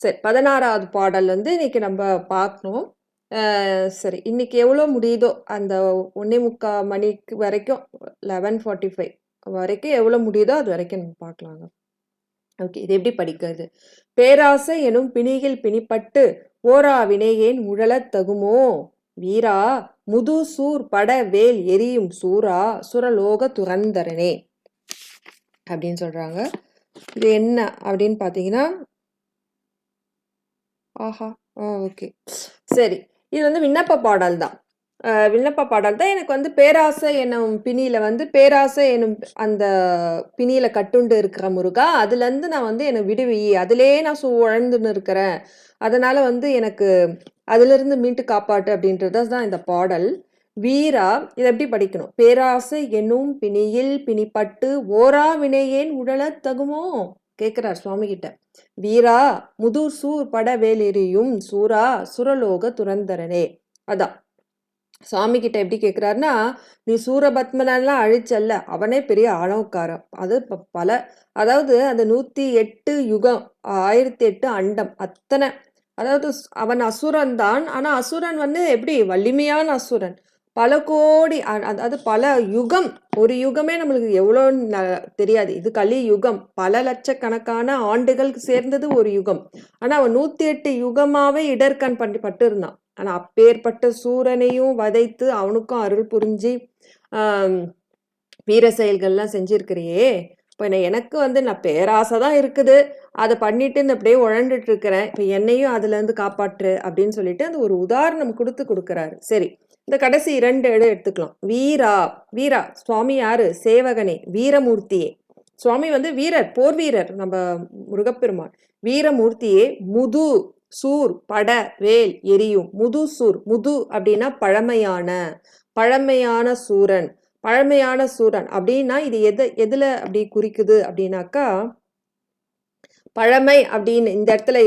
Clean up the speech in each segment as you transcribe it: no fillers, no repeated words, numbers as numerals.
சரி 16வது பாடல் வந்து இன்னைக்கு நம்ம பார்க்கணும். சரி இன்னைக்கு எவ்வளோ முடியுதோ அந்த 1:45 மணிக்கு வரைக்கும் 11:45 வரைக்கும் எவ்வளோ முடியுதோ அது வரைக்கும் நம்ம பார்க்கலாங்க. ஓகே, இது எப்படி படிக்கிறது? பேராசை எனும் பிணியில் பிணிப்பட்டு ஓரா வினையேன் உழலத் தகுமோ வீரா முதுசூர் பட வேல் எரியும் சூரா சுரலோக துரந்தரனே அப்படின்னு சொல்றாங்க. இது என்ன அப்படின்னு பார்த்தீங்கன்னா, ஆஹா! ஓகே. சரி. இது வந்து விண்ணப்ப பாடல் தான். விண்ணப்ப பாடல் தான். எனக்கு வந்து பேராசை எனும் பிணியில வந்து பேராசை எனும் அந்த பிணியில கட்டுண்டு இருக்கிற முருகா, அதுலேருந்து நான் வந்து என்னை விடுவி. அதிலேயே நான் உழந்துன்னு இருக்கிறேன். அதனால வந்து எனக்கு அதிலிருந்து மீட்டு காப்பாட்டு அப்படின்றது தான் இந்த பாடல். வீரா இதை எப்படி படிக்கணும்? பேராசை எனும் பிணியில் பிணிப்பட்டு ஓரா வினையேன் உழலத் தகுமோ கேட்கிறார் சுவாமி கிட்ட. வீரா முதுர் சூர் பட வேலெறியும் சூரா சுரலோக துரந்தரனே. அதான் சுவாமி கிட்ட எப்படி கேட்கிறாருன்னா, நீ சூரபத்மனெல்லாம் அழிச்சல்ல, அவனே பெரிய ஆணவக்காரன். அது அதாவது அந்த 108 யுகம் 1008 அண்டம் அத்தனை, அதாவது அவன் அசுரன் தான். ஆனா அசுரன் வந்து எப்படி வலிமையான அசுரன். பல கோடி அதாவது பல யுகம், ஒரு யுகமே நம்மளுக்கு எவ்வளோன்னு தெரியாது. இது கலி யுகம், பல லட்சக்கணக்கான ஆண்டுகள் சேர்ந்தது ஒரு யுகம். ஆனா அவன் 108 யுகமாவே இடர்கண் பட்டு இருந்தான். ஆனா அப்பேற்பட்ட சூரனையும் வதைத்து அவனுக்கும் அருள் புரிஞ்சு வீர செயல்கள்லாம் செஞ்சிருக்கிறியே. இப்போ எனக்கு வந்து நான் பேராசை தான் இருக்குது, அதை பண்ணிட்டு அப்படியே உழண்டுட்டு இருக்கிறேன். இப்போ என்னையும் அதுலேருந்து காப்பாற்று அப்படின்னு சொல்லிட்டு அந்த ஒரு உதாரணம் கொடுக்குறாரு. சரி, இந்த கடைசி 2 இடம் எடுத்துக்கலாம். வீரா வீரா சுவாமி யாரு? சேவகனே, வீரமூர்த்தியே. சுவாமி வந்து வீரர், போர் வீரர் நம்ம முருகப்பெருமான். வீரமூர்த்தியே முது சூர் பட வேல் எரியும். முது சூர், முது அப்படின்னா பழமையான சூரன். பழமையான சூரன் அப்படின்னா இது எதுல அப்படி குறிக்குது அப்படின்னாக்கா, பழமை அப்படின்னு இந்த இடத்துல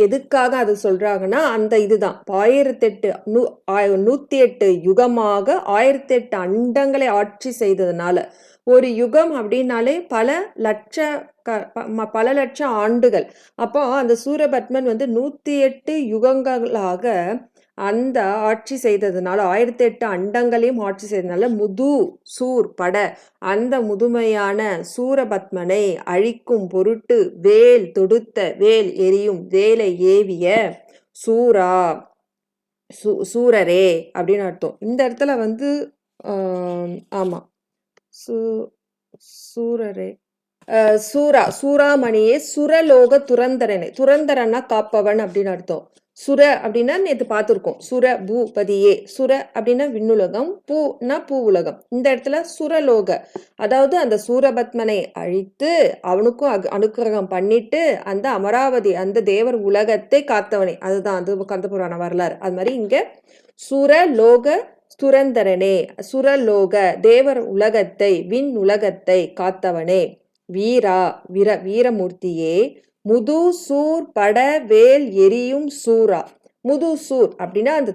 எதுக்காக அது சொல்றாங்கன்னா, அந்த இதுதான் 108 யுகமாக 1008 அண்டங்களை ஆட்சி செய்ததுனால. ஒரு யுகம் அப்படின்னாலே பல லட்சம் ஆண்டுகள். அப்போ அந்த சூரபத்மன் வந்து 108 யுகங்களாக அந்த ஆட்சி செய்ததுனால, 1008 அண்டங்களையும் ஆட்சி செய்ததுனால முது சூர் பட அந்த முதுமையான சூரபத்மனை அழிக்கும் பொருட்டு வேல் தொடுத்த வேல் எரியும் வேலை ஏவிய சூரா சூரரே அப்படின்னு அர்த்தம். இந்த இடத்துல வந்து ஆமா சூரரே சூராமணியே சுரலோக துரந்தரனே. துரந்தரன்னா காப்பவன் அப்படின்னு அர்த்தம். சுர அப்படின்னா நேற்று பார்த்துருக்கோம். சுர பூபதியே. சுர அப்படின்னா விண்ணுலகம், பூனா பூ உலகம். இந்த இடத்துல சுரலோக, அதாவது அந்த சூரபத்மனை அழித்து அவனுக்கும் அனுக்கிரகம் பண்ணிட்டு அந்த அமராவதி அந்த தேவர் உலகத்தை காத்தவனே. அதுதான் அது கந்தபுராண வரலாறு. அது மாதிரி இங்க சுரலோக துரந்தரனே, சுரலோக தேவர் உலகத்தை விண் உலகத்தை காத்தவனே. வீரா வீரமூர்த்தியே முதுசூர் பட வேல் எரியும் சூரா. முதுசூர் அப்படின்னா அந்த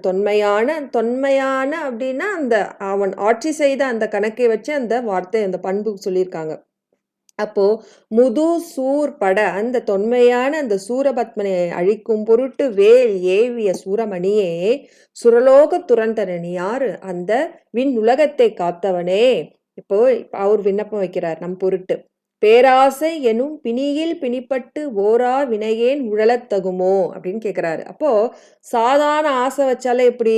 தொன்மையான அப்படின்னா அந்த அவன் ஆட்சி செய்த அந்த கணக்கை வச்சு அந்த வார்த்தை அந்த பண்பு சொல்லியிருக்காங்க. அப்போ முதுசூர் பட அந்த தொன்மையான அந்த சூரபத்மனை அழிக்கும் பொருட்டு வேல் ஏவிய சூரமணியே சுரலோக துரந்தரனி. யாரு? அந்த விண் உலகத்தை காத்தவனே. இப்போ அவர் விண்ணப்பம் வைக்கிறார் நம் பொருட்டு. பேராசை எனும் பிணியில் பிணிப்பட்டு ஓரா வினையேன் உழலத் தகுமோ அப்படின்னு கேட்கிறாரு. அப்போ சாதாரண ஆசை வச்சாலே எப்படி?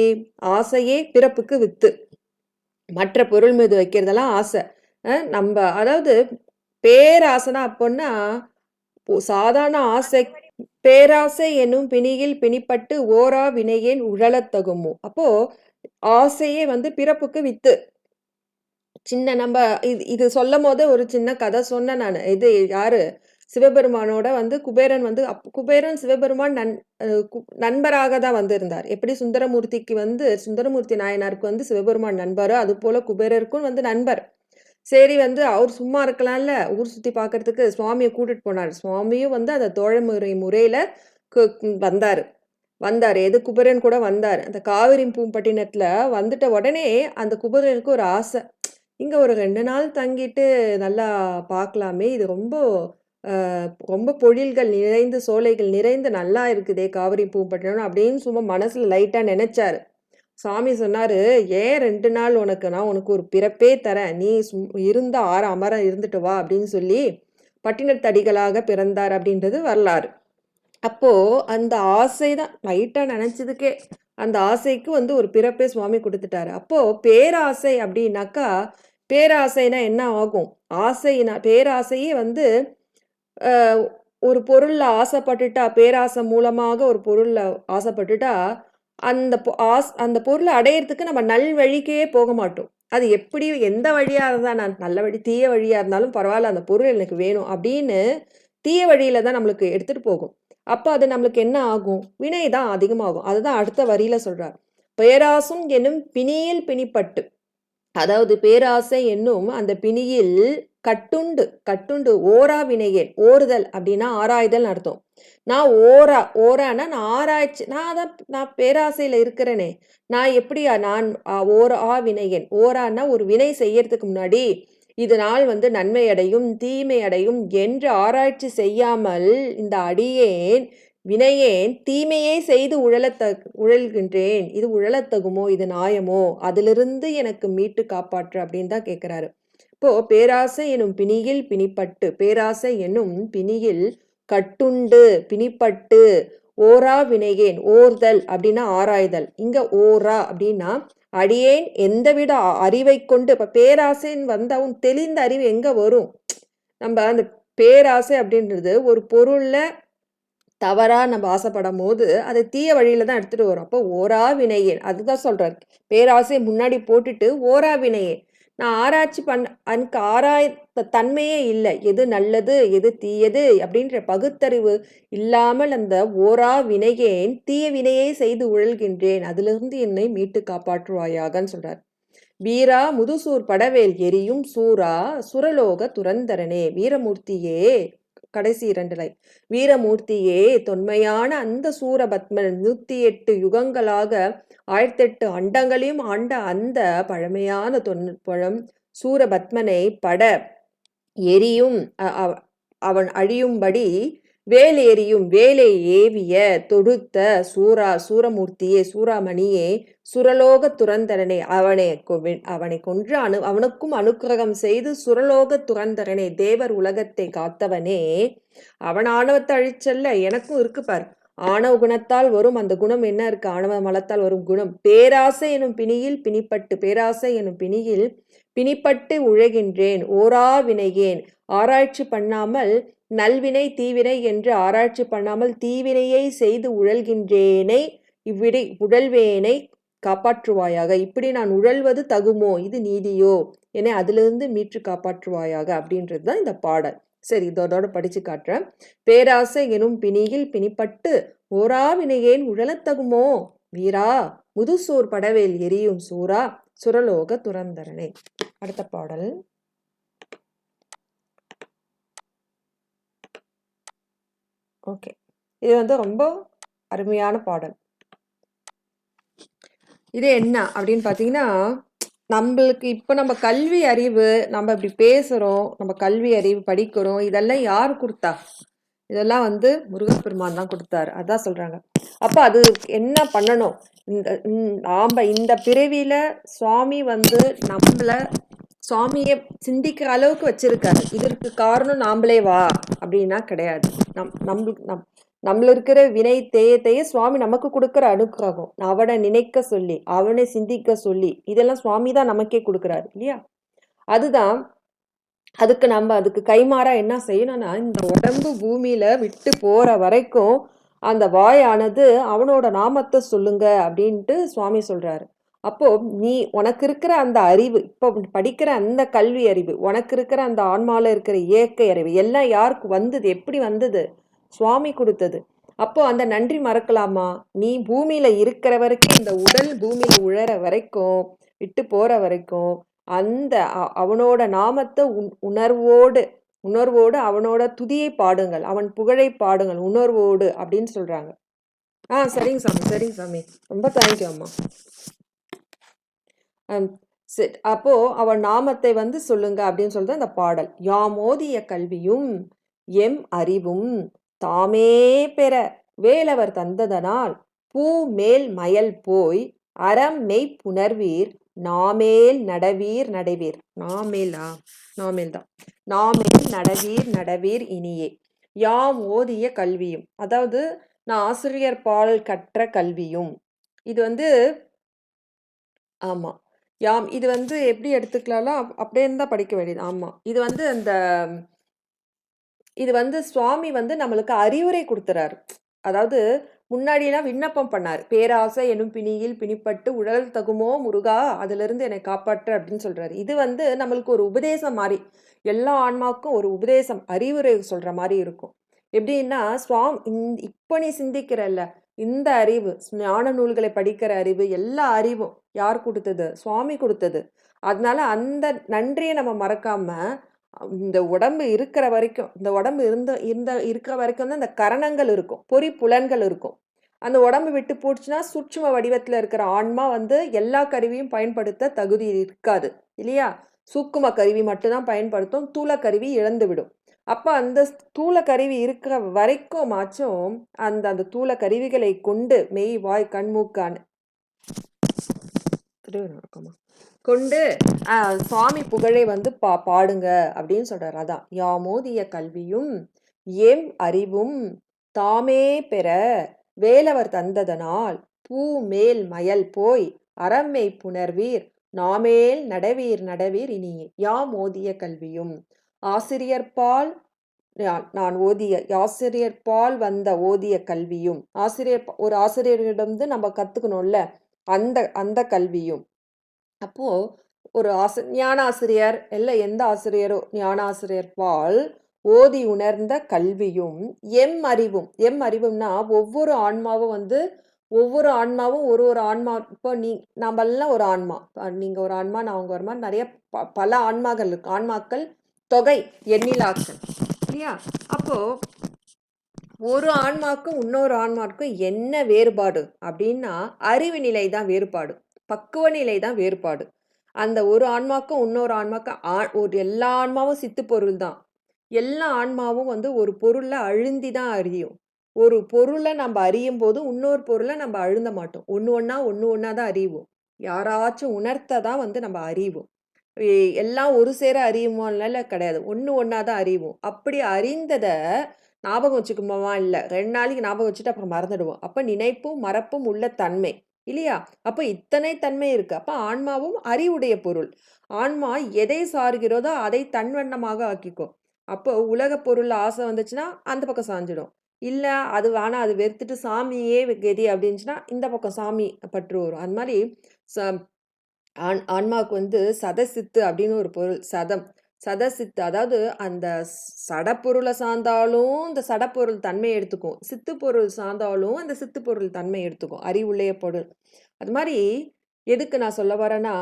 ஆசையே பிறப்புக்கு வித்து. மற்ற பொருள் மீது வைக்கிறதெல்லாம் ஆசை. நம்ம அதாவது பேராசைனா அப்போன்னா சாதாரண ஆசை. பேராசை என்னும் பிணியில் பிணிப்பட்டு ஓரா வினையேன் உழலத் தகுமோ. அப்போ ஆசையே வந்து பிறப்புக்கு வித்து. சின்ன நம்ம இது சொல்லும் போது ஒரு சின்ன கதை சொன்னேன் நான். இது யாரு? சிவபெருமானோட வந்து குபேரன் வந்து குபேரன் சிவபெருமான் நண்பராக தான் வந்திருந்தார். எப்படி சுந்தரமூர்த்திக்கு வந்து சுந்தரமூர்த்தி நாயனாருக்கு வந்து சிவபெருமான் நண்பரோ அது போல குபேரருக்கும் வந்து நண்பர். சரி வந்து அவர் சும்மா இருக்கலாம்ல, ஊர் சுத்தி பார்க்கறதுக்கு சுவாமியை கூட்டிட்டு போனார். சுவாமியும் வந்து அந்த தோழமுறை முறையில வந்தாரு. எது குபேரன் கூட வந்தார். அந்த காவிரி பூம்பட்டினத்துல வந்துட்ட உடனே அந்த குபேரனுக்கு ஒரு ஆசை. இங்க ஒரு 2 நாள் தங்கிட்டு நல்லா பார்க்கலாமே, இது ரொம்ப ரொம்ப பொழில்கள் நிறைந்து சோலைகள் நிறைந்து நல்லா இருக்குதே காவிரி பூம்பட்டினம் அப்படின்னு சும்மா மனசுல லைட்டா நினைச்சாரு. சாமி சொன்னாரு, ஏன் 2 நாள் உனக்கு, நான் உனக்கு ஒரு பிறப்பே தரேன், நீ இருந்த அமரம் இருந்துட்டு வா அப்படின்னு சொல்லி பட்டினத்தடிகளாக பிறந்தார் அப்படின்றது வரலாறு. அப்போ அந்த ஆசை தான் லைட்டா நினைச்சதுக்கே அந்த ஆசைக்கு ஒரு பிறப்பே சுவாமி கொடுத்துட்டாரு. அப்போ பேராசை அப்படின்னாக்கா, பேராசைனா என்ன ஆகும்? பேராசையே ஒரு பொருள்ல ஆசைப்பட்டுட்டா, பேராசை மூலமாக ஒரு பொருள்ல ஆசைப்பட்டுட்டா, அந்த பொருளை அடையறதுக்கு நம்ம நல்வழிக்கே போக மாட்டோம். அது எப்படி எந்த வழியா இருந்தா, நான் நல்ல வழி தீய வழியா இருந்தாலும் பரவாயில்ல, அந்த பொருள் எனக்கு வேணும் அப்படின்னு தீய வழியில தான் நம்மளுக்கு எடுத்துட்டு போகும். அப்ப அது நம்மளுக்கு என்ன ஆகும்? வினை தான் அதிகமாகும். அதுதான் அடுத்த வரியில சொல்றார். பேராசும் எனும் பிணியில் பிணிப்பட்டு, அதாவது பேராசை என்னும் அந்த பிணியில் கட்டுண்டு ஓரா வினையேன். ஓறுதல் அப்படின்னா ஆராய்தல் அர்த்தம். நான் ஓரானா நான் ஆராய்ச்சி, நான் பேராசையில இருக்கிறேனே, நான் எப்படியா நான் ஓரா வினையேன். ஓரானா ஒரு வினை செய்யறதுக்கு முன்னாடி இதனால் நன்மை அடையும் தீமை அடையும் என்று ஆராய்ச்சி செய்யாமல் இந்த அடியேன் வினையேன் தீமையே செய்து உழல்கின்றேன். இது உழலத்தகுமோ, இது நியாயமோ, அதிலிருந்து எனக்கு மீட்டு காப்பாற்று அப்படின்னு தான் கேட்கிறாரு. இப்போ பேராசை எனும் பிணியில் பிணிப்பட்டு, பேராசை என்னும் பிணியில் கட்டுண்டு பிணிப்பட்டு ஓரா வினையேன். ஓர்தல் அப்படின்னா ஆராய்தல். இங்க ஓரா அப்படின்னா அடியேன் எந்தவித அறிவை கொண்டு, இப்ப பேராசைன்னு வந்தாவும் தெளிந்த அறிவு எங்க வரும்? நம்ம அந்த பேராசை அப்படின்றது ஒரு பொருள்ல தவறா நம்ம ஆசைப்படும் போது அதை தீய வழியில தான் எடுத்துட்டு வரும். அப்போ ஓரா வினையேன், அதுதான் சொல்றாரு. பேராசை முன்னாடி போட்டுட்டு ஓரா வினையேன், நான் ஆராய்ச்சி எனக்கு ஆராய்த்த தன்மையே இல்லை, எது நல்லது எது தீயது அப்படின்ற பகுத்தறிவு இல்லாமல் அந்த ஓரா வினையேன் தீய வினையை செய்து உழல்கின்றேன், அதிலிருந்து என்னை மீட்டு காப்பாற்றுவாயாகன்னு சொல்றார். வீரா முதுசூர் படவேல் எரியும் சூரா சுரலோக துரந்தரனே. வீரமூர்த்தியே, கடைசி 2 லைன். வீரமூர்த்தியே, தொன்மையான அந்த சூரபத்மன் 108 யுகங்களாக 1008 அண்டங்களையும் ஆண்ட அந்த பழமையான பழம் சூரபத்மனை பட எரியும் அவன் அழியும்படி வேல் எரியும் வேலை ஏவிய தொடுத்த சூரமூர்த்தியே, சூராமணியே, சுரலோக துரந்தரனே, அவனை கொன்று அவனுக்கும் அனுக்கிரகம் செய்து சுரலோக துரந்தரனே, தேவர் உலகத்தை காத்தவனே. அவன் ஆணவத்தை அழிச்சல்ல, எனக்கும் இருக்கு பார். ஆணவ குணத்தால் வரும் அந்த குணம் என்ன இருக்கு? ஆணவ மலத்தால் வரும் குணம். பேராசை எனும் பிணியில் பிணிப்பட்டு, பேராசை எனும் பிணியில் பிணிப்பட்டு உழகின்றேன். ஓரா வினையேன், ஆராய்ச்சி பண்ணாமல் நல்வினை தீவினை என்று ஆராய்ச்சி பண்ணாமல் தீவினையை செய்து உழல்கின்றேனை உழல்வேனை காப்பாற்றுவாயாக. இப்படி நான் உழல்வது தகுமோ, இது நீதியோ, என்னை அதிலிருந்து மீட்டு காப்பாற்றுவாயாக அப்படின்றது தான் இந்த பாடல். சரி, இதோட படிச்சு காட்டுறேன். பேராசை எனும் பிணியில் பிணிப்பட்டு ஓரா வினையேன் உழலத்தகுமோ, வீரா முதுசூர் படவேல் எரியும் சூரா சுரலோக துரந்தரனே. அடுத்த பாடல். ஓகே, இது ரொம்ப அருமையான பாடல். இது என்ன அப்படின்னு பார்த்தீங்கன்னா, நம்மளுக்கு இப்போ நம்ம கல்வி அறிவு, நம்ம இப்படி பேசுகிறோம், நம்ம கல்வி அறிவு படிக்கிறோம், இதெல்லாம் யார் கொடுத்தா? இதெல்லாம் முருகப்பெருமான் தான் கொடுத்தாரு. அதான் சொல்றாங்க. அப்போ அது என்ன பண்ணணும்? நாம இந்த பிறவியில சுவாமி நம்மள சுவாமியை சிந்திக்கிற அளவுக்கு வச்சிருக்காரு. இதற்கு காரணம் நாமளே வா அப்படின்னா கிடையாது. நம்மள இருக்கிற வினை தேய சுவாமி நமக்கு கொடுக்குற அனுக்கிரகம், அவனை நினைக்க சொல்லி, அவனை சிந்திக்க சொல்லி, இதெல்லாம் சுவாமி தான் நமக்கே கொடுக்குறாரு இல்லையா? அதுதான். அதுக்கு கைமாறா என்ன செய்யணும்னா, இந்த உடம்பு பூமியில விட்டு போற வரைக்கும் அந்த வாயானது அவனோட நாமத்தை சொல்லுங்க அப்படின்ட்டு சுவாமி சொல்றாரு. அப்போ உனக்கு இருக்கிற அந்த அறிவு, இப்போ படிக்கிற அந்த கல்வி அறிவு, உனக்கு இருக்கிற அந்த ஆன்மால இருக்கிற இயற்கை அறிவு எல்லாம் யாருக்கு வந்தது? எப்படி வந்தது? சுவாமி கொடுத்தது. அப்போ அந்த நன்றி மறக்கலாமா? நீ பூமியில இருக்கிற வரைக்கும், இந்த உடல் பூமியில உழற வரைக்கும், விட்டு போற வரைக்கும் அந்த அவனோட நாமத்தை உணர்வோடு அவனோட துதியை பாடுங்கள், அவன் புகழை பாடுங்கள் உணர்வோடு அப்படின்னு சொல்றாங்க. சரிங்க சாமி, சரிங்க சாமி, ரொம்ப தேங்க்யூ அம்மா. அப்போ அவன் நாமத்தை சொல்லுங்க அப்படின்னு சொல்றது அந்த பாடல். யாமோதிய கல்வியும் எம் அறிவும் தாமே பெற வேலவர் தந்ததனால் பூ மேல் மயல் போய் அறம் மெய் புணர்வீர் நாமேல் நடவீர் நடைவீர். நாமேலா? நாமேல் தான். நாமேல் நடவீர் நடவீர் இனியே. யாம் ஓதிய கல்வியும், அதாவது நான் ஆசிரியர் பால் கற்ற கல்வியும். இது வந்து ஆமா. யாம் இது வந்து எப்படி எடுத்துக்கலாம்னா அப்படியே இருந்தா படிக்க வேண்டியது. ஆமா. இது வந்து சுவாமி வந்து நம்மளுக்கு அறிவுரை கொடுத்துறாரு. அதாவது முன்னாடியெல்லாம் விண்ணப்பம் பண்ணார். பேராசை எனும் பிணியில் பிணிப்பட்டு உழல் தகுமோ முருகா அதிலிருந்து என்னை காப்பாற்று அப்படின்னு சொல்றாரு. இது வந்து நம்மளுக்கு ஒரு உபதேசம் மாதிரி, எல்லா ஆன்மாவுக்கும் ஒரு உபதேசம் அறிவுரை சொல்ற மாதிரி இருக்கும். எப்படின்னா இப்ப நீ சிந்திக்கிறல்ல, இந்த அறிவு ஞான நூல்களை படிக்கிற அறிவு, எல்லா அறிவும் யார் கொடுத்தது? சுவாமி கொடுத்தது. அதனால அந்த நன்றியை நம்ம மறக்காம இந்த உடம்பு இருக்கிற வரைக்கும், இந்த உடம்பு இருக்கிற வரைக்கும் தான் இந்த கரணங்கள் இருக்கும், பொறி புலன்கள் இருக்கும். அந்த உடம்பு விட்டு போச்சுன்னா சூட்சும வடிவத்துல இருக்கிற ஆன்மா வந்து எல்லா கருவியும் பயன்படுத்த தகுதி இருக்காது இல்லையா? சூக்கும கருவி மட்டும்தான் பயன்படுத்தும், தூள கருவி இழந்து விடும். அப்ப அந்த தூள கருவி இருக்கிற வரைக்கும் மாச்சும் அந்த அந்த தூள கருவிகளை கொண்டு மெய் வாய் கண்மூக்கான் கொண்டு சுவாமி புகழை வந்து பாடுங்க அப்படின்னு சொல்றாரு. அதான் யாமோதிய கல்வியும் எம் அறிவும் தாமே பெற வேலவர் தந்ததனால் பூ மேல் மயல் போய் அறம்மை புணர்வீர் நாமேல் நடவீர் நடவீர் இனியே. யாம் ஓதிய கல்வியும் ஆசிரியர்பால் நான் ஓதிய ஆசிரியர்பால் வந்த ஓதிய கல்வியும், ஒரு ஆசிரியரிடம் நம்ம கத்துக்கணும்ல, அந்த அந்த கல்வியும். அப்போ ஒரு ஞானாசிரியர் இல்லை எந்த ஆசிரியரோ ஞானாசிரியர் பால் ஓதி உணர்ந்த கல்வியும் எம் அறிவும்னா ஒவ்வொரு ஆன்மாவும் ஒரு ஒரு ஆன்மா. இப்போ நாமெல்லாம் ஒரு ஆன்மா, நீங்க ஒரு ஆன்மா, நான் உங்க ஒரு ஆன்மா, நிறைய பல ஆன்மாக்கள் இருக்கு. ஆன்மாக்கள் தொகை எண்ணிலாக்கள் இல்லையா? அப்போ ஒரு ஆன்மாக்கும் இன்னொரு ஆன்மாக்கும் என்ன வேறுபாடு அப்படின்னா அறிவு நிலை தான் வேறுபாடு, பக்குவ நிலை தான் வேறுபாடு. அந்த ஒரு ஆன்மாக்கும் இன்னொரு ஆன்மாக்கும் எல்லா ஆன்மாவும் சித்து பொருள் தான். எல்லா ஆன்மாவும் வந்து ஒரு பொருளை அழுந்தி தான் அறியும். ஒரு பொருளை நம்ம அறியும் போது இன்னொரு பொருளை நம்ம அழுந்த மாட்டோம். ஒன்று ஒன்றா தான் அறிவோம். யாராச்சும் உணர்த்த தான் வந்து நம்ம அறிவோம். எல்லாம் ஒரு சேர அறியுமோனால கிடையாது, ஒன்று ஒன்றா தான் அறிவோம். அப்படி அறிந்ததை ஞாபகம் வச்சுக்குமாவா? இல்லை, 2 நாளைக்கு ஞாபகம் வச்சுட்டு அப்புறம் மறந்துடுவோம். அப்போ நினைப்பும் மறப்பும் உள்ள தன்மை இல்லையா? அப்ப இத்தனை தன்மை இருக்கு. அப்ப ஆன்மாவும் அறிவுடைய பொருள். ஆன்மா எதை சார்கிறதோ அதை தன்வண்ணமாக ஆக்கிக்கும். அப்போ உலக பொருள் ஆசை வந்துச்சுன்னா அந்த பக்கம் சாஞ்சிடும். இல்ல அது வேணாம், அது வெறுத்துட்டு சாமியே கெதி அப்படின்னுச்சுன்னா இந்த பக்கம் சாமி பற்று வரும். அது மாதிரி ஆன்மாவுக்கு வந்து சதசித்து அப்படின்னு ஒரு பொருள். சதசித்து, அதாவது அந்த சடப்பொருளை சார்ந்தாலும் இந்த சடப்பொருள் தன்மை எடுத்துக்கும், சித்து பொருள் சார்ந்தாலும் அந்த சித்து பொருள் தன்மை எடுத்துக்கும், அறிவுள்ளைய பொருள். அது மாதிரி எதுக்கு நான் சொல்ல வரேன்னா,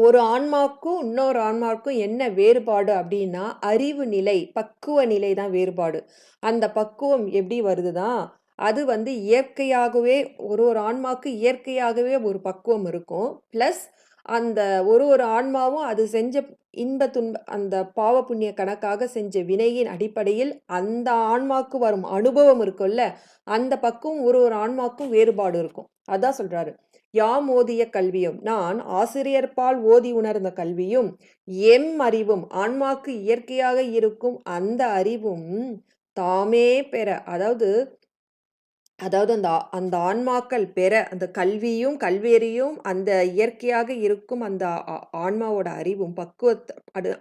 ஒரு ஆன்மாவுக்கும் இன்னொரு ஆன்மாவுக்கும் என்ன வேறுபாடு அப்படின்னா அறிவு நிலை, பக்குவ நிலை தான் வேறுபாடு. அந்த பக்குவம் எப்படி வருதுதான், அது வந்து இயற்கையாகவே ஒரு ஒரு ஆன்மாவுக்கு இயற்கையாகவே ஒரு பக்குவம் இருக்கும். ப்ளஸ் அந்த ஒரு ஒரு ஆன்மாவும் அது செஞ்ச அந்த பாவ புண்ணிய கணக்காக செஞ்ச வினையின் அடிப்படையில் அந்த ஆன்மாவுக்கு வரும் அனுபவம் இருக்கும்ல, அந்த பக்குவம் ஒரு ஒரு ஆன்மாவுக்கும் வேறுபாடு இருக்கும். அதான் சொல்றாரு, யாம் ஓதிய கல்வியும், நான் ஆசிரியர்பால் ஓதி உணர்ந்த கல்வியும் எம் அறிவும், ஆன்மாக்கு இயற்கையாக இருக்கும் அந்த அறிவும் தாமே பெற, அதாவது அந்த அந்த ஆன்மாக்கள் பெற, அந்த கல்வியும் கல்வியறியும் அந்த இயற்கையாக இருக்கும் அந்த ஆன்மாவோட அறிவும்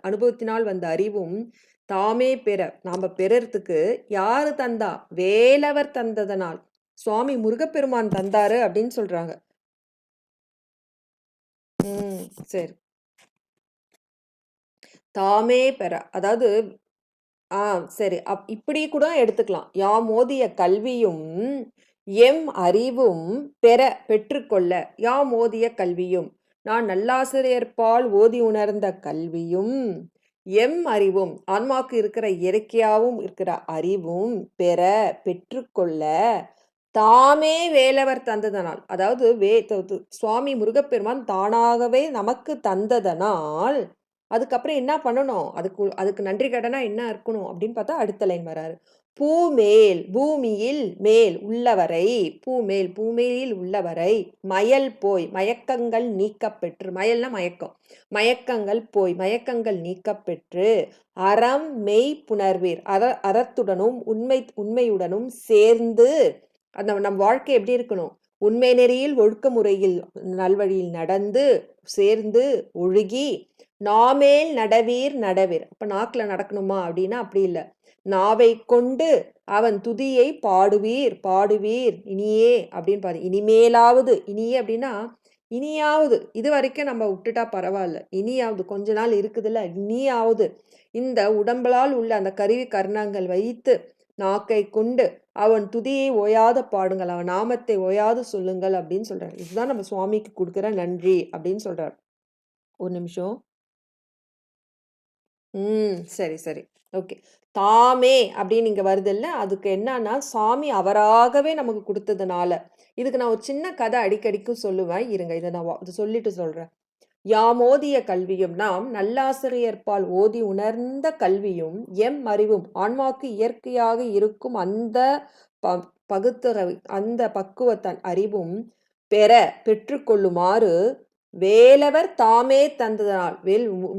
அனுபவத்தினால் வந்த அறிவும் தாமே பெற, நாம பெறறதுக்கு யாரு தந்தா? வேலவர் தந்ததனால், சுவாமி முருகப்பெருமான் தந்தாரு அப்படின்னு சொல்றாங்க. சரி. தாமே பெற, அதாவது சரி. இப்படி கூட எடுத்துக்கலாம். யாம் ஓதிய கல்வியும் எம் அறிவும் பெற்றுக்கொள்ள, யாம் ஓதிய கல்வியும், நான் நல்லாசிரியர்பால் ஓதி உணர்ந்த கல்வியும் எம் அறிவும், ஆன்மாக்கு இருக்கிற இயற்கையாகவும் இருக்கிற அறிவும் பெற்றுக்கொள்ள தாமே வேலவர் தந்ததனால், அதாவது சுவாமி முருகப்பெருமான் தானாகவே நமக்கு தந்ததனால் அதுக்கப்புறம் என்ன பண்ணணும்? அதுக்கு நன்றி கடனா என்ன இருக்கணும் அப்படின்னு பார்த்தா அடுத்த லைன் வராரு. பூமேல் பூமியில் மேல் உள்ளவரை, பூமேலில் உள்ளவரை மயல் போய் மயக்கங்கள் நீக்கப்பெற்று, மயல்னா மயக்கம், மயக்கங்கள் நீக்கப்பெற்று அறம் மெய் புணர்வீர், அறத்துடனும் உண்மையுடனும் சேர்ந்து. அந்த நம் வாழ்க்கை எப்படி இருக்கணும்? உண்மை நெறியில் ஒழுக்க முறையில் நல்வழியில் நடந்து சேர்ந்து ஒழுகி நாமேல் நடவீர். அப்ப நாக்குல நடக்கணுமா அப்படின்னா அப்படி இல்லை. நாவை கொண்டு அவன் துதியை பாடுவீர் இனியே அப்படின்னு பாரு. இனியே அப்படின்னா இனியாவது, இது வரைக்கும் நம்ம விட்டுட்டா பரவாயில்ல, இனியாவது கொஞ்ச நாள் இருக்குதுல்ல, இனியாவது இந்த உடம்பலால் உள்ள அந்த கருவி கர்ணங்கள் வைத்து நாக்கை கொண்டு அவன் துதியை ஓயாது பாடுங்கள், அவன் நாமத்தை ஓயாது சொல்லுங்கள் அப்படின்னு சொல்றாரு. இதுதான் நம்ம சுவாமிக்கு கொடுக்குற நன்றி அப்படின்னு சொல்றாரு. ஒரு நிமிஷம். சரி. ஓகே. தாமே அப்படின்னு இங்க வருது இல்ல, அதுக்கு என்னன்னா சாமி அவராகவே நமக்கு கொடுத்ததுனால. இதுக்கு நான் ஒரு சின்ன கதை அடிக்கடிக்கும் சொல்லுவேன். இருங்க, இதை நான் சொல்லிட்டு சொல்றேன். யாமோதிய கல்வியும் நாம் நல்லாசிரியர்பால் ஓதி உணர்ந்த கல்வியும் எம் அறிவும் ஆன்மாக்கு இயற்கையாக இருக்கும் அந்த அந்த பக்குவத்தன் அறிவும் பெற்றுக்கொள்ளுமாறு வேலவர் தாமே தந்ததனால்,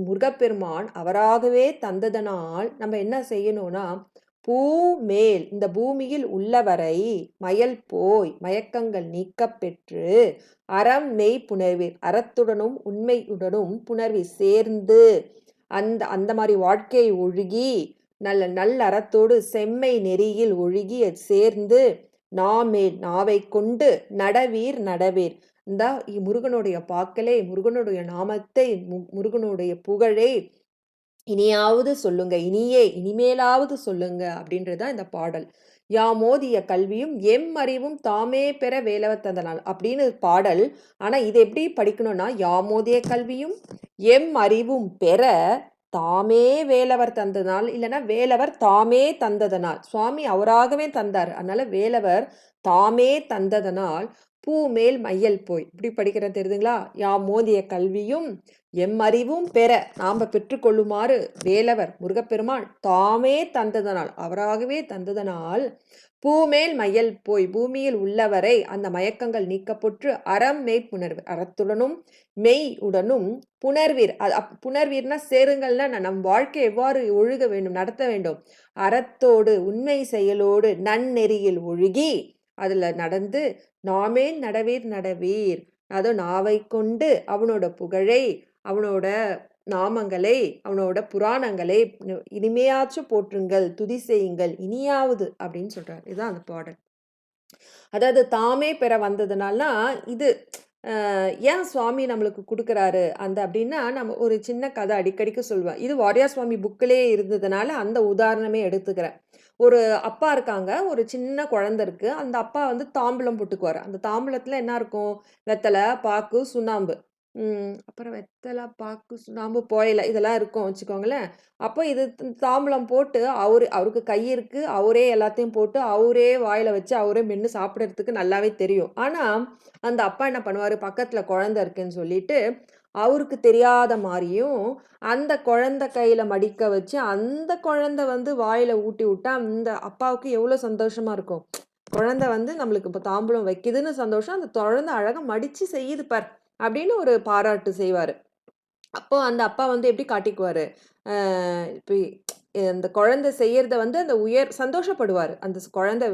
முருகப்பெருமான் அவராகவே தந்ததனால் நம்ம என்ன செய்யணும்னா, பூமேல் இந்த பூமியில் உள்ளவரை மயல் போய் மயக்கங்கள் நீக்கப் பெற்று அறம் மெய் புணர்வீர், அறத்துடனும் உண்மையுடனும் புணர்வி சேர்ந்து அந்த அந்த மாதிரி வாழ்க்கையை ஒழுகி நல்ல அறத்தோடு செம்மை நெறியில் ஒழுகி சேர்ந்து நாவை கொண்டு நடவீர். இந்த முருகனுடைய பாக்கலே, முருகனுடைய நாமத்தை, முருகனுடைய புகழை இனியாவது சொல்லுங்க, இனிமேலாவது சொல்லுங்க அப்படின்றதான் இந்த பாடல். யாமோதிய கல்வியும் எம் அறிவும் தாமே பெற வேலவர் தந்தனால் அப்படின்னு பாடல். ஆனா இது எப்படி படிக்கணும்னா, யாமோதிய கல்வியும் எம் அறிவும் பெற தாமே வேலவர் தந்ததனால், இல்லைன்னா வேலவர் தாமே தந்ததனால். சுவாமி அவராகவே தந்தார், அதனால வேலவர் தாமே தந்ததனால் பூமேல் மையல் போய். இப்படி படிக்கிற தெரியுதுங்களா? மோதிய கல்வியும் எம் அறிவும் பெற நாம பெற்றுக்கொள்ளுமாறு வேலவர் முருகப்பெருமான் தாமே தந்ததனால், அவராகவே தந்ததனால் பூமேல் மையல் போய் பூமியில் உள்ளவரை அந்த மயக்கங்கள் நீக்கப்பட்டு அறம் மெய் புணர்வு, அறத்துடனும் மெய் உடனும் புணர்வீர். புணர்வீர்னா சேருங்கள்னா நம் வாழ்க்கை எவ்வாறு ஒழுக வேண்டும், நடத்த வேண்டும், அறத்தோடு உண்மை செயலோடு நன்னெறியில் ஒழுகி அதுல நடந்து நாமே நடவீர். அதோ நாவை கொண்டு அவனோட புகழை, அவனோட நாமங்களை, அவனோட புராணங்களை இனிமையாச்சும் போற்றுங்கள், துதி செய்யுங்கள் இனியாவது அப்படின்னு சொல்றாரு. இதுதான் அந்த பாடல். அதாவது தாமே பெற வந்ததுனால இது ஏன் சுவாமி நம்மளுக்கு கொடுக்குறாரு அந்த அப்படின்னா, நம்ம ஒரு சின்ன கதை அடிக்கடிக்கு சொல்லுவேன். இது வாரியார் சுவாமி புக்கிலே இருந்ததுனால அந்த உதாரணமே எடுத்துக்கிறேன். ஒரு அப்பா இருக்காங்க, ஒரு சின்ன குழந்தை இருக்கு. அந்த அப்பா வந்து தாம்பூலம் போட்டுக்குவாரு. அந்த தாம்பூலத்துல என்ன இருக்கும்? வெத்தலை, பாக்கு, சுண்ணாம்பு. அப்புறம் வெத்தலை, பாக்கு, சுண்ணாம்பு, புயல இதெல்லாம் இருக்கும் வச்சுக்கோங்களேன். அப்போ இது தாம்பூலம் போட்டு அவருக்கு கை இருக்கு. அவரே எல்லாத்தையும் போட்டு அவரே வாயில வச்சு அவரே மென்று சாப்பிட்றதுக்கு நல்லாவே தெரியும். ஆனா அந்த அப்பா என்ன பண்ணுவாரு? பக்கத்துல குழந்தை இருக்குன்னு சொல்லிட்டு அவருக்கு தெரியாத மாதிரியும் அந்த குழந்தை கையில மடிக்க வச்சு அந்த குழந்தை வந்து வாயில ஊட்டி விட்டா அந்த அப்பாவுக்கு எவ்வளவு சந்தோஷமா இருக்கும். குழந்தை வந்து நம்மளுக்கு இப்போ தாம்பூலம் வைக்குதுன்னு சந்தோஷம், அந்த குழந்தை அழகா மடிச்சு செய்யுது பார் அப்படின்னு ஒரு பாராட்டு செய்வாரு. அப்போ அந்த அப்பா வந்து எப்படி காட்டிக்குவாரு? இப்போ அந்த குழந்தை செய்யறத வந்து அந்த சந்தோஷப்படுவார். அந்த குழந்தை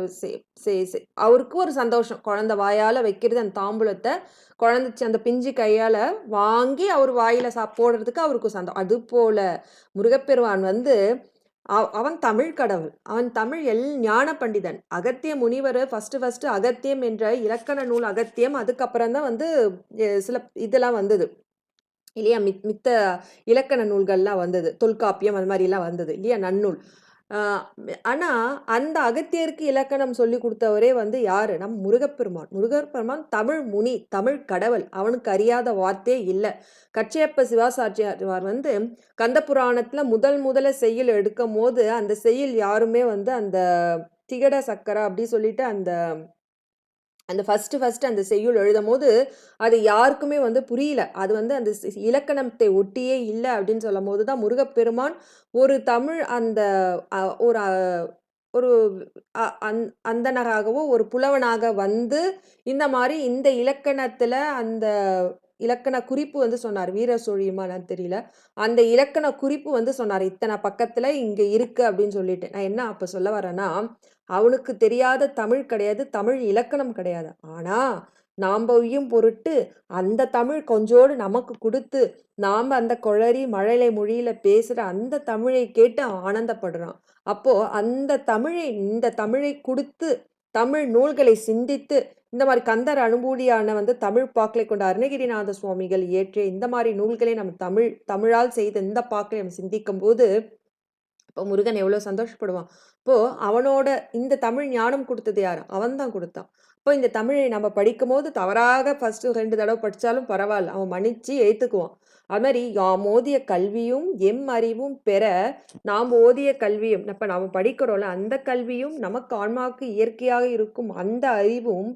அவருக்கு ஒரு சந்தோஷம். குழந்தை வாயால வைக்கிறது அந்த தாம்பூலத்தை குழந்தை அந்த பிஞ்சு கையால வாங்கி அவர் வாயில போடுறதுக்கு அவருக்கு அது போல முருகப்பெருமான் வந்து அவன் தமிழ் கடவுள், அவன் தமிழ் ஞான பண்டிதன். அகத்திய முனிவர் ஃபர்ஸ்ட் அகத்தியம் என்ற இலக்கண நூல் அகத்தியம், அதுக்கப்புறம் தான் வந்து சில இதெல்லாம் வந்தது இல்லையா? மித்த இலக்கண நூல்கள்லாம் வந்தது, தொல்காப்பியம் அது மாதிரிலாம் வந்தது இல்லையா, நன்னூல். ஆனா அந்த அகத்தியருக்கு இலக்கணம் சொல்லி கொடுத்தவரே வந்து யாரு? நம் முருகப்பெருமான் தமிழ் முனி, தமிழ் கடவுள். அவனுக்கு அறியாத வார்த்தையே இல்லை. கச்சியப்ப சிவாசாரியார் வந்து கந்த புராணத்துல முதல்ல செய்யுள் எடுக்கும் போது அந்த செய்யுள் யாருமே வந்து அந்த திகட சக்கரா அப்படி சொல்லிட்டு அந்த அந்த ஃபர்ஸ்ட் அந்த செய்யுள் எழுதும்போது அது யாருக்குமே வந்து புரியல. அது வந்து அந்த இலக்கணத்தை ஒட்டியே இல்ல அப்படின்னு சொல்லும்போது தான் முருகப்பெருமான் ஒரு தமிழ் அந்த அ ஒரு ஒரு அ அந் அந்தணராகவோ, ஒரு புலவனாக வந்து இந்த மாரி இந்த இலக்கணத்துல அந்த இலக்கண குறிப்பு வந்து சொன்னாரு. வீர சோழியமா என்னன்னு தெரியல. அந்த இலக்கண குறிப்பு வந்து சொன்னாரு. இத்தன பக்கத்துல இங்க இருக்கு அப்படின்னு சொல்லிட்டு. நான் என்ன அப்ப சொல்ல வரேன்னா, அவனுக்கு தெரியாத தமிழ் கிடையாது. தமிழ் இலக்கணம் கிடையாது. ஆனா, நாம்பயும் பொருட்டு அந்த தமிழ் கொஞ்சோடு நமக்கு குடுத்து, நாம அந்த கொளறி மழலை மொழியில பேசுற அந்த தமிழை கேட்டு அவன் ஆனந்தப்படுறான். அப்போ அந்த தமிழை இந்த தமிழை குடுத்து, தமிழ் நூல்களை சிந்தித்து, இந்த மாரி கந்தர் அனுபூதியான வந்து தமிழ் பாக்களை கொண்ட அருணகிரிநாத சுவாமிகள் இயற்றிய இந்த மாரி நூல்களை நம்ம தமிழால் செய்த இந்த பாக்களை நம்ம சிந்திக்கும்போது, அப்போ முருகன் எவ்வளோ சந்தோஷப்படுவான். அப்போ அவனோட இந்த தமிழ் ஞானம் குடுத்தது யாரு? அவன் தான் குடுத்தான். அப்போ இந்த தமிழை நம்ம படிக்கும்போது தவறாக ஃபர்ஸ்ட்டு 2 தடவ படிச்சாலும் பரவால்ல. அவன் மன்னிச்சு ஏத்துக்குவான். அது மாரி யாம் ஓதிய கல்வியும் எம் அறிவும் பெற நாம் ஓதிய கல்வியும் இப்ப நாம படிக்கிறோம்ல, அந்த கல்வியும் நமக்கு ஆன்மாவுக்கு இயற்கையாக இருக்கும் அந்த அறிவும்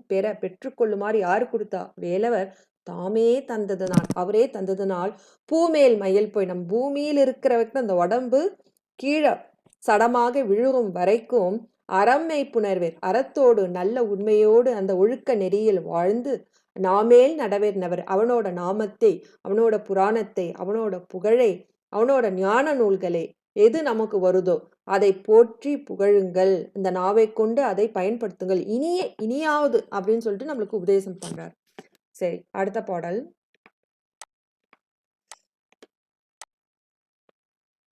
பெற்றுக்கொள்ளுமாறு யாரு குடுத்தா? வேலவர் தாமே தந்ததுனால், அவரே தந்ததுனால் பூமேல் மயில் போய் நம் பூமியில் இருக்கிற வரைக்கும் அந்த உடம்பு கீழ சடமாக விழுகும் வரைக்கும் அறம் மெய்ப்புணர்வேர் அறத்தோடு நல்ல உண்மையோடு அந்த ஒழுக்க நெறியில் வாழ்ந்து நாமேல் நடவேர்னவர் அவனோட நாமத்தை, அவனோட புராணத்தை, அவனோட புகழை, அவனோட ஞான நூல்களை எது நமக்கு வருதோ அதை போற்றி புகழுங்கள். இந்த நாவை கொண்டு அதை பயன்படுத்துங்கள். இனியாவது அப்படின்னு சொல்லிட்டு நம்மளுக்கு உபதேசம் பண்றார். சரி, அடுத்த பாடல்.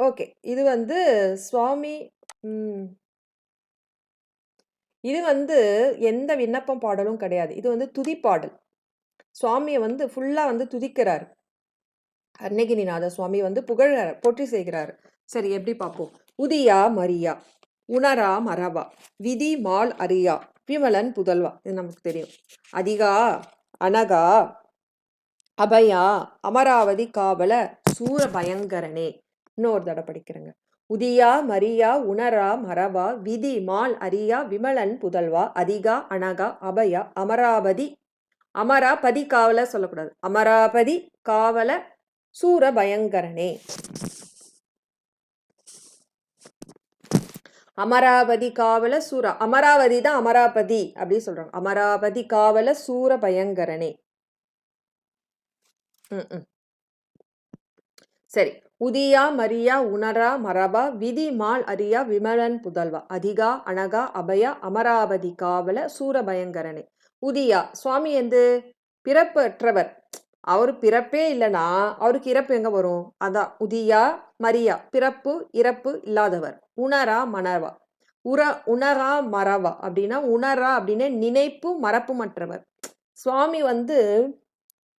ஓகே. இது வந்து சுவாமி இது வந்து எந்த விண்ணப்பம் பாடலும் கிடையாது. இது வந்து துதிப்பாடல். சுவாமிய வந்து ஃபுல்லா வந்து துதிக்கிறாரு. அருணகிரிநாத சுவாமி வந்து புகழ போற்றி செய்கிறாரு. சரி, எப்படி பார்ப்போம். உதியா மரியா உணரா மரபா விதி மால் அரியா விமலன் புதல்வா. இது நமக்கு தெரியும். அதிகா அனகா அபயா அமராவதி காவல சூர பயங்கரனே. இன்னொரு தடவை படிக்கிறேங்க. உதியா மரியா உணரா மரபா விதி மால் அரியா விமலன் புதல்வா அதிகா அனகா அபயா அமராபதி காவல சொல்லக்கூடாது. அமராபதி காவல சூர பயங்கரனே. அமராவதி காவல சூர அமராவதி தான் அமராபதி அப்படின்னு சொல்றாங்க. அமராவதி காவல சூர பயங்கரனே. சரி. உதியா மரியா உணரா மரபா விதி மால் அரியா விமலன் புதல்வா அதிகா அனகா அபயா அமராவதி காவல சூர பயங்கரனே. உதியா சுவாமி எந்த பிறப்பற்றவர். அவரு பிறப்பே இல்லைன்னா அவருக்கு இறப்பு எங்க வரும்? அதான் உதியா மரியா பிறப்பு இறப்பு இல்லாதவர். உணரா மணவா உணரா மரவா அப்படின்னா உணரா அப்படின்னு நினைப்பு மறப்புமற்றவர். சுவாமி வந்து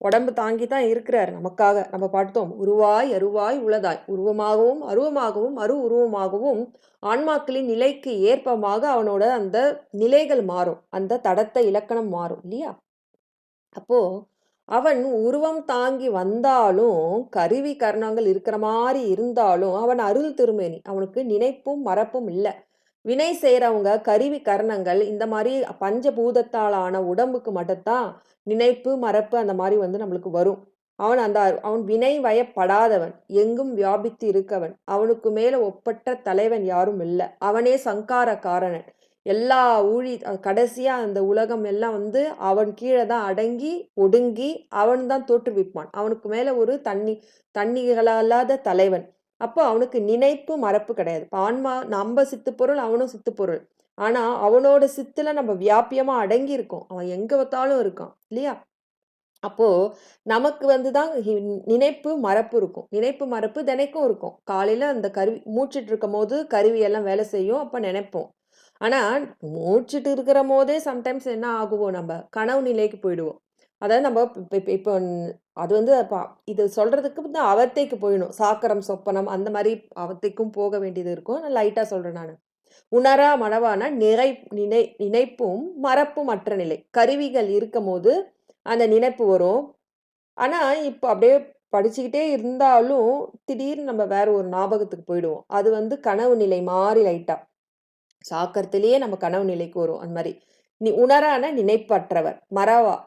உடம்பு தாங்கி தான் இருக்கிறார் நமக்காக. நம்ம பார்த்தோம், உருவாய் அருவாய் உளதாய் உருவமாகவும் அருவமாகவும் உருவமாகவும் ஆன்மாக்களின் நிலைக்கு ஏற்பமாக அவனோட அந்த நிலைகள் மாறும். அந்த தடத்தை இலக்கணம் மாறும் இல்லையா? அப்போ அவன் உருவம் தாங்கி வந்தாலும் கருவி கர்ணங்கள் இருக்கிற மாதிரி இருந்தாலும் அவன் அருள் திருமேனி. அவனுக்கு நினைப்பும் மறப்பும் இல்லை. வினை செய்கிறவங்க கருவி கர்ணங்கள் இந்த மாதிரி பஞ்சபூதத்தாலான உடம்புக்கு மட்டும்தான் நினைப்பு மறப்பு அந்த மாதிரி வந்து நம்மளுக்கு வரும். அவன் வினை வயப்படாதவன், எங்கும் வியாபித்து இருக்கவன், அவனுக்கு மேல ஒப்பற்ற தலைவன் யாரும் இல்லை. அவனே சங்கார காரணன். எல்லா கடைசியா அந்த உலகம் எல்லாம் வந்து அவன் கீழே தான் அடங்கி ஒடுங்கி அவன் தான் தோற்றுவிப்பான். அவனுக்கு மேல ஒரு தண்ணிகளாத தலைவன். அப்போ அவனுக்கு நினைப்பு மறப்பு கிடையாது. ஆன்மா நம்ம சித்து பொருள், அவனும் சித்து பொருள். ஆனா அவனோட சித்துல நம்ம வியாபியமா அடங்கி இருக்கோம். அவன் எங்க பார்த்தாலும் இருக்கான் இல்லையா? அப்போ நமக்கு வந்துதான் நினைப்பு மறப்பு இருக்கும். நினைப்பு மறப்பு தினைக்கும் இருக்கும். காலையில அந்த கருவி மூச்சுட்டு இருக்கும் போது கருவி எல்லாம் வேலை செய்யும். அப்ப நினைப்போம். ஆனா மூச்சுட்டு இருக்கிற போதே சம்டைம்ஸ் என்ன ஆகுவோம், நம்ம கனவு நிலைக்கு போயிடுவோம். அதாவது நம்ம இப்போ அது வந்து இது சொல்றதுக்கு வந்து அவத்தைக்கு போயிடும். சாக்கரம் சொப்பனம் அந்த மாதிரி அவத்தைக்கும் போக வேண்டியது இருக்கும். நான் லைட்டா சொல்றேன் நான். உணரா மனவான நினைப்பும் மறப்பும் அற்ற நிலை. கருவிகள் இருக்கும் போது அந்த நினைப்பு வரும். ஆனா இப்போ அப்படியே படிச்சுக்கிட்டே இருந்தாலும் திடீர்னு நம்ம வேற ஒரு ஞாபகத்துக்கு போயிடுவோம். அது வந்து கனவு நிலை மாறி லைட்டா சாக்கரத்திலேயே நம்ம கனவு நிலைக்கு வரும். அந்த மாதிரி உணரான நினைப்பற்றவர்,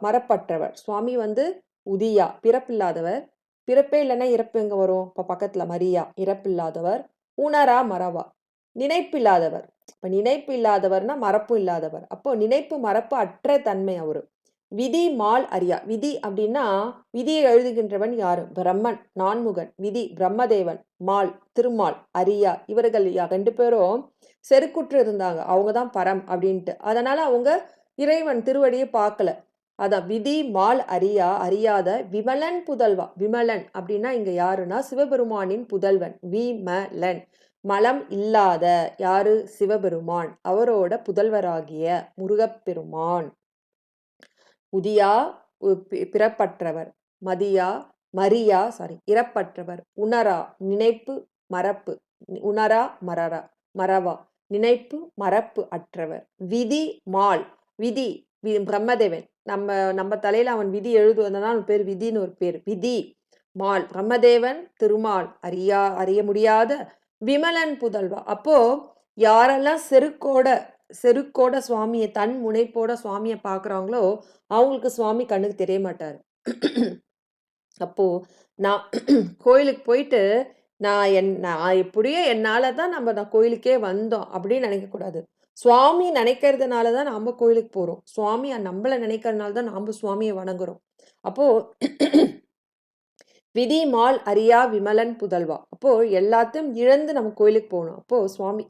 மரப்பற்றவர். சுவாமி வந்து உதியா, பிறப்பில்லாதவர். பிறப்பே இல்லைன்னா இறப்பு எங்க வரும்? இப்ப பக்கத்துல மரியா, இறப்பில்லாதவர். உணரா மறவா, நினைப்பில்லாதவர். இப்ப நினைப்பு இல்லாதவர்னா மறப்பு இல்லாதவர். அப்போ நினைப்பு மறப்பு அற்ற தன்மை அவரு. விதி மால் அரியா. விதி அப்படின்னா விதியை எழுதுகின்றவன் யாரு? பிரம்மன், நான்முகன். விதி பிரம்மதேவன், மால் திருமால், அரியா. இவர்கள் 2 பேரும் செருக்குற்று இருந்தாங்க. அவங்கதான் பரம் அப்படின்ட்டு. அதனால அவங்க இறைவன் திருவடியை பார்க்கல. அதான் விதி மால் அரியா, அறியாத விமலன் புதல்வா. விமலன் அப்படின்னா இங்க யாருன்னா சிவபெருமானின் புதல்வன். விமலன், மலம் இல்லாத. யாரு? சிவபெருமான். அவரோட புதல்வராகிய முருகப்பெருமான். உதியா பிறப்பற்றவர், மரியா இறப்பற்றவர். உணரா நினைப்பு மறப்பு, உணரா மறவா, நினைப்பு மறப்பு அற்றவர். விதி மால், விதி பிரம்மதேவன். நம்ம தலையில அவன் விதி எழுதுவதனால் அவன் பேர் விதின்னு ஒரு பேர். விதி மால் பிரம்மதேவன், திருமால், அறிய முடியாத விமலன் புதல்வா. அப்போ யாரெல்லாம் செருக்கோட சுவாமியை, தன் முனைப்போட சுவாமியை பார்க்குறாங்களோ அவங்களுக்கு சுவாமி கண்ணுக்கு தெரிய மாட்டார். அப்போ நான் கோயிலுக்கு போயிட்டு நான் எப்படியோ என்னால தான் நான் கோயிலுக்கே வந்தோம் அப்படின்னு நினைக்கக்கூடாது. சுவாமி நினைக்கிறதுனால தான் நாம கோயிலுக்கு போறோம். சுவாமி நம்மளை நினைக்கிறதுனால தான் நாம சுவாமியை வணங்குறோம். அப்போ விதி மால் அரியா விமலன் புதல்வா. அப்போ எல்லாத்தையும் இழந்து நம்ம கோயிலுக்கு போகணும். அப்போ சுவாமி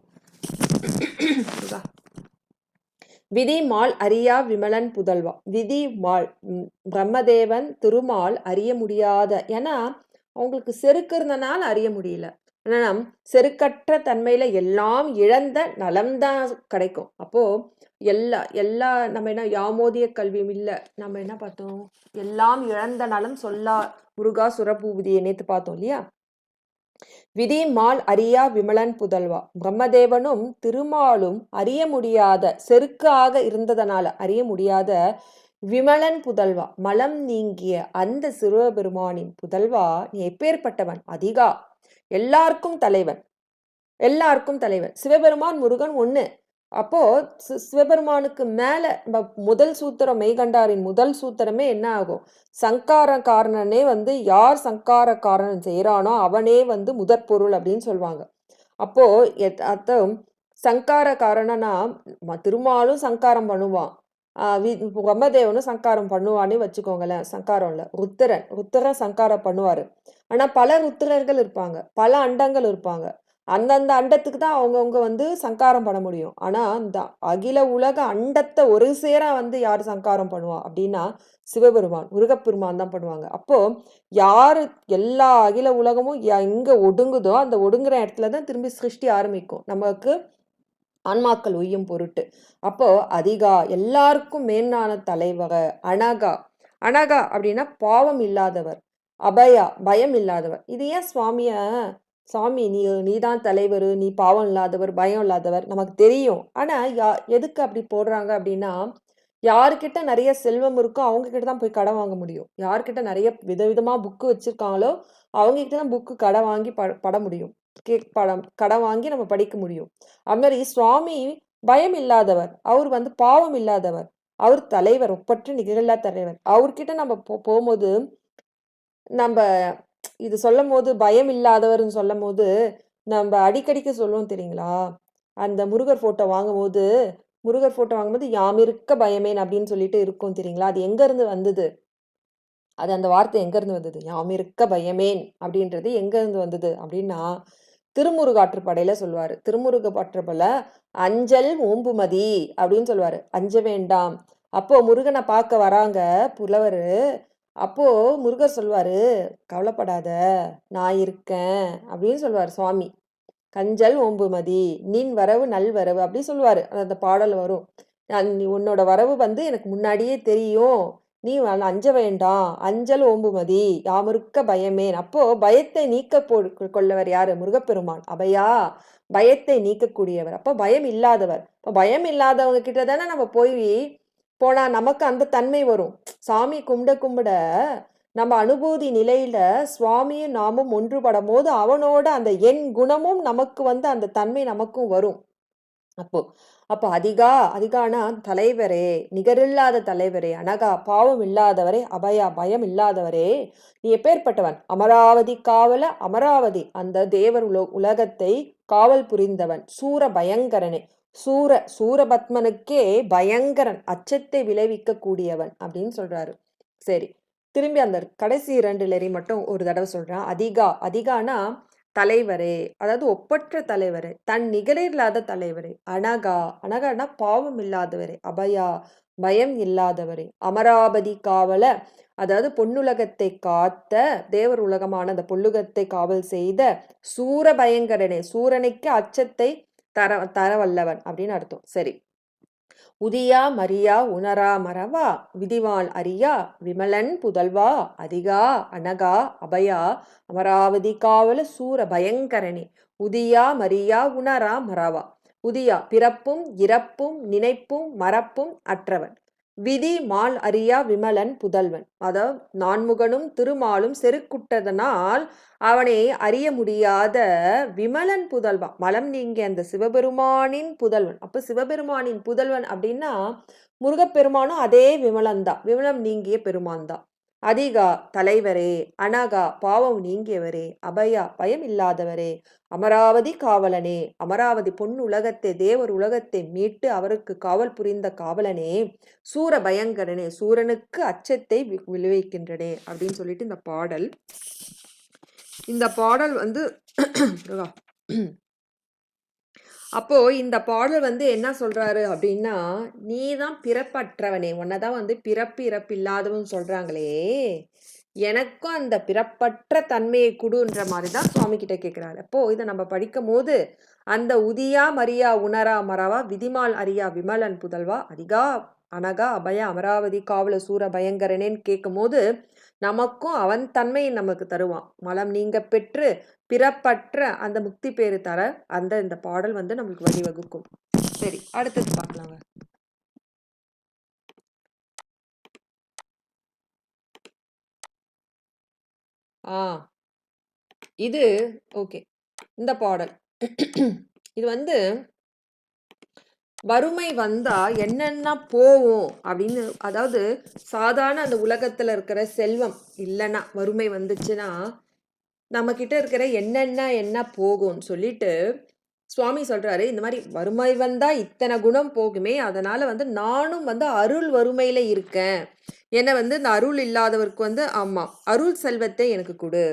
விதி மால் அரியா விமலன் புதல்வா. விதி மால் பிரம்மதேவன், திருமால் அறிய முடியாத. ஏன்னா அவங்களுக்கு செருக்கு இருந்தனால அறிய முடியல. ஏன்னா செருக்கற்ற தன்மையில எல்லாம் இழந்த நலம்தான் கிடைக்கும். அப்போ எல்லா நம்ம என்ன யாமோதிய கல்வியும் இல்லை. நம்ம என்ன பார்த்தோம்? எல்லாம் இழந்த நலம் சொல்லா முருகா சுரபூதியை நேத்து பார்த்தோம் இல்லையா? விதி மால் அரியா விமலன் புதல்வா. பிரம்மதேவனும் திருமாலும் அறிய முடியாத, செருக்காக இருந்ததனால அறிய முடியாத விமலன் புதல்வா, மலம் நீங்கிய அந்த சிவபெருமானின் புதல்வா, நீ எப்பேற்பட்டவன்? அதிகா, எல்லாருக்கும் தலைவன். சிவபெருமான் முருகன் ஒண்ணு. அப்போ சிவபெருமானுக்கு மேல முதல் சூத்திரம், மெய்கண்டாரின் முதல் சூத்திரமே என்ன ஆகும்? சங்கார காரணனே வந்து யார் சங்கார காரணம் செய்யறானோ அவனே வந்து முதற்பொருள் அப்படின்னு சொல்லுவாங்க. அப்போ சங்கார காரணனா திருமாலும் சங்காரம் பண்ணுவான், பிரம்மதேவனும் சங்காரம் பண்ணுவான்னு வச்சுக்கோங்களேன். சங்காரம் இல்ல, ருத்திரன் சங்காரம் பண்ணுவாரு. ஆனா பல ருத்திரர்கள் இருப்பாங்க, பல அண்டங்கள் இருப்பாங்க. அந்தந்த அண்டத்துக்கு தான் அவங்கவுங்க வந்து சங்காரம் பண்ண முடியும். ஆனா இந்த அகில உலக அண்டத்தை ஒரு சேர வந்து யாரு சங்காரம் பண்ணுவா அப்படின்னா சிவபெருமான், முருகப்பெருமான் தான் பண்ணுவாங்க. அப்போ யாரு எல்லா அகில உலகமும் எங்க ஒடுங்குதோ அந்த ஒடுங்குற இடத்துலதான் திரும்பி சிருஷ்டி ஆரம்பிக்கும், நமக்கு ஆன்மாக்கள் உய்யும் பொருட்டு. அப்போ அதிகா, எல்லாருக்கும் மேலான தலைவர். அனகா அப்படின்னா பாவம் இல்லாதவர். அபயா, பயம் இல்லாதவர். இது ஏன் சாமி நீதான் தலைவர், நீ பாவம் இல்லாதவர், பயம் இல்லாதவர் நமக்கு தெரியும். ஆனா எதுக்கு அப்படி போடுறாங்க அப்படின்னா, யாருக்கிட்ட நிறைய செல்வம் இருக்கோ அவங்க கிட்ட தான் போய் கடன் வாங்க முடியும். யார்கிட்ட நிறைய விதவிதமா புக்கு வச்சிருக்காங்களோ அவங்க கிட்ட தான் புக்கு கடை வாங்கி பட முடியும், கடன் வாங்கி நம்ம படிக்க முடியும். அது மாதிரி சுவாமி பயம் இல்லாதவர், அவர் வந்து பாவம் இல்லாதவர், அவர் தலைவர், ஒப்பற்ற நிகழல்லா தலைவர். அவர்கிட்ட நம்ம போகும்போது நம்ம இது சொல்லும் போது பயம் இல்லாதவர்னு சொல்லும் போது நம்ம அடிக்கடிக்கு சொல்லுவோம் தெரியுங்களா? அந்த முருகர் போட்டோ வாங்கும்போது யாமிருக்க பயமேன் அப்படின்னு சொல்லிட்டு இருக்கும் தெரியுங்களா? அது எங்க இருந்து வந்தது? அந்த வார்த்தை எங்க இருந்து வந்தது? யாமிருக்க பயமேன் அப்படின்றது எங்க இருந்து வந்தது அப்படின்னா திருமுருகாற்றுப்படையில சொல்லுவாரு. திருமுருகாற்றுப்படையில அஞ்சல் ஓம்புமதி அப்படின்னு சொல்லுவாரு, அஞ்ச வேண்டாம். அப்போ முருகனை பார்க்க வராங்க புலவரு. அப்போ முருகர் சொல்வாரு, கவலைப்படாத நான் இருக்கேன் அப்படின்னு சொல்லுவாரு சுவாமி. கஞ்சல் ஓம்புமதி, நின் வரவு நல்வரவு அப்படி சொல்லுவாரு. அந்த பாடல் வரும். உன்னோட வரவு வந்து எனக்கு முன்னாடியே தெரியும், நீ அஞ்ச வேண்டாம், அஞ்சல் ஓம்புமதி யாமிருக்க பயமேன். அப்போ பயத்தை நீக்க கொள்ளவர் யாரு? முருகப்பெருமான். அபயா, பயத்தை நீக்கக்கூடியவர். அப்போ பயம் இல்லாதவர். இப்போ பயம் இல்லாதவங்க கிட்ட தானே நம்ம போனா நமக்கு அந்த தன்மை வரும். சாமி கும்பிட நம்ம அனுபூதி நிலையில சுவாமியும் நாமும் ஒன்றுபடும் போது அவனோட அந்த என் குணமும் நமக்கு வந்து அந்த தன்மை நமக்கும் வரும். அப்போ அப்போ அதிகானா தலைவரே, நிகரில்லாத தலைவரே, அனகா பாவம் இல்லாதவரே, அபயா பயம் இல்லாதவரே, நீ எப்பேற்பட்டவன்? அமராவதி காவல அமராவதி, அந்த தேவர் உலகத்தை காவல் புரிந்தவன், சூர பயங்கரனே, சூரபத்மனுக்கே பயங்கரன், அச்சத்தை விளைவிக்க கூடியவன் அப்படின்னு சொல்றாரு. சரி, திரும்பி அந்த கடைசி 2 லேரி மட்டும் ஒரு தடவை சொல்றேன். அதிகானா தலைவரே, அதாவது ஒப்பற்ற தலைவரே, தன் நிகரில்லாத தலைவரே, அனகானா பாவம் இல்லாதவரே, அபயா பயம் இல்லாதவரே, அமராபதி காவல, அதாவது பொன்னுலகத்தை காத்த, தேவர் உலகமான அந்த பொல்லுகத்தை காவல் செய்த சூர பயங்கரனே, சூரனுக்கு அச்சத்தை தரவல்லவன் அப்படின்னு அர்த்தம். சரி, உதியா மரியா உணரா மறவா, விதிவாள் அரியா விமலன் புதல்வா, அதிகா அனகா அபயா அமராவதி காவல சூர பயங்கரனே, உதியா மரியா உணரா மறவா, உதியா பிறப்பும் இறப்பும் நினைப்பும் மறப்பும் அற்றவன், விதி மால் அரியா விமலன் புதல்வன், அதாவது நான்முகனும் திருமாலும் செருக்குட்டதனால் அவனை அறிய முடியாத விமலன் புதல்வன், மலம் நீங்கிய அந்த சிவபெருமானின் புதல்வன். அப்ப சிவபெருமானின் புதல்வன் அப்படின்னா முருகப்பெருமானும் அதே விமலன் தான், விமலம் நீங்கிய பெருமான் தான். அதிகா தலைவரே, அனகா பாவம் நீங்கியவரே, அபயா பயம் இல்லாதவரே, அமராவதி காவலனே, அமராவதி பொன் உலகத்தை தேவர் உலகத்தை மீட்டு அவருக்கு காவல் புரிந்த காவலனே, சூர பயங்கரனே, சூரனுக்கு அச்சத்தை விளைவிக்கின்றனே அப்படின்னு சொல்லிட்டு இந்த பாடல் வந்து அப்போ இந்த பாடல் வந்து என்ன சொல்றாரு அப்படின்னா, நீதான் பிறப்பற்றவனே, உன்னதான் வந்து பிறப்பு இறப்பு இல்லாதவன் சொல்றாங்களே, எனக்கும் அந்த பிறப்பற்ற தன்மையை குடுன்ற மாதிரி தான் சுவாமி கிட்ட கேட்கிறாரு. அப்போ இதை நம்ம படிக்கும் போது அந்த உதியா மரியா உணரா மறவா, விதிமால் அரியா விமலன் புதல்வா, அதிகா அனகா அபய அமராவதி காவல சூர பயங்கரனேன்னு கேட்கும் போது நமக்கும் அவன் தன்மையை நமக்கு தருவான். மலம் நீங்க பெற்று பிறப்பற்ற அந்த முக்தி பேரு தர இந்த பாடல் வந்து நம்மளுக்கு வழிவகுக்கும். சரி, அடுத்தது பார்க்கலாங்க. இது ஓகே. இந்த பாடல் இது வந்து வறுமை வந்தா என்னென்ன போகும் அப்படின்னு, அதாவது சாதாரண அந்த உலகத்துல இருக்கிற செல்வம் இல்லைன்னா, வறுமை வந்துச்சுன்னா நம்ம கிட்ட இருக்கிற என்ன போகும்னு சொல்லிட்டு சுவாமி சொல்றாரு. இந்த மாதிரி வறுமை வந்தா இத்தனை குணம் போகுமே, அதனால வந்து நானும் வந்து அருள் வறுமையில இருக்கேன், என்ன வந்து இந்த அருள் இல்லாதவருக்கு வந்து ஆமா அருள் செல்வத்தை எனக்கு கொடு.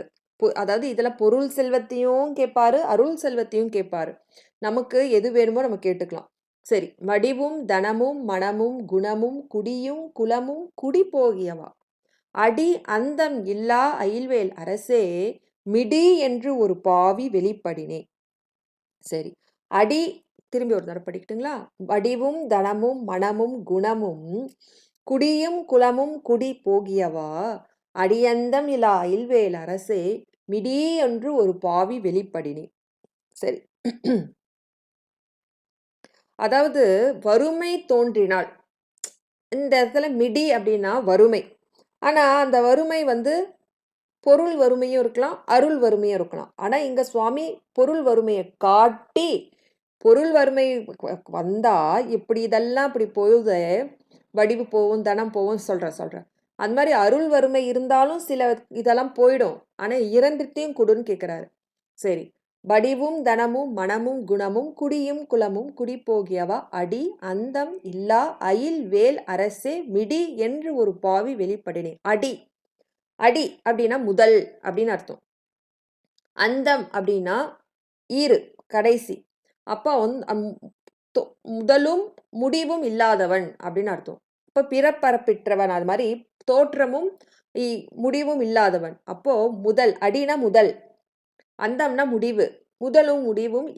அதாவது இதுல பொருள் செல்வத்தையும் கேட்பாரு, அருள் செல்வத்தையும் கேட்பாரு. நமக்கு எது வேணுமோ நம்ம கேட்டுக்கலாம். சரி, வடிவும் தனமும் மனமும் குணமும் குடியும் குலமும் குடி போகியவா, அடி அந்தம் இல்லா அயில்வேல் அரசே, மிடி என்று ஒரு பாவி வெளிப்படினே. சரி, அடி திரும்பி ஒரு தடவை படிக்கட்டுங்களா? வடிவும் தனமும் மனமும் குணமும் குடியும் குலமும் குடி போகியவா, அடியந்தம் இலா அயில்வேல் அரசே, மிடி என்று ஒரு பாவி வெளிப்படினே. சரி, அதாவது வறுமை தோன்றினால், இந்த இடத்துல மிடி அப்படின்னா வறுமை. ஆனா அந்த வறுமை வந்து பொருள் வறுமையும் இருக்கலாம், அருள் வறுமையும் இருக்கலாம். ஆனா இங்க சுவாமி பொருள் வறுமையை காட்டி, பொருள் வறுமை வந்தா இப்படி இதெல்லாம் இப்படி போகுது, வடிவு போகும் தனம் போகும் சொல்றேன். அந்த மாதிரி அருள் வறுமை இருந்தாலும் சில இதெல்லாம் போயிடும். ஆனா இரண்டுத்தையும் கொடுன்னு கேட்கிறாரு. சரி, வடிவும் தனமும் மனமும் குணமும் குடியும் குலமும் குடி போகியவா, அடி அந்தம் இல்லா அயில் வேல் அரசே, மிடி என்று ஒரு பாவி வெளிப்படினேன். அடி அப்படின்னா முதல் அப்படின்னு அர்த்தம். அந்தம் அப்படின்னா ஈறு கடைசி. அப்ப முதலும் முடிவும் இல்லாதவன் அப்படின்னு அர்த்தம். இப்ப பிறப்பரப்பிற்றவன், அது மாதிரி தோற்றமும் முடிவும் இல்லாதவன். அப்போ முதல், அடினா முதல், அந்தம்னா முடிவு, முதலும் முடிவும்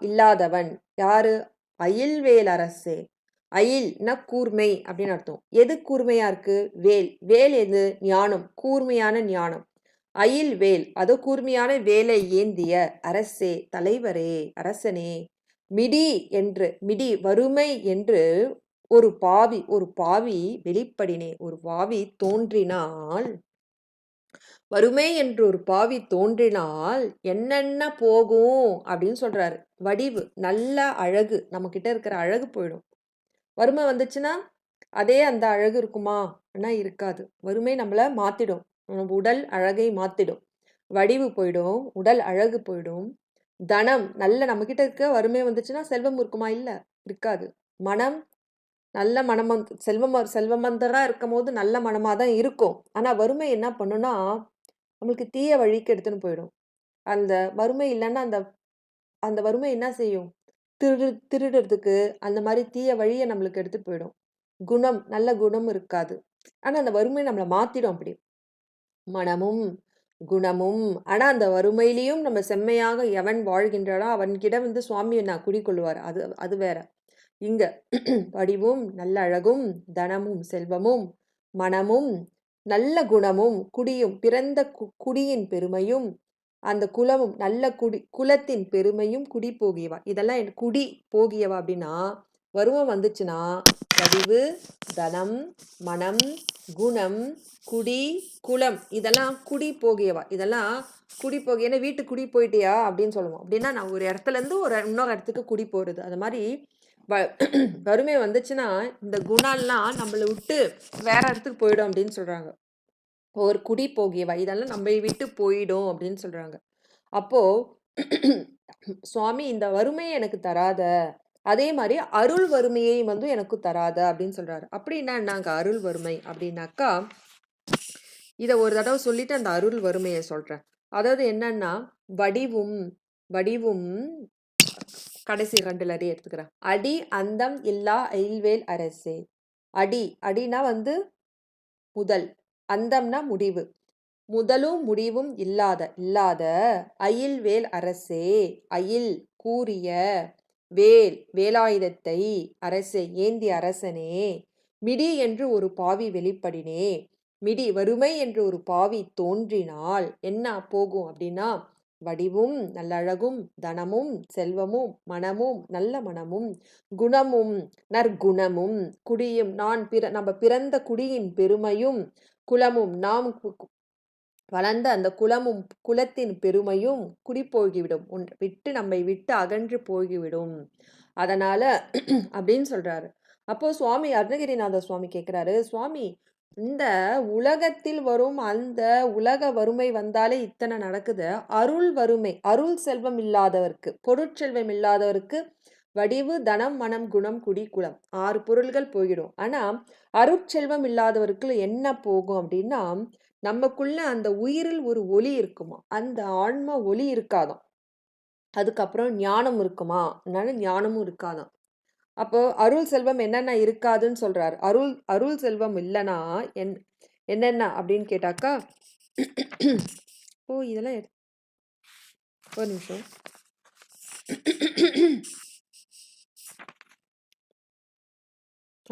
இல்லாதவன் யாரு? அயில்வேல் அரசே. அயில்னா கூர்மை அப்படின்னு அர்த்தம். எது கூர்மையா இருக்கு? வேல் எது? ஞானம், கூர்மையான ஞானம். அயில் வேல், அது கூர்மையான வேலை ஏந்திய அரசே, தலைவரே, அரசனே. மிடி வறுமை என்று ஒரு பாவி வெளிப்படினே, ஒரு பாவி தோன்றினால் வறுமை என்று ஒரு பாவி தோன்றினால் என்னென்ன போகும் அப்படின்னு சொல்றாரு. வடிவு நல்ல அழகு, நம்ம கிட்ட இருக்கிற அழகு போயிடும். வறுமை வந்துச்சுன்னா அதே அந்த அழகு இருக்குமா? ஆனா இருக்காது. வறுமை நம்மள மாத்திடும். நம்ம உடல் அழகை மாத்திடும். வடிவு போயிடும், உடல் அழகு போயிடும். தனம் நல்ல நம்ம கிட்ட இருக்க வறுமை வந்துச்சுன்னா செல்வம் இருக்குமா? இல்ல, இருக்காது. மனம் நல்ல மனமம் செல்வமந்தரா இருக்கும்போது நல்ல மனமா தான் இருக்கும். ஆனா வறுமை என்ன பண்ணும்னா, நம்மளுக்கு தீய வழிக்கு எடுத்துன்னு போயிடும். அந்த வறுமை இல்லன்னா, அந்த அந்த வறுமை என்ன செய்யும்? திருடுறதுக்கு அந்த மாரி தீய வழிய நம்மளுக்கு எடுத்துட்டு போயிடும். குணம், நல்ல குணம் இருக்காது. ஆனா அந்த வறுமை நம்மள மாத்திடும் அப்படி. மனமும், குணமும். ஆனா அந்த வறுமையிலயும் நம்ம செம்மையாக எவன் வாழ்கின்றானோ அவன்கிட்ட வந்து சுவாமி என்ன குடிகொள்ளுவார். அது அது வேற. இங்க வடிவும், நல்ல அழகும், தனமும், செல்வமும், மனமும், நல்ல குணமும், குடியும், பிறந்த குடியின் பெருமையும், அந்த குலமும், நல்ல குலத்தின் பெருமையும் குடி போகியவா. இதெல்லாம் குடி போகியவா அப்படின்னா, வறுமை வந்துச்சுன்னா, வடிவு, தனம், மனம், குணம், குடி, குலம் இதெல்லாம் குடி போகியவா. இதெல்லாம் குடி போகிய ஏன்னா வீட்டுக்கு குடி போயிட்டியா அப்படின்னு சொல்லுவோம். அப்படின்னா நான் ஒரு இடத்துல இருந்து இன்னொரு இடத்துக்கு குடி போறது. அது மாதிரி வறுமை வந்துச்சுன்னா இந்த குணம்லாம் நம்மளை விட்டு வேற இடத்துக்கு போயிடும் அப்படின்னு சொல்றாங்க. ஒரு குடி போகியவா இதெல்லாம் நம்ம விட்டு போயிடும் அப்படின்னு சொல்றாங்க. அப்போ சுவாமி இந்த வறுமையை எனக்கு தராத, அதே மாதிரி அருள் வறுமையை வந்து எனக்கு தராத அப்படின்னு சொல்றாரு. அப்படின்னா நாங்க அருள் வறுமை அப்படின்னாக்கா, இதை ஒரு தடவை சொல்லிட்டு அந்த அருள் வறுமையை சொல்றேன். அதாவது என்னன்னா, வடிவும் வடிவும் கடைசி 2 லைன் எடுத்துக்கிறேன். அடி அந்தம் இல்லா அயில்வேல் அரசே. அடினா வந்து முதல், அந்தம்னா முடிவு. முதலும் முடிவும் இல்லாத அயில்வேல் அரசே, அயில் கூறிய வேலாயுதத்தை அரசே ஏந்திய அரசனே, மிடி என்று ஒரு பாவி வெளிப்படினே. மிடி வறுமை என்று ஒரு பாவி தோன்றினால் என்ன போகும் அப்படின்னா, வடிவும் நல்லழகும், தனமும் செல்வமும், மனமும் நல்ல மனமும், குணமும் நற்குணமும், குடியும் நம்ம பிறந்த குடியின் பெருமையும், குலமும் நாம் வளர்ந்த அந்த குலத்தின் பெருமையும் குடிப்போகிவிடும். நம்மை விட்டு அகன்று போகிவிடும். அதனால அப்படின்னு சொல்றாரு. அப்போ சுவாமி அருணகிரிநாத சுவாமி கேட்கிறாரு, சுவாமி இந்த உலகத்தில் வரும் அந்த உலக வறுமை வந்தாலே இத்தனை நடக்குது. அருள் வறுமை, அருள் செல்வம் இல்லாதவருக்கு, பொருட்செல்வம் இல்லாதவருக்கு வடிவு, தனம், மனம், குணம், குடி, குலம் 6 பொருள்கள் போயிடும். ஆனா அருட்செல்வம் இல்லாதவருக்கு என்ன போகும் அப்படின்னா, நமக்குள்ள அந்த உயிரில் ஒரு ஒளி இருக்குமா, அந்த ஆன்ம ஒளி இருக்காதாம். அதுக்கப்புறம் ஞானம் இருக்குமா, ஞானமும் இருக்காதாம். அப்போ அருள் செல்வம் என்னென்ன இருக்காதுன்னு சொல்றாரு. அருள் செல்வம் இல்லைன்னா என்னென்ன அப்படின்னு கேட்டாக்கா, ஓ இதெல்லாம் ஒரு நிமிஷம்.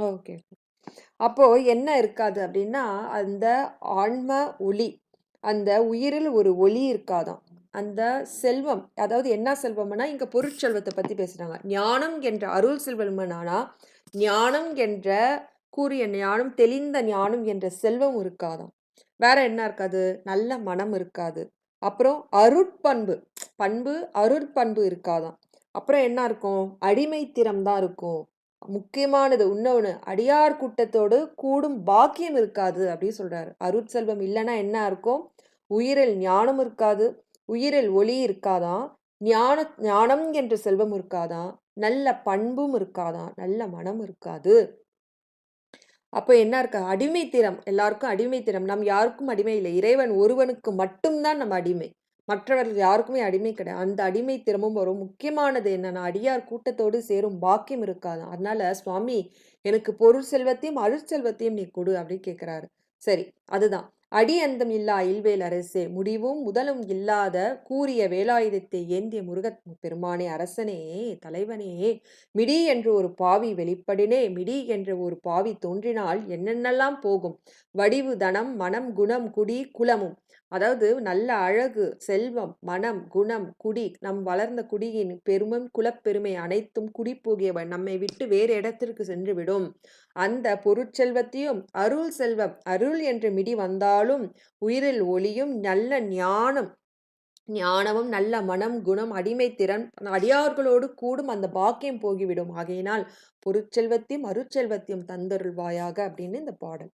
ஓகே. அப்போ என்ன இருக்காது அப்படின்னா, அந்த ஆன்ம ஒளி, அந்த உயிரில் ஒரு ஒளி இருக்காதாம். அந்த செல்வம், அதாவது என்ன செல்வம்னா இங்க பொருட்செல்வத்தை பத்தி பேசுறாங்க. ஞானம் என்ற அருள் செல்வம்னா, ஞானம் என்ற கூறிய ஞானம், தெளிந்த ஞானம் என்ற செல்வம் இருக்காதாம். வேற என்ன இருக்காது? நல்ல மனம் இருக்காது. அப்புறம் அருட்பண்பு இருக்காதாம். அப்புறம் என்ன இருக்கும்? அடிமைத்திறம் தான் இருக்கும். முக்கியமானது இன்னொன்னு, அடியார் கூட்டத்தோடு கூடும் பாக்கியம் இருக்காது அப்படின்னு சொல்றாரு. அருட்செல்வம் இல்லைன்னா என்ன இருக்கும்? உயிரில் ஞானம் இருக்காது, உயிரில் ஒளி இருக்காதான், ஞானம் என்ற செல்வம் இருக்காதான், நல்ல பண்பும் இருக்காதான், நல்ல மனம் இருக்காது. அப்போ என்ன இருக்கு? அடிமைத்திறம். எல்லாருக்கும் அடிமைத்திறம். நம் யாருக்கும் அடிமை இல்லை. இறைவன் ஒருவனுக்கு மட்டும்தான் நம்ம அடிமை. மற்றவர்கள் யாருக்குமே அடிமை கிடையாது. அந்த அடிமைத்திறமும் வரும். முக்கியமானது என்னன்னா, அடியார் கூட்டத்தோடு சேரும் பாக்கியம் இருக்காது. அதனால சுவாமி எனக்கு பொருள் செல்வத்தையும் அருட்செல்வத்தையும் நீ கொடு அப்படின்னு கேட்கிறாரு. சரி, அதுதான். அடி அந்தம் இல்லா இல்வேல் அரசே, முடிவும் முதலும் இல்லாத கூறிய வேலாயுதத்தை ஏந்திய முருகத் பெருமானே, அரசனே, தலைவனே, மிடி என்று ஒரு பாவி வெளிப்படினே. மிடி என்ற ஒரு பாவி தோன்றினால் என்னென்னலாம் போகும்? வடிவு, தனம், மனம், குணம், குடி, குலமும். அதாவது நல்ல அழகு, செல்வம், மனம், குணம், குடி, நம் வளர்ந்த குடியின் பெருமம், குலப்பெருமை அனைத்தும் குடிபோகியவன் நம்மை விட்டு வேறு இடத்திற்கு சென்றுவிடும். அந்த பொருட்செல்வத்தையும் அருள் செல்வம், அருள் என்ற மிடி வந்தாலும் உயிரில் ஒளியும் நல்ல ஞானமும் நல்ல மனம், குணம், அடிமை திறன் அடியார்களோடு கூடும் அந்த பாக்கியம் போகிவிடும். ஆகையினால் பொருட்செல்வத்தையும் அருட்செல்வத்தையும் தந்தருள்வாயாக அப்படின்னு இந்த பாடல்.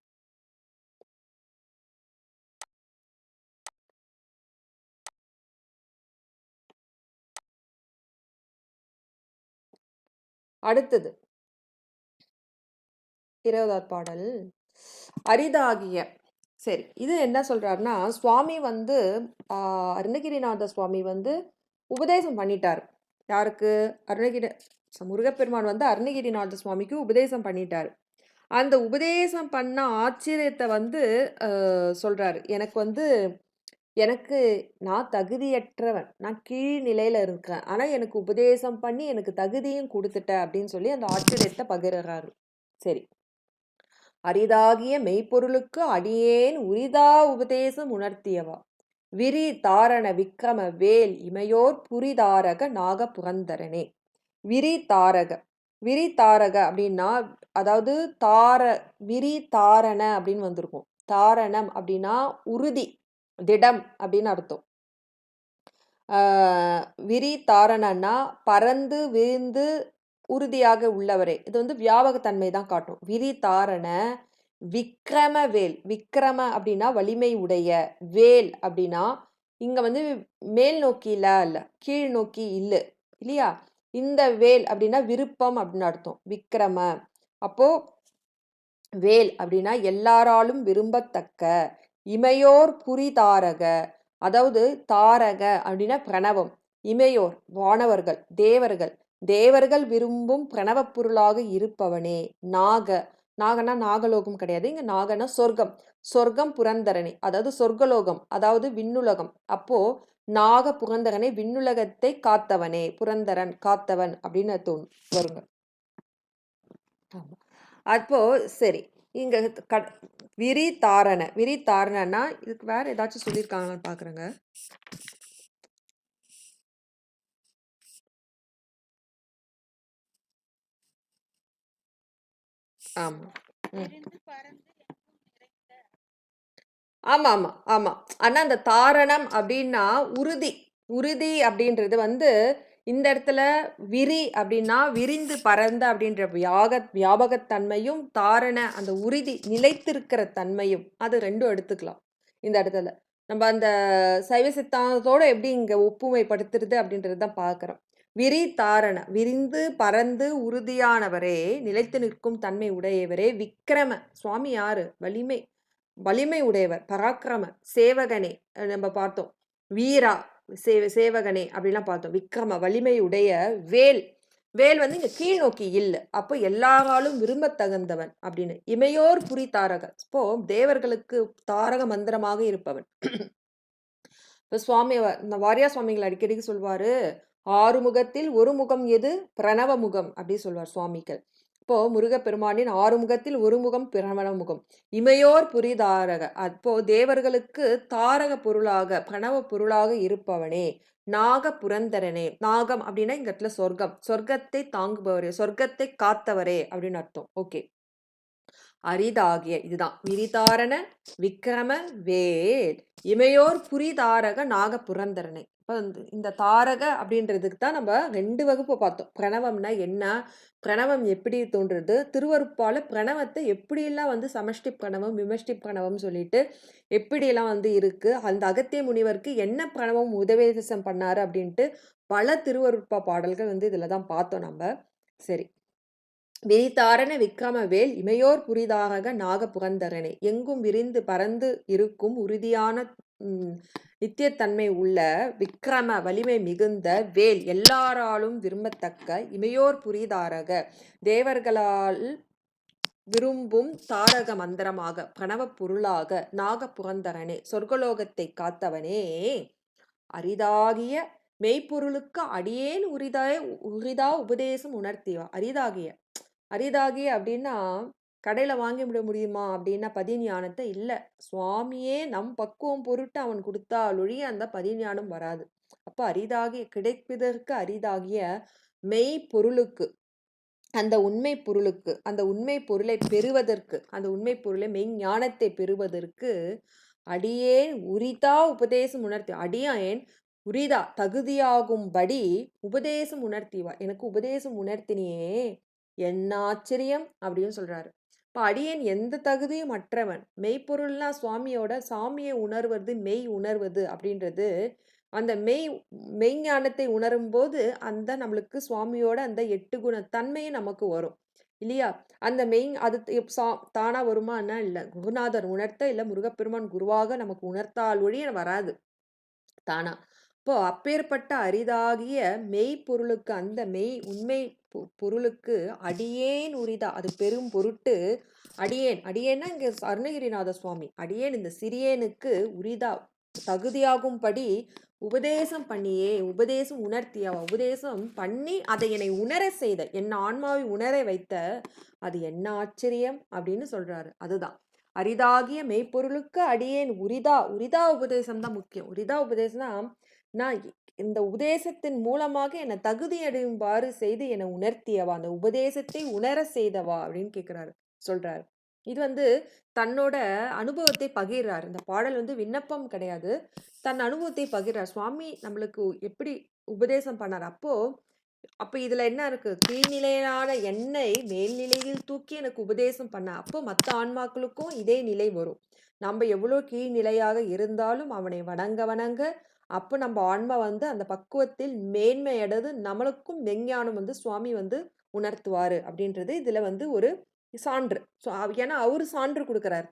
அடுத்தது 20வது பாடல். அரிதாகிய. சரி, இது என்ன சொல்றாருன்னா, சுவாமி வந்து அருணகிரிநாத சுவாமி வந்து உபதேசம் பண்ணிட்டார். யாருக்கு? முருகப்பெருமான் வந்து அருணகிரிநாத சுவாமிக்கு உபதேசம் பண்ணிட்டார். அந்த உபதேசம் பண்ண ஆச்சரியத்தை வந்து சொல்றாரு. எனக்கு நான் தகுதியற்றவன். நான் கீழ் நிலையில இருக்கேன். ஆனா எனக்கு உபதேசம் பண்ணி எனக்கு தகுதியும் குடுத்துட்ட அப்படின்னு சொல்லி அந்த ஆச்சரியத்தை பகிர்றாரு. சரி. அரிதாகிய மெய்ப்பொருளுக்கு அடியேன் உரிதா உபதேசம் உணர்த்தியவா விரி தாரண விக்ரம வேல் இமையோர் புரிதாரக நாக புரந்தரனே. விரி தாரக அப்படின்னா, அதாவது விரி தாரண அப்படின்னு வந்திருக்கும். தாரணம் அப்படின்னா உறுதி, திடம் அப்படின்னு அர்த்தம். விரி தாரணன்னா பறந்து விரிந்து உறுதியாக உள்ளவரே. இது வந்து வியாபகத்தன்மை தான் காட்டும். விரி தாரண விக்ரம வேல். விக்ரம அப்படின்னா வலிமை உடைய. வேல் அப்படின்னா இங்க வந்து மேல் நோக்கி இல்ல கீழ் நோக்கி இல்லையா? இந்த வேல் அப்படின்னா விருப்பம் அப்படின்னு அர்த்தம். விக்ரம. அப்போ வேல் அப்படின்னா எல்லாராலும் விரும்பத்தக்க. இமையோர் புரிதாரக. அதாவது தாரக அப்படின்னா பிரணவம். இமையோர் வானவர்கள், தேவர்கள். தேவர்கள் விரும்பும் பிரணவப் பொருளாக இருப்பவனே. நாகனா நாகலோகம் கிடையாது. இங்க நாகனா சொர்க்கம். சொர்க்கம் புரந்தரனே, அதாவது சொர்க்கலோகம், அதாவது விண்ணுலகம். அப்போ நாக புரந்தரனே, விண்ணுலகத்தை காத்தவனே. புரந்தரன் காத்தவன் அப்படின்னு வருங்க. அப்போ சரி, இங்க விரி தாரணனா இதுக்கு வேற ஏதாச்சும் சொல்லியிருக்காங்களான்னு பாக்குறேங்க. ஆமா. ஆமா ஆமா ஆமா. ஆனா அந்த தாரணம் அப்படின்னா உறுதி அப்படின்றது வந்து இந்த இடத்துல விரி அப்படின்னா விரிந்து பறந்த அப்படின்ற வியாபகத்தன்மையும் தாரண அந்த உறுதி நிலைத்திருக்கிற தன்மையும் அது ரெண்டும் எடுத்துக்கலாம் இந்த இடத்துல. நம்ம அந்த சைவ சித்தாந்தத்தோட எப்படி இங்க ஒப்புமைப்படுத்துறது அப்படின்றது தான் பார்க்குறோம். விரி தாரண விரிந்து பறந்து உறுதியானவரே, நிலைத்து நிற்கும் தன்மை உடையவரே. விக்ரம சுவாமி யாரு? வலிமை உடையவர், பராக்கிரம சேவகனே நம்ம பார்த்தோம். வீரா சேவகனே அப்படிலாம் பார்த்தோம். விக்ரம வலிமை உடைய வேல். வேல் வந்து இங்க கீழ் நோக்கி இல்லை. அப்போ எல்லாராலும் விரும்ப தகுந்தவன் அப்படின்னு. இமையோர் புரி தாரக. இப்போ தேவர்களுக்கு தாரக மந்திரமாக இருப்பவன். இப்போ சுவாமி வாரியா சுவாமிகள் அடிக்கடிக்கு சொல்வாரு, 6 முகத்தில் ஒரு முகம் எது? பிரணவ முகம் அப்படி சொல்வார் சுவாமிகள். இப்போ முருகப்பெருமானின் 6 முகத்தில் ஒரு முகம் பிரணவ முகம். இமையோர் புரிதாரக. அப்போ தேவர்களுக்கு தாரக பொருளாக பிரணவ பொருளாக இருப்பவனே. நாக புரந்தரனே. நாகம் அப்படின்னா இங்க இடத்துல சொர்க்கம். சொர்க்கத்தை தாங்குபவரே, சொர்க்கத்தை காத்தவரே அப்படின்னு அர்த்தம். ஓகே. அரிதாகிய இதுதான் விரிதாரண விக்ரம வேல் இமையோர் புரிதாரக நாக புரந்தரனை. இப்போ இந்த தாரக அப்படின்றதுக்கு தான் நம்ம 2 வகுப்பு பார்த்தோம். பிரணவம்னா என்ன, பிரணவம் எப்படி தோன்றுறது, திருவருப்பால பிரணவத்தை எப்படியெல்லாம் வந்து சமஷ்டி பிரணவம் விமஷ்டி பிரணவம் சொல்லிட்டு எப்படியெல்லாம் வந்து இருக்கு, அந்த அகத்திய முனிவருக்கு என்ன பிரணவம் உபதேசம் பண்ணாரு அப்படின்ட்டு பல திருவருட்பா பாடல்கள் வந்து இதில் தான் பார்த்தோம் நம்ம. சரி. விரிதாரண விக்ரமவேல் இமையோர் புரிதாக நாக புகந்தரனே. எங்கும் விரிந்து பறந்து இருக்கும் உறுதியான நித்தியத்தன்மை உள்ள விக்ரம வலிமை மிகுந்த வேல் எல்லாராலும் விரும்பத்தக்க இமையோர் புரிதாரக தேவர்களால் விரும்பும் தாரக மந்திரமாக பிரணவ பொருளாக நாக புகந்தரனே சொர்க்கலோகத்தை காத்தவனே. அரிதாகிய மெய்ப்பொருளுக்கு அடியேன் உரிதா உபதேசம் உணர்த்திவா. அரிதாகிய அப்படின்னா கடையில் வாங்கி விட முடியுமா அப்படின்னா பதிஞானத்தை இல்லை. சுவாமியே நம் பக்குவம் பொருட்டு அவன் கொடுத்தாலொழிய அந்த பதிஞானம் வராது. அப்போ அரிதாகிய கிடைப்பதற்கு அரிதாகிய மெய் பொருளுக்கு, அந்த உண்மை பொருளுக்கு, அந்த உண்மை பொருளை பெறுவதற்கு, அந்த உண்மை பொருளை மெய்ஞானத்தை பெறுவதற்கு அடியேன் உரிதா உபதேசம் உணர்த்தி, அடியேன் உரிதா தகுதியாகும்படி உபதேசம் உணர்த்திவா, எனக்கு உபதேசம் உணர்த்தினியே என்ன ஆச்சரியம் அப்படின்னு சொல்றாரு. இப்போ அடியேன் எந்த தகுதியும் அற்றவன். மெய்ப்பொருள்னா சுவாமியோட சாமியை உணர்வது, மெய் உணர்வது அப்படின்றது அந்த மெய்ஞானத்தை உணரும் போது அந்த நம்மளுக்கு சுவாமியோட அந்த 8 குண தன்மையும் நமக்கு வரும் இல்லையா? அந்த அது தானா வருமானா இல்லை, குருநாதர் உணர்த்த, இல்லை முருகப்பெருமான் குருவாக நமக்கு உணர்த்தால் ஒழிய வராது தானா. இப்போ அப்பேற்பட்ட அரிதாகிய மெய்ப்பொருளுக்கு, அந்த உண்மை பொருளுக்கு அடியேன் உரிதா, அது பெரும் பொருட்டு அடியேன்னா இங்க அருணகிரிநாத சுவாமி, அடியேன் இந்த சிறியேனுக்கு உரிதா தகுதியாகும்படி உபதேசம் பண்ணியே, உபதேசம் உணர்த்தியவா, உபதேசம் பண்ணி அதை என்னை உணர செய்த, என் ஆன்மாவை உணர வைத்த, அது என்ன ஆச்சரியம் அப்படின்னு சொல்றாரு. அதுதான் அரிதாகிய மெய்ப்பொருளுக்கு அடியேன் உரிதா உபதேசம் தான் முக்கியம். உரிதா உபதேசம்னா நான் இந்த உபதேசத்தின் மூலமாக என்னை தகுதி அடையும்பாறு செய்து என்னை உணர்த்தியவா, அந்த உபதேசத்தை உணர செய்தவா அப்படின்னு கேட்கிறாரு, சொல்றாரு. இது தன்னோட அனுபவத்தை பகிர்றார். இந்த பாடல் விண்ணப்பம் கிடையாது, தன் அனுபவத்தை பகிர்றார். சுவாமி நம்மளுக்கு எப்படி உபதேசம் பண்ணார். அப்போ இதுல என்ன இருக்கு, கீழ்நிலையிலான என்னை மேல்நிலையில் தூக்கி எனக்கு உபதேசம் பண்ண, அப்போ மற்ற ஆன்மாக்களுக்கும் இதே நிலை வரும். நம்ம எவ்வளோ கீழ்நிலையாக இருந்தாலும் அவனை வணங்க அப்போ நம்ம ஆன்மா அந்த பக்குவத்தில் மேன்மையடைது நம்மளுக்கும் மெஞ்ஞானம் சுவாமி உணர்த்துவாரு அப்படின்றது இதுல ஒரு சான்று. ஏன்னா அவரு சான்று கொடுக்கிறார்,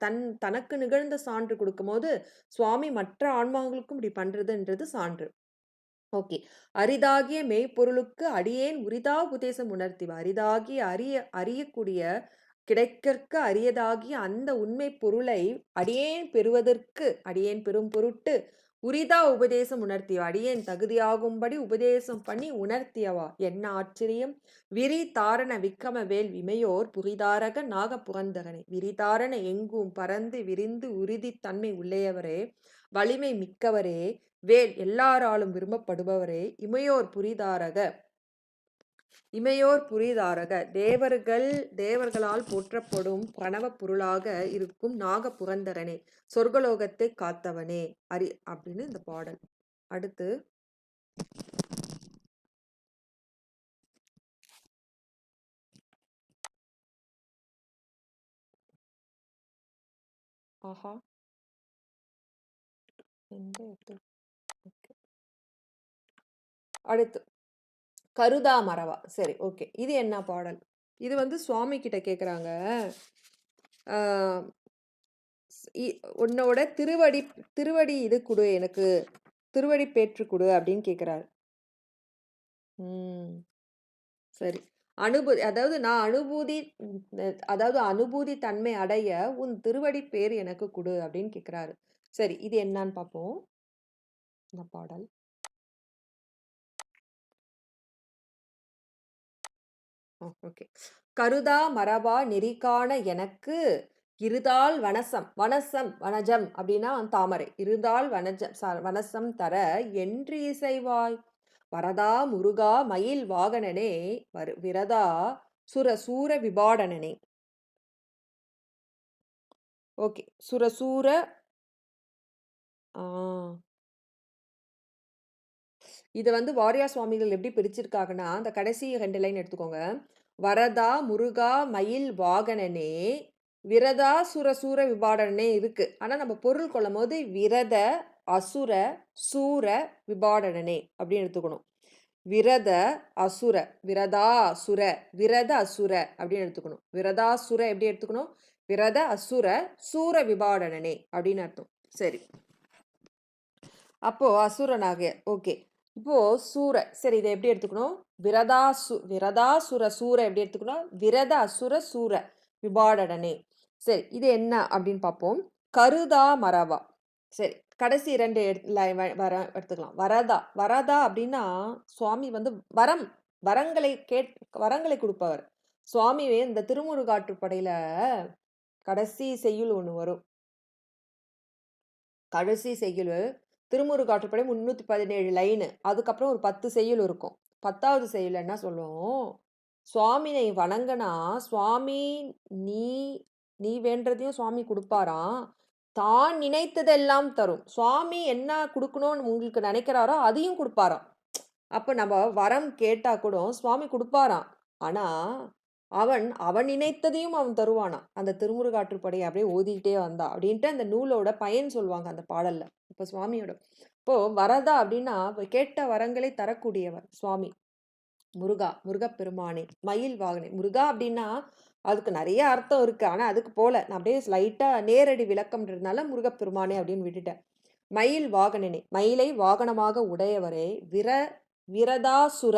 தனக்கு நிகழ்ந்த சான்று கொடுக்கும் போது சுவாமி மற்ற ஆன்மாக்களுக்கும் இப்படி பண்றதுன்றது சான்று. ஓகே. அரிதாகிய மெய்ப்பொருளுக்கு அடியேன் உரிதா உபதேசம் உணர்த்திவா, அரிதாகிய அறியக்கூடிய கிடைக்கற்க அரியதாகிய அந்த உண்மை பொருளை அடியேன் பெறுவதற்கு, அடியேன் பெரும் பொருட்டு உரிதா உபதேசம் உணர்த்தியவா, அடியேன் தகுதியாகும்படி உபதேசம் பண்ணி உணர்த்தியவா, என்ன ஆச்சரியம். விரி தாரண விக்ரம வேல் விமையோர் புரிதாரக நாக புரந்தகனே, விரிதாரண எங்கும் பறந்து விரிந்து உறுதி தன்மை உள்ளையவரே, வலிமை மிக்கவரே, வேல் எல்லாராலும் விரும்பப்படுபவரே, இமையோர் புரிதாரக தேவர்களால் போற்றப்படும் பிரணவ பொருளாக இருக்கும் நாக புரந்தரனே, சொர்க்கலோகத்தை காத்தவனே அப்படின்னு இந்த பாடல். அடுத்து ஆஹா அடுத்து கருதா மரவா. சரி, ஓகே. இது என்ன பாடல்? இது சுவாமி கிட்ட கேக்குறாங்க, உன்னோட திருவடி இது கொடு, எனக்கு திருவடி பேற்று கொடு அப்படின்னு கேக்குறாரு. சரி, அதாவது அனுபூதி தன்மை அடைய உன் திருவடி பேர் எனக்கு கொடு அப்படின்னு கேக்குறாரு. சரி, இது என்னன்னு பார்ப்போம் இந்த பாடல். ஓகே. கருதா மரபா நெறிகாண எனக்கு இருதால் வனஜம் அப்படின்னா தாமரை, இருதால் வனசம் தர என்று இசைவாய், வரதா முருகா மயில் வாகனனே, விரதா சுரசூர விபாடனனே. ஓகே, சுரசூர இதை வாரியா சுவாமிகள் எப்படி பிரிச்சிருக்காங்கன்னா, அந்த கடைசி 2 லைன் எடுத்துக்கோங்க. வரதா முருகா மயில் வாகனனே, விரதா சுரசூர விபாடனே இருக்கு. ஆனா நம்ம பொருள் கொள்ளும் போது விரத அசுர சூர விபாடனே அப்படின்னு எடுத்துக்கணும். விரத அசுர, விரதா அசுர, விரத அசுர அப்படின்னு எடுத்துக்கணும். விரதாசுர எப்படி எடுத்துக்கணும், விரத அசுர சூர விபாடனே அப்படின்னு அர்த்தம். சரி, அப்போ அசுரனாக. ஓகே, இப்போ சூர. சரி, இதை எப்படி எடுத்துக்கணும், விரதாசுர சூர எப்படி எடுத்துக்கணும், விரத அசுர சூர விபாடனே. சரி, இது என்ன அப்படின்னு பார்ப்போம். கருதா மரவா. சரி, கடைசி 2 எடுத்துக்கலாம். வரதா அப்படின்னா சுவாமி வரங்களை கொடுப்பவர். சுவாமியே இந்த திருமுருகாற்றுப்படையில கடைசி செய்யுள் ஒண்ணு வரும். கடைசி செய்யுள் திருமுருகாற்றுப்படை 317 லைனு. அதுக்கப்புறம் ஒரு 10 செய்யுள் இருக்கும். 10வது செய்யுள்ல என்ன சொல்லும்? சுவாமியை வணங்குனா, சுவாமி நீ நீ வேண்டுறதையும் சுவாமி குடுப்பாராம். தான் நினைத்ததெல்லாம் தரும். சுவாமி என்ன குடுக்கணும்னு உங்களுக்கு நினைக்கிறாரோ, அதையும் குடுப்பாராம். அப்ப நம்ம வரம் கேட்டா கூட சுவாமி குடுப்பாராம். ஆனா, அவன் நினைத்ததையும் அவன் தருவானாம். அந்த திருமுருகாற்றுப்படையை அப்படியே ஓதிக்கிட்டே வந்தா. அப்படின்ட்டு அந்த நூலோட பயன் சொல்லுவாங்க அந்த பாடல்ல. இப்ப சுவாமியோட இப்போ வரதா அப்படின்னா, கேட்ட வரங்களை தரக்கூடியவர் சுவாமி. முருகா, முருகப்பெருமானே, மயில் வாகனே. முருகா அப்படின்னா, அதுக்கு நெறைய அர்த்தம் இருக்கு. ஆனா அதுக்கு போல. நான் அப்படியே லைட்டா நேரடி விளக்கம்ன்றதுனால முருகப்பெருமானே அப்படின்னு விட்டுட்டேன். மயில் வாகனனே, மயிலை வாகனமாக உடையவரே, விரதாசுர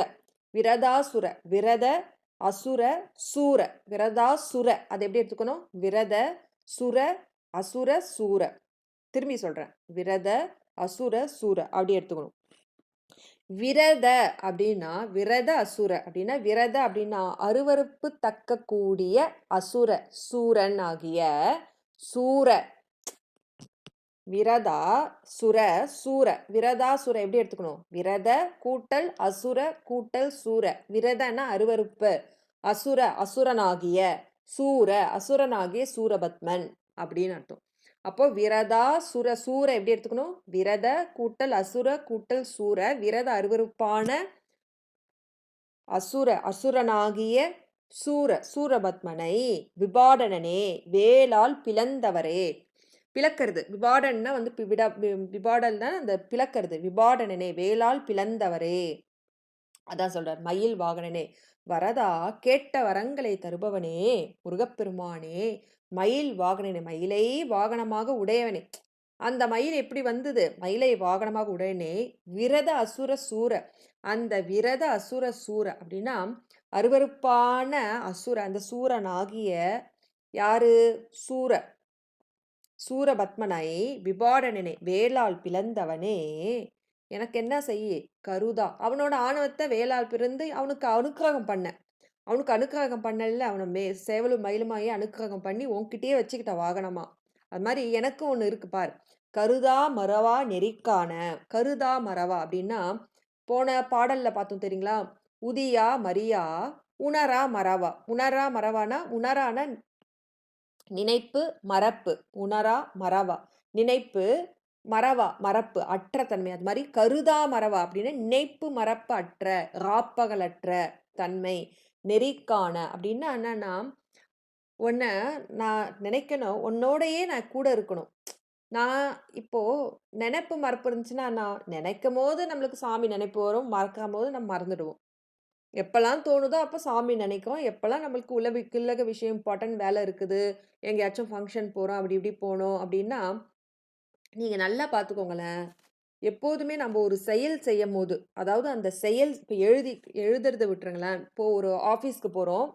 விரதாசுர விரத அசுர சூர விரதாசுர அதை எப்படி எடுத்துக்கணும்? விரத சுர அசுர சூர. திரும்பி சொல்றேன். விரத அசுர சூர அப்படி எடுத்துக்கணும். விரத அப்படின்னா விரத அசுர அப்படின்னா விரத அப்படின்னா அருவருப்பு தக்க கூடிய அசுர சூரன் ஆகிய சூர விரதா சுர சூர விரதா சுர எப்படி எடுத்துக்கணும்? விரத கூட்டல் அசுர கூட்டல் சூர. விரதன்னா அருவருப்பு, அசுர அசுரனாகிய, சூர அசுரனாகிய சூரபத்மன் அப்படின்னு அர்த்தம். அப்போ விரதா சுர சூர எப்படி எடுத்துக்கணும்? விரத கூட்டல் அசுர கூட்டல் சூர. விரத அருவருப்பான அசுரனாகிய சூரபத்மனை விபாடனனே வேலால் பிளந்தவரே. பிளக்கிறது விபாடன்னா வந்து விபாடல்னா அந்த பிளக்கிறது. விபாடனனே வேலால் பிளந்தவரே. அதான் சொல்றார். மயில் வாகனனே வரதா கேட்ட வரங்களை தருபவனே முருகப்பெருமானே மயில் வாகனனே மயிலை வாகனமாக உடையவனே. அந்த மயில் எப்படி வந்தது? மயிலை வாகனமாக உடையனே விரத அசுர சூர. அந்த விரத அசுர சூர அப்படின்னா அருவருப்பான அசுர அந்த சூரனாகிய யாரு? சூரபத்மனை விபாடனனே வேலால் பிளந்தவனே எனக்கு என்ன செய்ய கருதா. அவனோட ஆணவத்தை வேலால் பிறந்து அவனுக்கு அனுக்கிரகம் பண்ண. அவனுக்கு அனுக்கிரகம் பண்ணல. அவனை சேவலும் மயிலுமாயே அனுக்கிரகம் பண்ணி உன்கிட்டயே வச்சுக்கிட்ட வாகனமா. அது மாதிரி எனக்கு ஒன்று இருக்கு பார். கருதா மறவா நெறிக்கான. கருதா மறவா அப்படின்னா போன பாடல்ல பார்த்தோம் தெரியுங்களா? உதியா மரியா உணரா மறவா. உணரா மறவானா உணரான நினைப்பு மறப்பு. உணரா மறவா நினைப்பு மறவா மறப்பு அற்ற தன்மை. அது மாதிரி கருதா மறவா அப்படின்னா நினைப்பு மறப்பு அற்ற ராப்பகலற்ற தன்மை. நெறிக்கான அப்படின்னா என்னன்னா உன்னை நான் நினைக்கணும், உன்னோடையே நான் கூட இருக்கணும். நான் இப்போ நினைப்பு மறப்பு இருந்துச்சுன்னா நான் நினைக்கும் போது நம்மளுக்கு சாமி நினைப்பு வரும், மறக்கும் போது நம்ம மறந்துடுவோம். எப்பலாம் தோணுதோ அப்போ சாமி நினைக்கிறோம். எப்பலாம் நம்மளுக்கு இல்லக விஷயம் இம்பார்ட்டன்ட் வேலை இருக்குது, எங்கேயாச்சும் ஃபங்க்ஷன் போகிறோம் அப்படி இப்படி போகணும் அப்படின்னா, நீங்கள் நல்லா பார்த்துக்கோங்களேன். எப்போதுமே நம்ம ஒரு செயல் செய்யும்போது, அதாவது அந்த செயல் இப்போ எழுதுறத விட்டுருங்களேன். இப்போ ஒரு ஆஃபீஸ்க்கு போகிறோம்,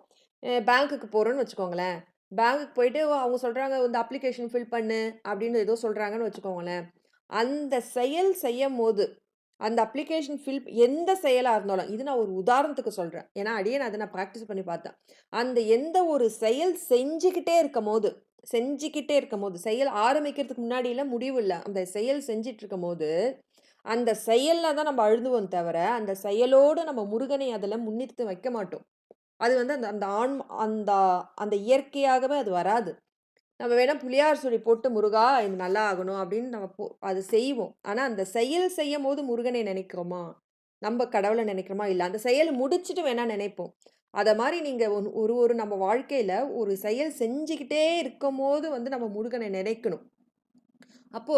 பேங்க்குக்கு போகிறோன்னு வச்சுக்கோங்களேன். பேங்க்குக்கு போயிட்டு அவங்க சொல்கிறாங்க இந்த அப்ளிகேஷன் ஃபில் பண்ணு அப்படின்னு ஏதோ சொல்கிறாங்கன்னு வச்சுக்கோங்களேன். அந்த செயல் செய்யும்போது அந்த அப்ளிகேஷன் எந்த செயலா இருந்தாலும், இது நான் ஒரு உதாரணத்துக்கு சொல்றேன். ஏன்னா, அடியே நான் அத நான் பிராக்டிஸ் பண்ணி பார்த்தேன். அந்த எந்த ஒரு செயல் செஞ்சுக்கிட்டே இருக்கும்போது, செயல் ஆரம்பிக்கிறதுக்கு முன்னாடில முடிவு இல்ல. அந்த செயல் செஞ்சுட்டு இருக்கும்போது, அந்த செயல்ல தான் நம்ம அழுந்துவோம் தவிர, அந்த செயலோடு நம்ம முருகனை அதுல முன்னிறுத்தி வைக்க மாட்டோம். அது வந்து அந்த அந்த அந்த அந்த இயற்கையாகவே அது வராது. நம்ம வேணா புளியார் சுழி போட்டு முருகா இது நல்லா ஆகணும் அப்படின்னு நம்ம அது செய்வோம். ஆனா அந்த செயல் செய்யும்போது முருகனை நினைக்கிறோமா? நம்ம கடவுளை நினைக்கிறோமா? இல்ல. அந்த செயல் முடிச்சுட்டு வேணா நினைப்போம். அத மாரி நீங்க ஒரு ஒரு நம்ம வாழ்க்கையில ஒரு செயல் செஞ்சுக்கிட்டே இருக்கும்போது வந்து நம்ம முருகனை நினைக்கணும். அப்போ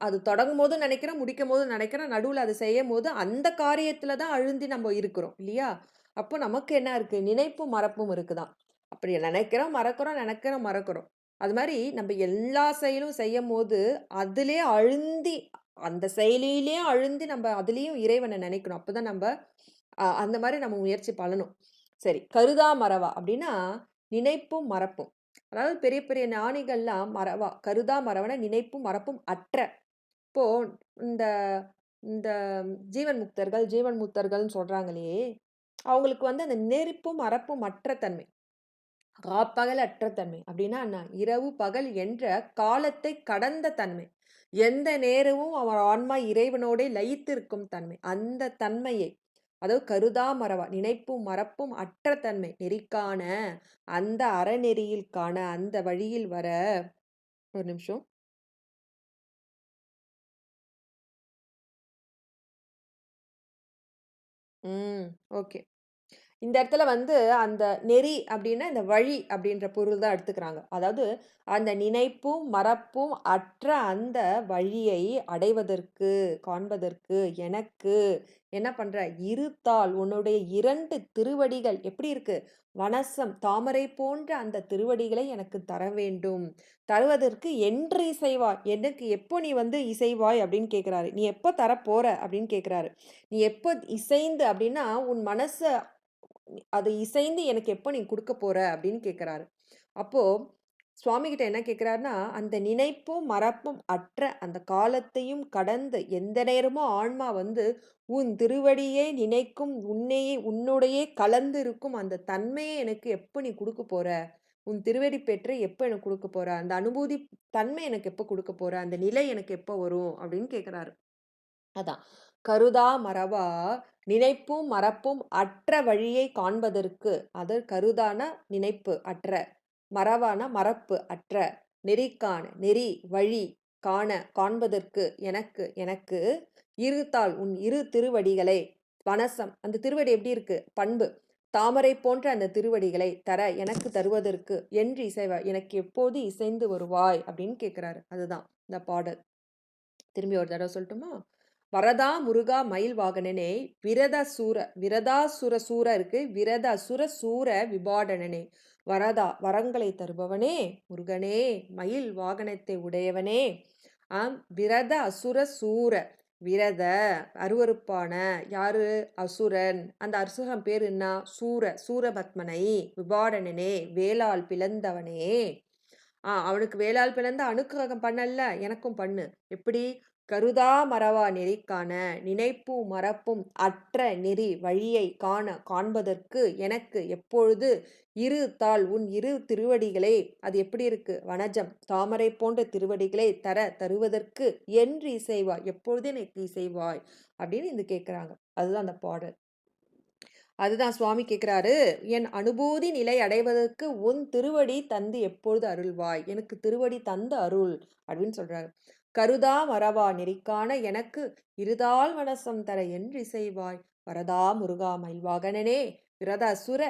அது தொடங்கும்போதும் நினைக்கிறோம், முடிக்கும்போதும் நினைக்கிறோம், நடுவுல அத செய்யும்போது அந்த காரியத்துல தான் அழுந்தி நம்ம இருக்கிறோம் இல்லையா? அப்போ நமக்கு என்ன இருக்கு? நினைப்பும் மறப்பும் இருக்குதான். அப்படி நினைக்கிறோம், மறக்கிறோம், நினைக்கிறோம், மறக்கிறோம். அது மாரி நம்ம எல்லா செயலும் செய்யும்போது, அதிலயே அழுந்தி அந்த செயலிலேயே அழுந்தி நம்ம அதிலயும் இறைவன நினைக்கணும். அப்பதான் நம்ப அந்த மாரி நம்ம முயற்சி பண்ணணும். சரி, கருதா மறவா அப்படின்னா, நினைப்பும் மறப்பும். அதாவது பெரிய பெரிய ஞானிகள்லாம் மறவா, கருதா மறவன நினைப்பும் மறப்பும் அற்ற. இப்போ இந்த இந்த ஜீவன் முக்தர்கள்ன்னு சொல்றாங்களே, அவங்களுக்கு வந்து அந்த நெருப்பும் மறப்பும் அற்ற தன்மை. காப்பகல் அற்ற தன்மை அப்படின்னா என்ன? இரவு பகல் என்ற காலத்தை கடந்த தன்மை. எந்த நேரமும் அவன் ஆன்மா இறைவனோடே லயித்திருக்கும் தன்மை. அந்த தன்மையை அதாவது கருதா மறவா நினைப்பும் மறப்பும் அற்ற தன்மை நெறிக்கான அந்த அறநெறியில் காண அந்த வழியில் வர ஒரு நிமிஷம். ஓகே. இந்த இடத்துல வந்து அந்த நெறி அப்படின்னா, இந்த வழி அப்படின்ற பொருள் தான் எடுத்துக்கிறாங்க. அதாவது அந்த நினைப்பும், மறப்பும் அற்ற அந்த வழியை அடைவதற்கு, காண்பதற்கு எனக்கு என்ன பண்ற? இருத்தால் உன்னுடைய 2 திருவடிகள் எப்படி இருக்கு? வனசம் தாமரை போன்ற அந்த திருவடிகளை எனக்கு தர வேண்டும். தருவதற்கு என்று இசைவாய். எனக்கு எப்போ நீ வந்து இசைவாய் அப்படின்னு கேட்கிறாரு. நீ எப்போ தரப்போற அப்படின்னு கேட்கிறாரு. நீ எப்போ இசைந்து அப்படின்னா, உன் மனச அது இசைந்து எனக்கு எப்போ நீ குடுக்க போற? அப்படின்னு கேட்கிறாரு. அப்போ சுவாமி கிட்ட என்ன கேட்கிறாருன்னா, அந்த நினைப்பும், மறப்பும் அற்ற அந்த காலத்தையும் கடந்து எந்த நேரமும் ஆன்மா வந்து உன் திருவடியை நினைக்கும் உன்னையே உன்னுடையே கலந்து இருக்கும் அந்த தன்மையை எனக்கு எப்போ நீ குடுக்க போற? உன் திருவடி பெற்று எப்போ எனக்கு குடுக்க போற? அந்த அனுபூதி தன்மை எனக்கு எப்போ குடுக்க போற? அந்த நிலை எனக்கு எப்போ வரும்? அப்படின்னு கேட்கிறாரு. அதான். கருதா மறவா நினைப்பும் மறப்பும் அற்ற வழியை காண்பதற்கு அது கருதான நினைப்பு அற்ற மறவான மறப்பு அற்ற நெறிக்கான நெறி வழி காண காண்பதற்கு எனக்கு எனக்கு இருத்தால் உன் இரு திருவடிகளை வனசம் அந்த திருவடி எப்படி இருக்கு பண்பு தாமரை போன்ற அந்த திருவடிகளை தர எனக்கு தருவதற்கு என்று இசைவாய் எனக்கு எப்போது இசைந்து வருவாய் அப்படின்னு கேட்கிறாரு. அதுதான் இந்த பாடல். திரும்பி ஒரு தடவை சொல்லட்டுமா? வரதா முருகா மயில் வாகனனே விரதாசுர சூர இருக்கு விரத அசுர சூர விபாடனனே வரதா வரங்களை தருபவனே முருகனே மயில் வாகனத்தை உடையவனே விரத அசுர சூர விரத அருவருப்பான யாரு அசுரன் அந்த அசுரன் பேர் என்ன சூரபத்மனை விபாடனனே வேளால் பிளந்தவனே அவனுக்கு வேளால் பிளந்த அனுக்கிரகம் பண்ணல எனக்கும் பண்ணு எப்படி கருதா மறவா நெறிக்கான நினைப்பும் மறப்பும் அற்ற நெறி வழியை காண்பதற்கு எனக்கு எப்பொழுது இரு தாள் உன் இரு திருவடிகளே அது எப்படி இருக்கு வனஜம் தாமரை போன்ற திருவடிகளை தருவதற்கு என்று இசைவாய் எப்பொழுது எனக்கு இசைவாய் அப்படின்னு இது கேட்குறாங்க. அதுதான் அந்த பாடல். அதுதான் சுவாமி கேட்குறாரு, என் அனுபூதி நிலை அடைவதற்கு உன் திருவடி தந்து எப்பொழுது அருள்வாய் எனக்கு திருவடி தந்து அருள் அப்படின்னு சொல்றாரு. கருதா மறவா நெறிக்கான எனக்கு இருதால் மனசம் தர என்று இசைவாய் வரதா முருகா மயில்வாகனனே விரத அசுர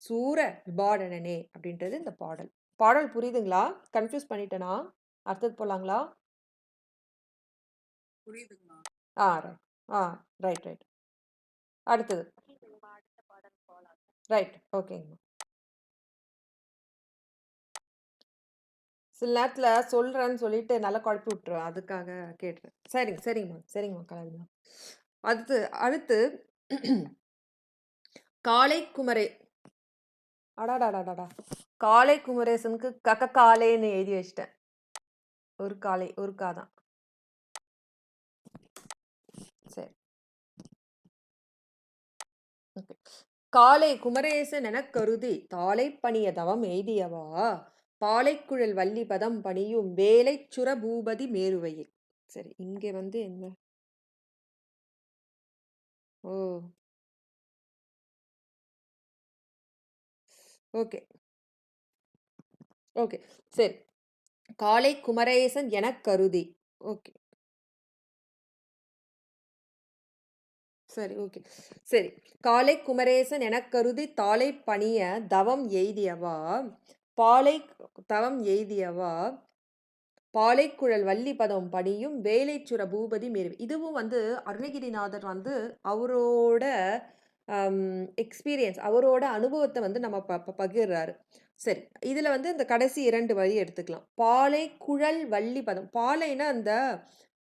சூர விபாடனனே அப்படின்றது இந்த பாடல். பாடல் புரியுதுங்களா? கன்ஃபியூஸ் பண்ணிட்டேனா? அர்த்தத்து போலாங்களா? புரியுதுங்களா? ஆ ரைட் ரைட். அடுத்தது ரைட் ஓகேங்கம்மா. சில நேரத்தில் சொல்கிறேன்னு சொல்லிட்டு நல்லா குழப்பி விட்டுருவேன், அதுக்காக கேட்டுறேன். சரிங்கம்மா சரிங்கம்மா கலாதிம்மா. அடுத்து அடுத்து காலை குமரே அடாடாடாடா காலை குமரேசனுக்கு காலேன்னு எழுதி வச்சிட்டேன். ஒரு காலை ஒரு காதான். சரி ஓகே. காலை குமரேசன் என கருதி தாளை பணிய தவம் எய்தியவா பாலைக்குழல் வள்ளி பதம் பணியும் வேலை சுர பூபதி மேருவையில். சரி இங்கே வந்து என்ன ஓ ஓகே ஓகே சரி காலை குமரேசன் என கருதி ஓகே சரி ஓகே சரி காலை குமரேசன் என கருதி தாளை பணிய தவம் எய்தியவா பாலை தவம் எய்தியவா பாலைக்குழல் வள்ளி பதம் பணியும் வேலைச்சுர பூபதி மேருவி. இதுவும் வந்து அருணகிரிநாதர் வந்து அவரோட எக்ஸ்பீரியன்ஸ் அவரோட அனுபவத்தை வந்து நம்ம பகிர்றாரு. சரி இதில் வந்து இந்த கடைசி 2 வரி எடுத்துக்கலாம். பாலை குழல் வள்ளி பதம் பாலைனா அந்த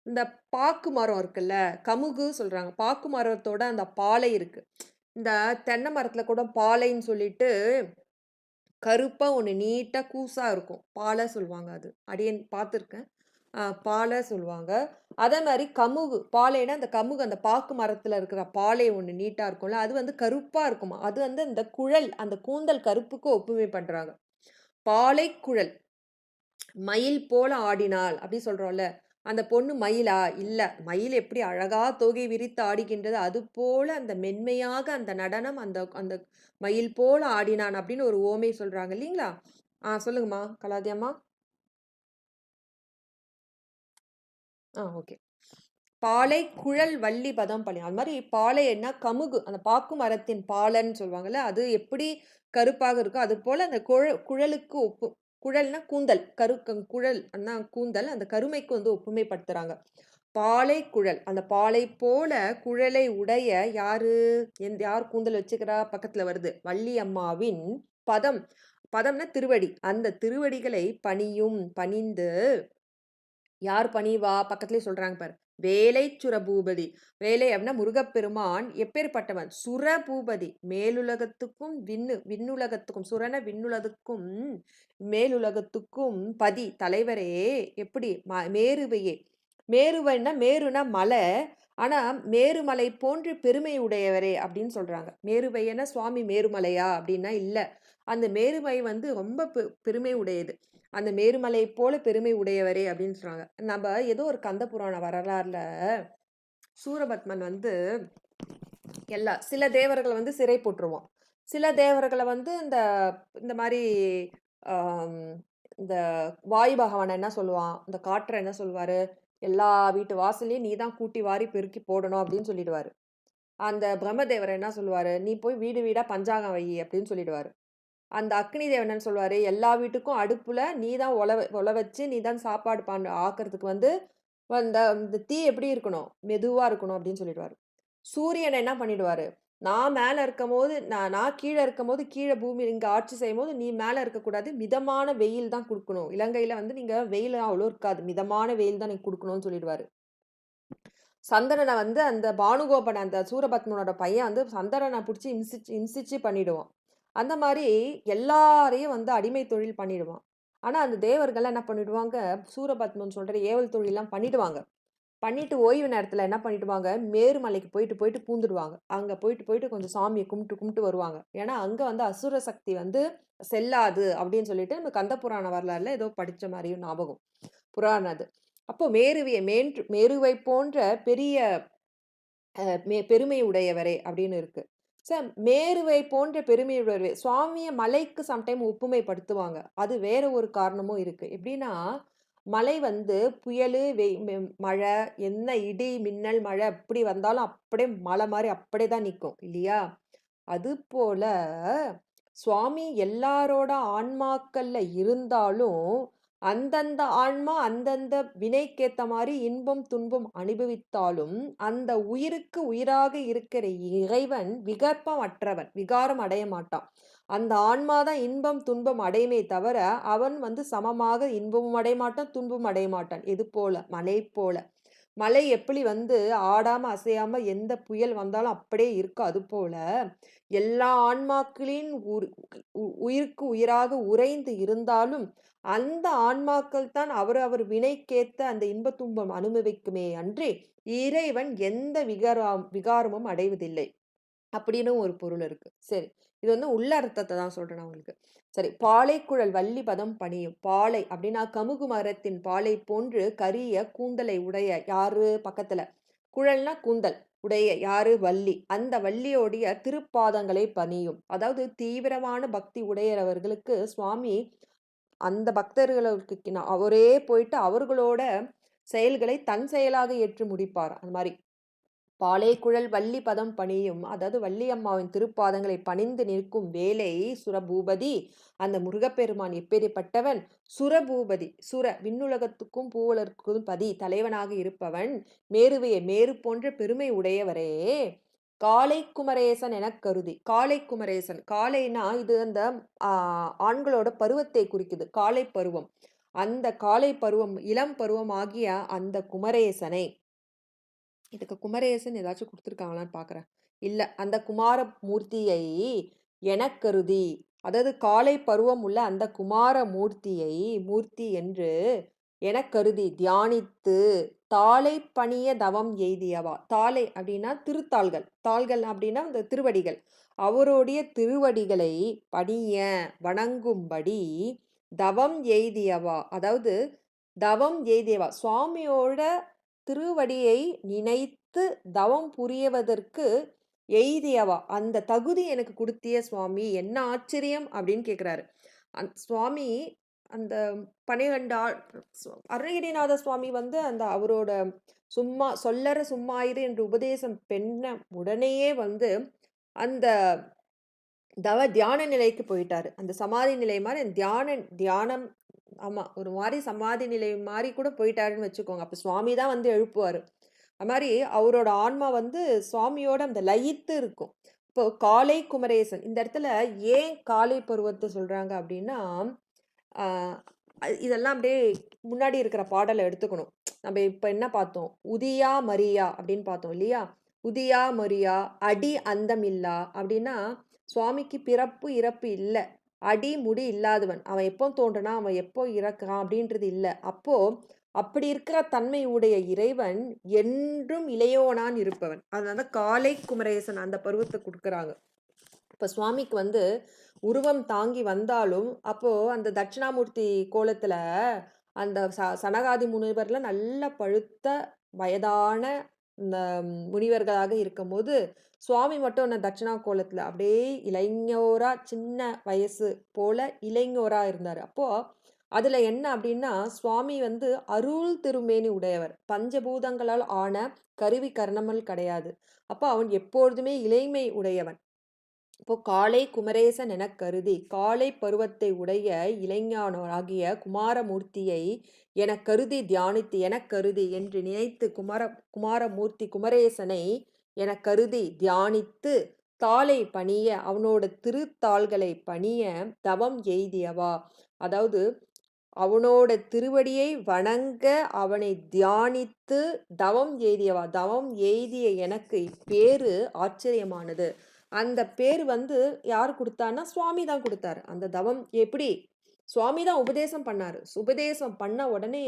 இந்த பாக்கு மரம் இருக்குல்ல கமுகு சொல்றாங்க பாக்கு மரத்தோட அந்த பாலை இருக்கு. இந்த தென்னை மரத்துல கூட பாலைன்னு சொல்லிட்டு கருப்பா ஒன்று நீட்டாக கூசா இருக்கும் பாலை சொல்லுவாங்க. அது அடியேன் பார்த்துருக்கேன். பாலை சொல்லுவாங்க. அதே மாரி கமுகு. பாலைன்னா அந்த கமுகு அந்த பாக்கு மரத்துல இருக்கிற பாலை ஒண்ணு நீட்டா இருக்கும்ல, அது வந்து கருப்பா இருக்குமா. அது வந்து அந்த குழல், அந்த கூந்தல் கருப்புக்கு ஒப்புமை பண்றாங்க. பாலை குழல். மயில் போல ஆடினாள் அப்படி சொல்றோம்ல. அந்த பொண்ணு மயிலா? இல்ல. மயில் எப்படி அழகா தோகை விரித்து ஆடுகின்றது, அதுபோல அந்த மென்மையாக அந்த நடனம் அந்த அந்த மயில் போல ஆடினான் அப்படின்னு ஒரு உவமை சொல்றாங்க இல்லீங்களா? சொல்லுங்கம்மா கலாதி அம்மா. ஓகே. பாலை குழல் வள்ளி பதம் பழி. அது மாரி பாலைன்னா கமுகு. அந்த பாக்கு மரத்தின் பாலன்னு சொல்லுவாங்கல்ல. அது எப்படி கருப்பாக இருக்கோ, அது போல அந்த குழலுக்கு குழல்னா கூந்தல். குழல் அன்னா கூந்தல். அந்த கருமைக்கு வந்து ஒப்புமைப்படுத்துறாங்க. பாலை குழல். அந்த பாலை போல குழலை உடைய யாரு? யார் கூந்தல் வச்சுக்கிறா? பக்கத்துல வருது. வள்ளி அம்மாவின் பதம். பதம்னா திருவடி. அந்த திருவடிகளை பணிந்து யார் பணிவா? பக்கத்திலேயே சொல்றாங்க பாரு. வேலை சுரபூபதி. வேலை அப்படின்னா முருகப்பெருமான் எப்பேற்பட்டவன்? சுரபூபதி. மேலுலகத்துக்கும் விண்ணுலகத்துக்கும் சுரன விண்ணுலகத்துக்கும் மேலுலகத்துக்கும் பதி தலைவரே எப்படி மேருவையே. மேருனா மலை. ஆனா மேருமலை போன்று பெருமை உடையவரே அப்படின்னு சொல்றாங்க. மேருவையனா சுவாமி மேருமலையா அப்படின்னா இல்ல. அந்த மேருமை வந்து ரொம்ப பெருமை உடையது. அந்த மேருமலை போல பெருமை உடையவரே அப்படின்னு சொல்றாங்க. நம்ம ஏதோ ஒரு கந்த புராண வரலாறுல சூரபத்மன் வந்து சில தேவர்களை வந்து சிறை போட்டுருவோம். சில தேவர்களை வந்து இந்த இந்த மாதிரி இந்த வாயு பகவான் என்ன சொல்லுவான், இந்த காற்றை என்ன சொல்லுவாரு, எல்லா வீட்டு வாசலையும் நீ தான் கூட்டி வாரி பெருக்கி போடணும் அப்படின்னு சொல்லிடுவாரு. அந்த பிரம்மதேவர் என்ன சொல்லுவாரு, நீ போய் வீடு வீடா பஞ்சாங்கம் வை அப்படின்னு சொல்லிடுவாரு. அந்த அக்னி தேவன் என்னன்னு சொல்லுவாரு, எல்லா வீட்டுக்கும் அடுப்புல நீ தான் ஒல வச்சு நீ தான் சாப்பாடு ஆக்குறதுக்கு வந்து இந்த தீ எப்படி இருக்கணும், மெதுவா இருக்கணும் அப்படின்னு சொல்லிடுவாரு. சூரியன் என்ன பண்ணிடுவாரு, நான் மேல இருக்கும்போது நான் கீழே இருக்கும்போது கீழே பூமி இங்க ஆட்சி செய்யும்போது நீ மேல இருக்கக்கூடாது, மிதமான வெயில் தான் கொடுக்கணும். இலங்கையில வந்து நீங்க வெயில் அவ்வளோ இருக்காது, மிதமான வெயில் தான் நீங்க கொடுக்கணும்னு சொல்லிடுவாரு. சந்திரனை வந்து அந்த பானுகோபன் அந்த சூரபத்மனோட பையன் வந்து சந்திரனை பிடிச்சி இம்சிச்சு பண்ணிடுவான். அந்த மாதிரி எல்லாரையும் வந்து அடிமை தொழில் பண்ணிடுவான். ஆனா அந்த தேவர்கள் என்ன பண்ணிடுவாங்க, சூரபத்மன் சொல்ற ஏவல் தொழிலாம் பண்ணிடுவாங்க. பண்ணிட்டு ஓய்வு நேரத்துல என்ன பண்ணிடுவாங்க, மேருமலைக்கு போயிட்டு போயிட்டு பூந்துடுவாங்க. அங்க போயிட்டு போயிட்டு கொஞ்சம் சாமியை கும்பிட்டு கும்பிட்டு வருவாங்க. ஏன்னா அங்க வந்து அசுர சக்தி வந்து செல்லாது அப்படின்னு சொல்லிட்டு நம்ம கந்த புராண வரலாறுல ஏதோ படிச்ச மாதிரியும் ஞாபகம். புராணம் அது. அப்போ மேருவை போன்ற பெரிய பெருமை உடையவரே அப்படின்னு இருக்கு. சார் மேருவை போன்ற பெருமை உடையவரே சுவாமிய மலைக்கு சம்டைம் ஒப்புமைப்படுத்துவாங்க. அது வேற ஒரு காரணமும் இருக்கு. எப்படின்னா மழை வந்து புயலு மழை என்ன இடி மின்னல் மழை அப்படி வந்தாலும் அப்படியே மலை மாதிரி அப்படியே தான் நிற்கும் இல்லையா? அது போல சுவாமி எல்லாரோட ஆன்மாக்கள்ல இருந்தாலும் அந்தந்த ஆன்மா அந்தந்த வினைக்கேத்த மாதிரி இன்பம் துன்பம் அனுபவித்தாலும் அந்த உயிருக்கு உயிராக இருக்கிற இறைவன் விகற்பம் அற்றவன், விகாரம் அடைய மாட்டான். அந்த ஆன்மாதான் இன்பம் துன்பம் அடையுமே தவிர அவன் வந்து சமமாக இன்பமும் அடைய மாட்டான் துன்பமும் அடைய மாட்டான். எது போல மலை போல மலை எப்படி வந்து ஆடாம அசையாம எந்த புயல் வந்தாலும் அப்படியே இருக்கோ அது போல எல்லா ஆன்மாக்களின் உயிருக்கு உயிராக உறைந்து இருந்தாலும் அந்த ஆன்மாக்கள் தான் அவர் வினைக்கேத்த அந்த இன்ப துன்பம் அனுபவிக்குமே அன்றி இறைவன் எந்த விகாரமும் அடைவதில்லை அப்படின்னு ஒரு பொருள் இருக்கு. சரி, இது வந்து உள்ள அர்த்தத்தை தான் சொல்றேன் உங்களுக்கு. சரி, பாலைக்குழல் வள்ளி பதம் பணியும். பாலை அப்படின்னா கமுகு மரத்தின் பாலை போன்று கரிய கூந்தலை உடைய யாரு பக்கத்துல, குழல்னா கூந்தல் உடைய யாரு, வள்ளி. அந்த வள்ளியோடைய திருப்பாதங்களை பணியும். அதாவது தீவிரமான பக்தி உடையவர்களுக்கு சுவாமி அந்த பக்தர்களுக்கு அவரே போயிட்டு அவர்களோட செயல்களை தன் செயலாக ஏற்று முடிப்பார். அந்த மாதிரி பாலைக்குழல் வள்ளி பதம் பணியும். அதாவது வள்ளி அம்மாவின் திருப்பாதங்களை பணிந்து நிற்கும் வேலை சுரபூபதி. அந்த முருகப்பெருமான் எப்பேற்பட்டவன்? சுரபூபதி. விண்ணுலகத்துக்கும் பூவுலகத்துக்கும் பதி தலைவனாக இருப்பவன். மேரு போன்ற பெருமை உடையவரே காளை குமரேசன் என கருதி. காளை குமரேசன், காளைனா இது அந்த ஆண்களோட பருவத்தை குறிக்குது. காளை பருவம். அந்த காளை பருவம் இளம் பருவம் ஆகிய அந்த குமரேசனை, இதுக்கு குமரேசன் ஏதாச்சும் கொடுத்துருக்காங்களான்னு பார்க்குறேன். இல்லை, அந்த குமார மூர்த்தியை எனக்கருதி, அதாவது காலை பருவம் உள்ள அந்த குமார மூர்த்தி என்று எனக் கருதி தியானித்து தாளை பணிய தவம் எய்தியவா. தாளை அப்படின்னா திருத்தாள்கள், தாள்கள் அப்படின்னா இந்த திருவடிகள். அவருடைய திருவடிகளை பணிய வணங்கும்படி தவம் எய்தியவா, அதாவது தவம் எய்தியவா சுவாமியோட திருவடியை நினைத்து தவம் புரியவதற்கு எய்தியவா, அந்த தகுதி எனக்கு கொடுத்திய சுவாமி, என்ன ஆச்சரியம் அப்படின்னு கேட்குறாரு. சுவாமி அந்த 12 அருணகிரிநாத சுவாமி வந்து அந்த அவரோட சும்மா சொல்லற சும்மாயிரு என்று உபதேசம் பெண்ண உடனேயே வந்து அந்த தியான நிலைக்கு போயிட்டாரு. அந்த சமாதி நிலை மாதிரி தியானம், ஆமா, ஒரு மாதிரி சமாதி நிலை மாதிரி கூட போயிட்டாருன்னு வச்சுக்கோங்க. அப்ப சுவாமி தான் வந்து எழுப்புவாரு. அது மாதிரி அவரோட ஆன்மா வந்து சுவாமியோட அந்த லயித்து இருக்கும். இப்போ காலை குமரேசன் இந்த இடத்துல ஏன் காலை பருவத்தை சொல்றாங்க அப்படின்னா, இதெல்லாம் அப்படியே முன்னாடி இருக்கிற பாடலை எடுத்துக்கணும். நம்ம இப்ப என்ன பார்த்தோம்? உதியா மரியா அப்படின்னு பார்த்தோம் இல்லையா? உதியா மரியா அடி அந்தமில்லா அப்படின்னா சுவாமிக்கு பிறப்பு இறப்பு இல்லை, அடி முடி இல்லாதவன், அவன் எப்போ தோன்றனா அவன் எப்போ இறக்கான் அப்படின்றது இல்லை. அப்போ அப்படி இருக்கிற தன்மை உடைய இறைவன் என்றும் இளையோனான் இருப்பவன். அதனால காலை குமரேசன் அந்த பருவத்தை கொடுக்குறாங்க. இப்போ சுவாமிக்கு வந்து உருவம் தாங்கி வந்தாலும் அப்போ அந்த தட்சிணாமூர்த்தி கோலத்துல அந்த சனகாதி முனிவர்ல நல்ல பழுத்த வயதான இந்த முனிவர்களாக இருக்கும்போது சுவாமி மட்டும் அந்த தட்சிணா கோலத்துல அப்படியே இளைஞரா, சின்ன வயசு போல இளைஞரா இருந்தாரு. அப்போ அதுல என்ன அப்படின்னா சுவாமி வந்து அருள் திருமேனி உடையவர், பஞ்சபூதங்களால் ஆன கருவி கர்ணமல் கிடையாது. அப்போ அவன் எப்பொழுதுமே இளைமை உடையவன். இப்போ காலை குமரேசன் எனக் கருதி காலை பருவத்தை உடைய இளைஞனாகிய குமாரமூர்த்தியை எனக் கருதி தியானித்து, எனக் கருதி என்று நினைத்து குமாரமூர்த்தி குமரேசனை எனக் கருதி தியானித்து தாளை பணிய, அவனோட திருத்தாள்களை பணிய தவம் எய்தியவா, அதாவது அவனோட திருவடியை வணங்க அவனை தியானித்து தவம் எய்தியவா. தவம் எய்திய எனக்கு பேரு ஆச்சரியமானது. அந்த பேர் வந்து யார் கொடுத்தான்னா சுவாமி தான் கொடுத்தாரு. அந்த தவம் எப்படி? சுவாமி தான் உபதேசம் பண்ணாரு. உபதேசம் பண்ண உடனே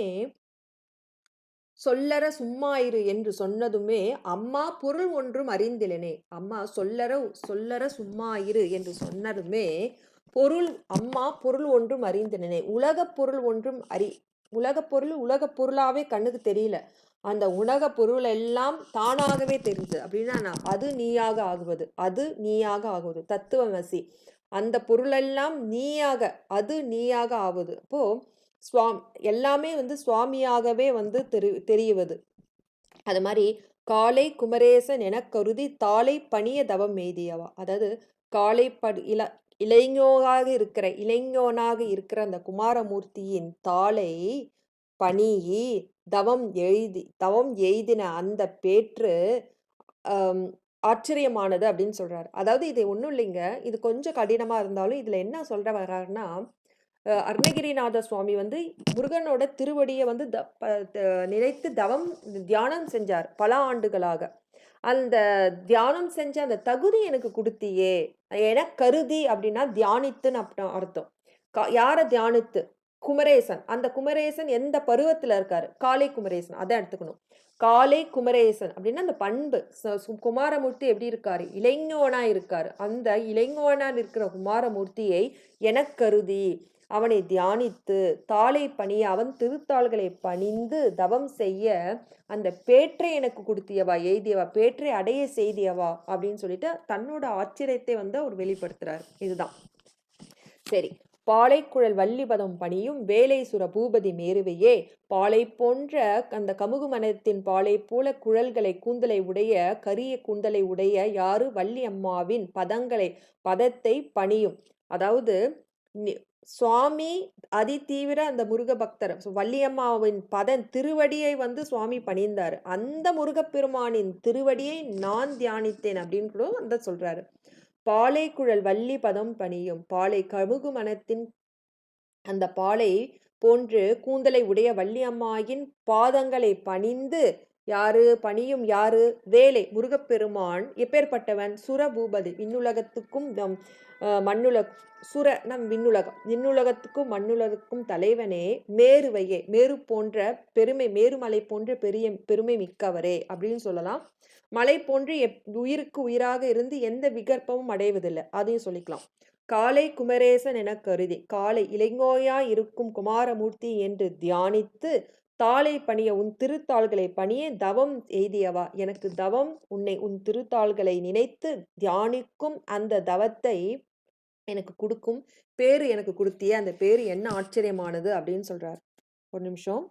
சொல்லற சும்மாயிரு என்று சொன்னதுமே அம்மா பொருள் ஒன்றும் அறிந்திலனே. அம்மா சொல்லற சும்மாயிரு என்று சொன்னதுமே பொருள், அம்மா பொருள் ஒன்றும் அறிந்திலனே. உலகப் பொருள் ஒன்றும் உலகப் பொருளாவே கண்ணுக்கு தெரியல. அந்த உலக பொருள் எல்லாம் தானாகவே தெரிஞ்சு அப்படின்னா அது நீயாக ஆகுவது, அது நீயாக ஆகுவது தத்துவமசி. அந்த பொருளெல்லாம் நீயாக, அது நீயாக ஆகுது. அப்போ எல்லாமே வந்து சுவாமியாகவே வந்து தெரியுவது. அது மாதிரி காலை குமரேசன் என கருதி தாளை பணிய தவம் எய்தியவா, அதாவது காலை இளைஞனாக இருக்கிற அந்த குமாரமூர்த்தியின் தாளை பணியி தவம் எய்தின அந்த பேற்று ஆச்சரியமானது அப்படின்னு சொல்றாரு. அதாவது இது ஒன்றும் இல்லைங்க, இது கொஞ்சம் கடினமா இருந்தாலும் இதுல என்ன சொல்ற வர்றாருன்னா, அருணகிரிநாத சுவாமி வந்து முருகனோட திருவடியை வந்து நினைத்து தியானம் செஞ்சார் பல ஆண்டுகளாக. அந்த தியானம் செஞ்ச அந்த தகுதி எனக்கு கொடுத்தியே, என கருதி அப்படின்னா தியானித்துன்னு அர்த்தம். யாரை தியானித்து? குமரேசன். அந்த குமரேசன் எந்த பருவத்துல இருக்காரு? காலை குமரேசன், அதை எடுத்துக்கணும். காலை குமரேசன் அப்படின்னா அந்த பண்பு. குமாரமூர்த்தி எப்படி இருக்காரு? இளைஞனா இருக்காரு. அந்த இளைஞனா இருக்கிற குமாரமூர்த்தியை எனக் கருதி அவனை தியானித்து தாளை பணிய அவன் திருத்தாள்களை பணிந்து தவம் செய்ய அந்த பேற்றை எனக்கு கொடுத்தியவா, எய்தியவா, பேற்றை அடைய செய்தியவா அப்படின்னு சொல்லிட்டு தன்னோட ஆச்சரியத்தை வந்து அவர் வெளிப்படுத்துறாரு. இதுதான் சரி. பாலைக்குழல் வள்ளிபதம் பணியும் வேலை சுர பூபதி மேருவையே பாலை போன்ற அந்த கமுகு மனத்தின் பாலை போல குழல்களை கூந்தலை உடைய கரிய கூந்தலை உடைய யாரு? வள்ளி அம்மாவின் பதத்தை பணியும். அதாவது சுவாமி அதிதீவிர அந்த முருக பக்தர், வள்ளியம்மாவின் திருவடியை வந்து சுவாமி பணிந்தார். அந்த முருகப்பெருமானின் திருவடியை நான் தியானித்தேன் அப்படின்னு கூட அந்த சொல்றாரு. பாலை குழல் வள்ளி பதம் பணியும், பாலை கமுகு மனத்தின் அந்த பாலை போன்று கூந்தலை உடைய வள்ளி அம்மாயின் பாதங்களை பணிந்து யாரு பணியும் யாரு? வேலை முருகப்பெருமான். எப்பேற்பட்டவன்? சுரபூபதி, விண்ணுலகத்துக்கும் மண்ணுலக சுர நம் விண்ணுலகம், விண்ணுலகத்துக்கும் மண்ணுலகத்துக்கும் தலைவனே, மேருவையே, மேரு போன்ற பெருமை, மேருமலை போன்ற பெருமை மிக்கவரே அப்படின்னு சொல்லலாம். மலை போன்று உயிருக்கு உயிராக இருந்து எந்த விகற்பமும் அடைவதில்லை, அதையும் சொல்லிக்கலாம். காலை குமரேசன் என கருதி, காலை இளைஞோயாய் இருக்கும் குமாரமூர்த்தி என்று தியானித்து, தாளை பணிய உன் திருத்தாள்களை பணிய தவம் எய்தியவா, எனக்கு தவம் உன் திருத்தாள்களை நினைத்து தியானிக்கும் அந்த தவத்தை எனக்கு கொடுக்கும் பேரு எனக்கு கொடுத்திய அந்த பேரு என்ன ஆச்சரியமானது அப்படின்னு சொல்றார். ஒரு நிமிஷம்.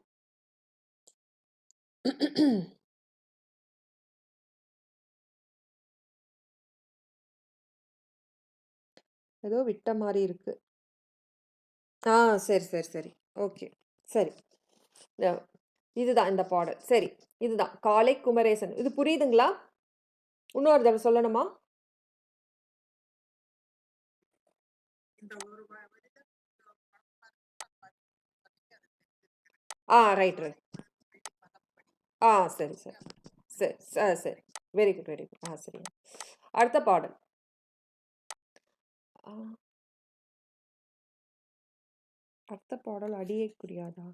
ஏதோ விட்ட மாதிரி இருக்கு. சரி சரி சரி, ஓகே, சரி. இதுதான் இந்த பாடல். சரி, இதுதான் காலை குமரேசன். இது புரியுதுங்களா? இன்னொரு தடவை சொல்லணுமா? Right right. சரி சரி சரி சரி, வெரி குட் வெரி குட். சரி, அடுத்த பாடல். அடுத்த பாடல் அடியை குறியாதா?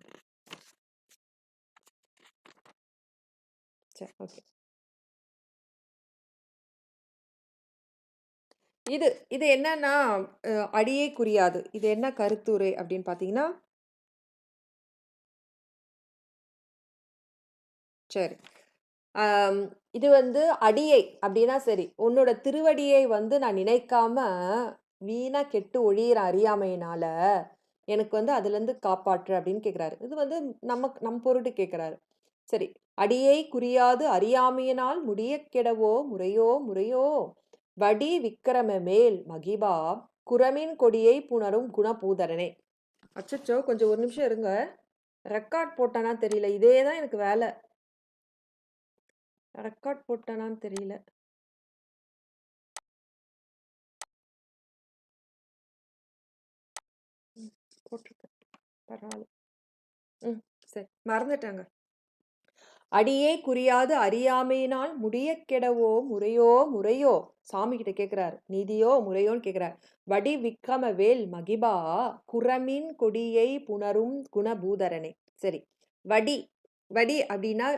சரி, ஓகே. இது இது என்னன்னா அடியே குறியாது. இது என்ன கருத்துரை அப்படின்னு பார்த்தீங்கன்னா, சரி, இது வந்து அடியை அப்படின்னா சரி, உன்னோட திருவடியை வந்து நான் நினைக்காம வீணா கெட்டு ஒழியிற அறியாமையினால எனக்கு வந்து அதுலேருந்து காப்பாற்று அப்படின்னு கேட்குறாரு. இது வந்து நம் பொருட்டு கேட்குறாரு. சரி, அடியை குறியாது அறியாமையினால் முடிய கெடவோ முறையோ முறையோ வடி விக்கிரம மேல் மகிபா குரமின் கொடியை புணரும் குணபூதரனே. அச்சச்சோ, கொஞ்சம் ஒரு நிமிஷம் இருங்க. ரெக்கார்ட் போட்டானா தெரியல. இதே தான் எனக்கு வேலை. ரெக்கார்ட் போட்டானான்னு தெரியல. போட்டிருக்கேன், பரவாயில்ல. சரி, மறந்துட்டாங்க. அடியே குறியாது அறியாமையினால் முடிய கெடவோ முறையோ முறையோ சாமி கிட்ட கேட்கிறாரு. நீதியோ முறையோன்னு கேட்கிறார். வடி விக்ரம வேல் மகிபா குரமின் கொடியை புணரும் குணபூதரனே. சரி, வடி வடி அப்படின்னா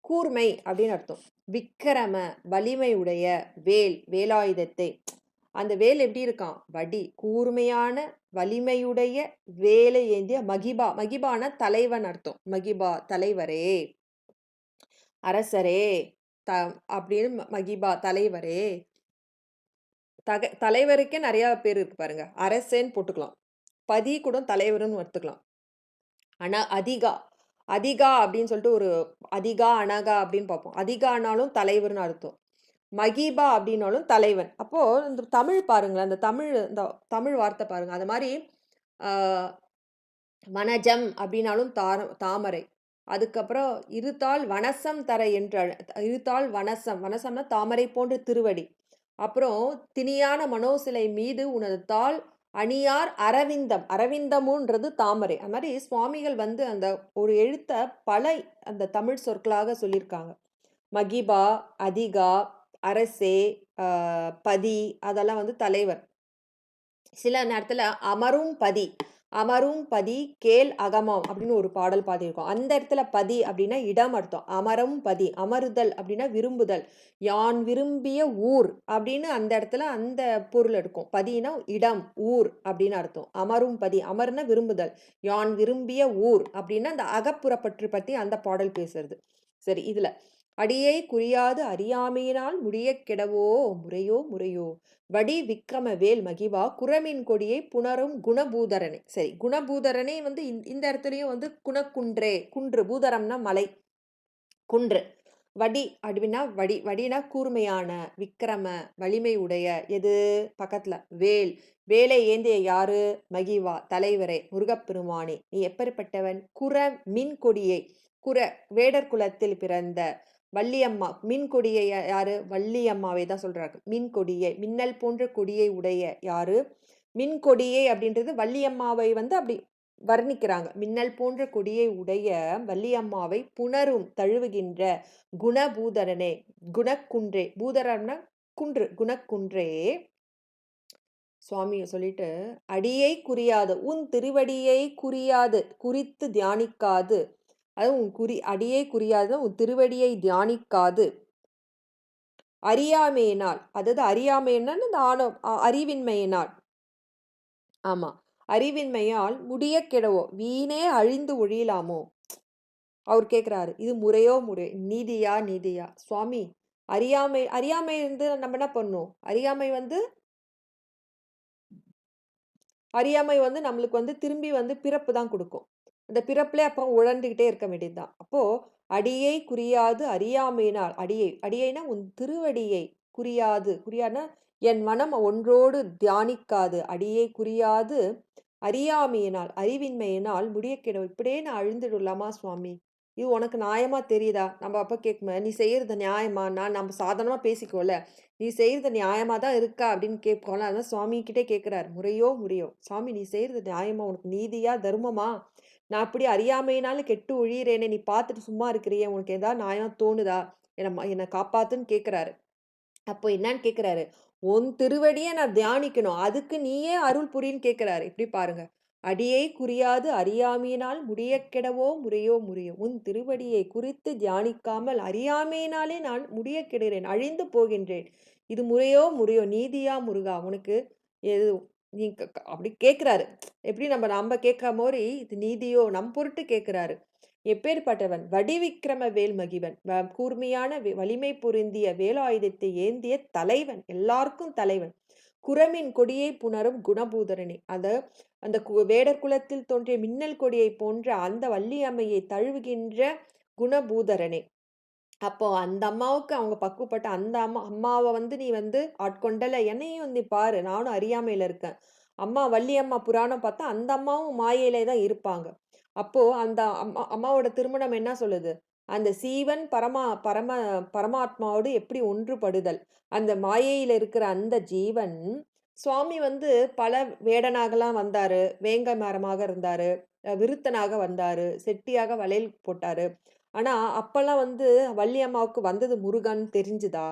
கூர்மை அப்படின்னு அர்த்தம். விக்கிரம வலிமை உடைய வேல் வேலாயுதத்தை. அந்த வேல் எப்படி இருக்கான்? வடி கூர்மையான வலிமையுடைய வேலை ஏந்திய மகிபா. மகிபான தலைவன் அர்த்தம். மகிபா தலைவரே, அரசரே, அப்படின்னு மகிபா தலைவரே. தலைவருக்கே நிறைய பேர் இருக்கு பாருங்க. அரசேன்னு போட்டுக்கலாம், பதி கூட தலைவர்னு எடுத்துக்கலாம். ஆனா அதிகா அதிகா அப்படின்னு சொல்லிட்டு ஒரு அதிகா அனகா அப்படின்னு பார்ப்போம். அதிகானாலும் தலைவர்னு அர்த்தம். மகிபா அப்படின்னாலும் தலைவன். அப்போ இந்த தமிழ் பாருங்களேன், இந்த தமிழ் வார்த்தை பாருங்க. அது மாதிரி வனஜம் அப்படின்னாலும் தாமரை. அதுக்கப்புறம் இருத்தாள் வனசம் தர என்று இருத்தாள் வனசம், வனசம்னா தாமரை போன்ற திருவடி. அப்புறம் திணியான மனோசிலை மீது உனது தாள் அணியார் அரவிந்தம். அரவிந்தமுன்றது தாமரை. அது மாதிரி சுவாமிகள் வந்து அந்த ஒரு எழுத்த பல அந்த தமிழ் சொற்களாக சொல்லியிருக்காங்க. மகிபா, அதிகா, அரசே, பதி, அதெல்லாம் வந்து தலைவர். சில நேரத்தில் அமரும் பதி கேள் அகமாம் அப்படின்னு ஒரு பாடல் பாடியிருக்கோம். அந்த இடத்துல பதி அப்படின்னா இடம் அர்த்தம். அமரும் பதி, அமருதல் அப்படின்னா விரும்புதல். யான் விரும்பிய ஊர் அப்படின்னு அந்த இடத்துல அந்த பொருள் எடுக்கும். பதினா இடம், ஊர் அப்படின்னு அர்த்தம். அமரும் பதி, அமர்னா விரும்புதல். யான் விரும்பிய ஊர் அப்படின்னா அந்த அகப்புறப்பற்று பற்றி அந்த பாடல் பேசுறது. சரி, இதுல அடியை குறியாது அறியாமையினால் முடிய கெடவோ முறையோ முறையோ வடி விக்ரம வேல் மகிவா குரமின் கொடியை புணரும் குணபூதரனே. சரி, குணபூதரனே வந்து இந்த இடத்துலயும் வந்து குணக்குன்றே, குன்று, பூதரம்னா மலை, குன்று. வடி அப்படின்னா வடினா கூர்மையான, விக்ரம வலிமை உடைய, எது பக்கத்துல வேல், வேலை ஏந்திய யாரு? மகிவா தலைவரே, முருகப்பெருமானே, நீ எப்பேற்பட்டவன்? குர மின் கொடியை, குர வேடர் குலத்தில் பிறந்த வள்ளியம்மா. மின் கொடியை யாரு? வள்ளியம்மாவை தான் சொல்றாங்க. மின் கொடியை, மின்னல் போன்ற கொடியை உடைய யாரு? மின் கொடியை அப்படின்றது வள்ளியம்மாவை வந்து அப்படி வர்ணிக்கிறாங்க. மின்னல் போன்ற கொடியை உடைய வள்ளியம்மாவை புணரும் தழுவுகின்ற குணபூதரனே, குணக்குன்றே, பூதரம்னா குன்று, குணக்குன்றே. சுவாமியை சொல்லிட்டு, அடியை குறியாது, உன் திருவடியை குறியாது, குறித்து தியானிக்காது, அது உன் அடியை குறியாது, உன் திருவடியை தியானிக்காது, அறியாமையினால், அதாவது அறியாமையினால் இந்த அறிவின்மையினால், ஆமா, அறிவின்மையால் முடிய கெடவோ, வீணே அழிந்து ஒழியலாமோ. அவர் கேட்குறாரு, இது முறையோ முறை, நீதியா நீதியா. சுவாமி, அறியாமை இருந்து நம்ம என்ன பண்ணோம்? அறியாமை வந்து நம்மளுக்கு வந்து திரும்பி வந்து பிறப்பு தான் கொடுக்கும். அந்த பிறப்புல அப்போ உழந்துகிட்டே இருக்க வேண்டியதுதான். அப்போ அடியை குறியாது அறியாமையினால், அடியைனா உன் திருவடியை குறியாதுன்னா என் மனம் ஒன்றோடு தியானிக்காது, அடியை குறியாது அறியாமையினால், அறிவின்மையினால் முடிய கெடும். இப்படியே நான் அழுந்துடலாமா சுவாமி? இது உனக்கு நியாயமா தெரியுதா? நம்ம அப்ப கேட்குமே, நீ செய்யறது நியாயமா? நம்ம சாதாரணமா பேசிக்கோல, நீ செய்யறது நியாயமா தான் இருக்கா அப்படின்னு கேட்போம்ல. அதான் சுவாமி கிட்டே கேட்கிறார், முறையோ சாமி, நீ செய்யறது நியாயமா? உனக்கு நீதியா தர்மமா? நான் அப்படி அறியாமையினாலும் கெட்டு ஒழியிறேனே, நீ பார்த்துட்டு சும்மா இருக்கிறியே, உனக்கு ஏதாவது நியாயம் தோணுதா? என்னை காப்பாத்துன்னு கேட்கிறாரு. அப்போ என்னன்னு கேட்கிறாரு, உன் திருவடியை நான் தியானிக்கணும், அதுக்கு நீயே அருள் புரின்னு கேட்கிறாரு. இப்படி பாருங்க, அடியை குறியாது அறியாமையினால் முடிய கெடவோ முறையோ உன் திருவடியை குறித்து தியானிக்காமல் அறியாமையினாலே நான் முடிய கெடுகிறேன், அழிந்து போகின்றேன். இது முறையோ நீதியா முருகா, உனக்கு எது நீ அப்படி கேட்கிறாரு. எப்படி நம்ம கேட்கிற மாதிரி இது நீதியோ நம் பொருட்டு கேட்கிறாரு. எப்பேற்பட்டவன்? வடிவிக்கிரம வேல் மகிவன், கூர்மையான வலிமை பொருந்திய வேலாயுதத்தை ஏந்திய தலைவன், எல்லாருக்கும் தலைவன். குரமின் கொடியை புணரும் குணபூதரனே, அந்த வேடர் குலத்தில் தோன்றிய மின்னல் கொடியை போன்ற அந்த வள்ளியம்மையை தழுவுகின்ற குணபூதரனே. அப்போ அந்த அம்மாவுக்கு அவங்க பக்குவப்பட்ட அந்த அம்மாவை வந்து நீ வந்து ஆட்கொண்டல, என்னையும் வந்து பாரு, நானும் அறியாமையில இருக்கேன். அம்மா வள்ளியம்மா புராணம் பார்த்தா அந்த அம்மாவும் மாயையிலே தான் இருப்பாங்க. அப்போ அந்த அம்மாவோட திருமணம் என்ன சொல்லுது? அந்த சீவன் பரமாத்மாவோடு எப்படி ஒன்றுபடுதல், அந்த மாயையில இருக்கிற அந்த ஜீவன். சுவாமி வந்து பல வேடனாகலாம் வந்தாரு, வேங்கை மரமாக இருந்தாரு, விருத்தனாக வந்தாரு, செட்டியாக வளையல் போட்டாரு. ஆனா அப்பெல்லாம் வந்து வள்ளி அம்மாவுக்கு வந்தது முருகன் தெரிஞ்சுதா?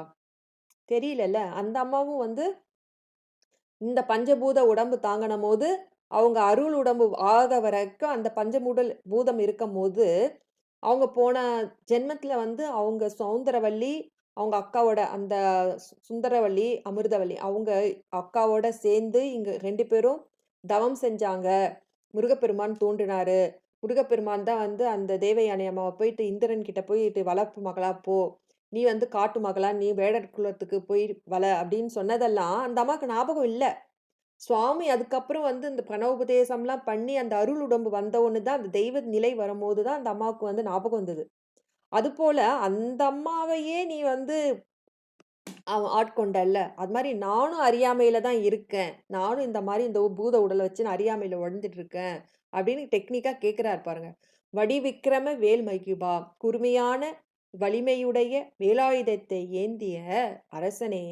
தெரியலல்ல. அந்த அம்மாவும் வந்து இந்த பஞ்சபூத உடம்பு தாங்கின போது, அவங்க அருள் உடம்பு ஆக வரைக்கும் அந்த பூதம் இருக்கும் போது, அவங்க போன ஜென்மத்துல வந்து அவங்க சௌந்தரவல்லி, அவங்க அக்காவோட அந்த சுந்தரவல்லி, அமிர்தவல்லி, அவங்க அக்காவோட சேர்ந்து இங்க 2 பேரும் தவம் செஞ்சாங்க. முருகப்பெருமான் தோன்றினாரு. முருகப்பெருமான் தான் வந்து அந்த தேவயானை அம்மாவை போயிட்டு இந்திரன் கிட்ட போயிட்டு, வளர்ப்பு மகளா போ, நீ வந்து காட்டு மகளா, நீ வேடர் குலத்துக்கு போய் அப்படின்னு சொன்னதெல்லாம் அந்த அம்மாவுக்கு ஞாபகம் இல்லை. சுவாமி அதுக்கப்புறம் வந்து இந்த பிரணவோபதேசம்லாம் பண்ணி அந்த அருள் உடம்பு வந்த ஒன்று தான், அந்த தெய்வ நிலை வரும்போது தான் அந்த அம்மாவுக்கு வந்து ஞாபகம் வந்தது. அதுபோல அந்த அம்மாவையே நீ வந்து ஆட்கொண்டல்ல, அது மாதிரி நானும் அறியாமையில தான் இருக்கேன், நானும் இந்த மாதிரி இந்த பூத உடலை வச்சு நான் அறியாமையில உழந்துட்டு இருக்கேன் அப்படின்னு டெக்னிக்கா கேட்கிறார் பாருங்க. வடிவிக்கிரம வேல் மகிபா, குறுமையான வலிமையுடைய வேலாயுதத்தை ஏந்திய அரசனே,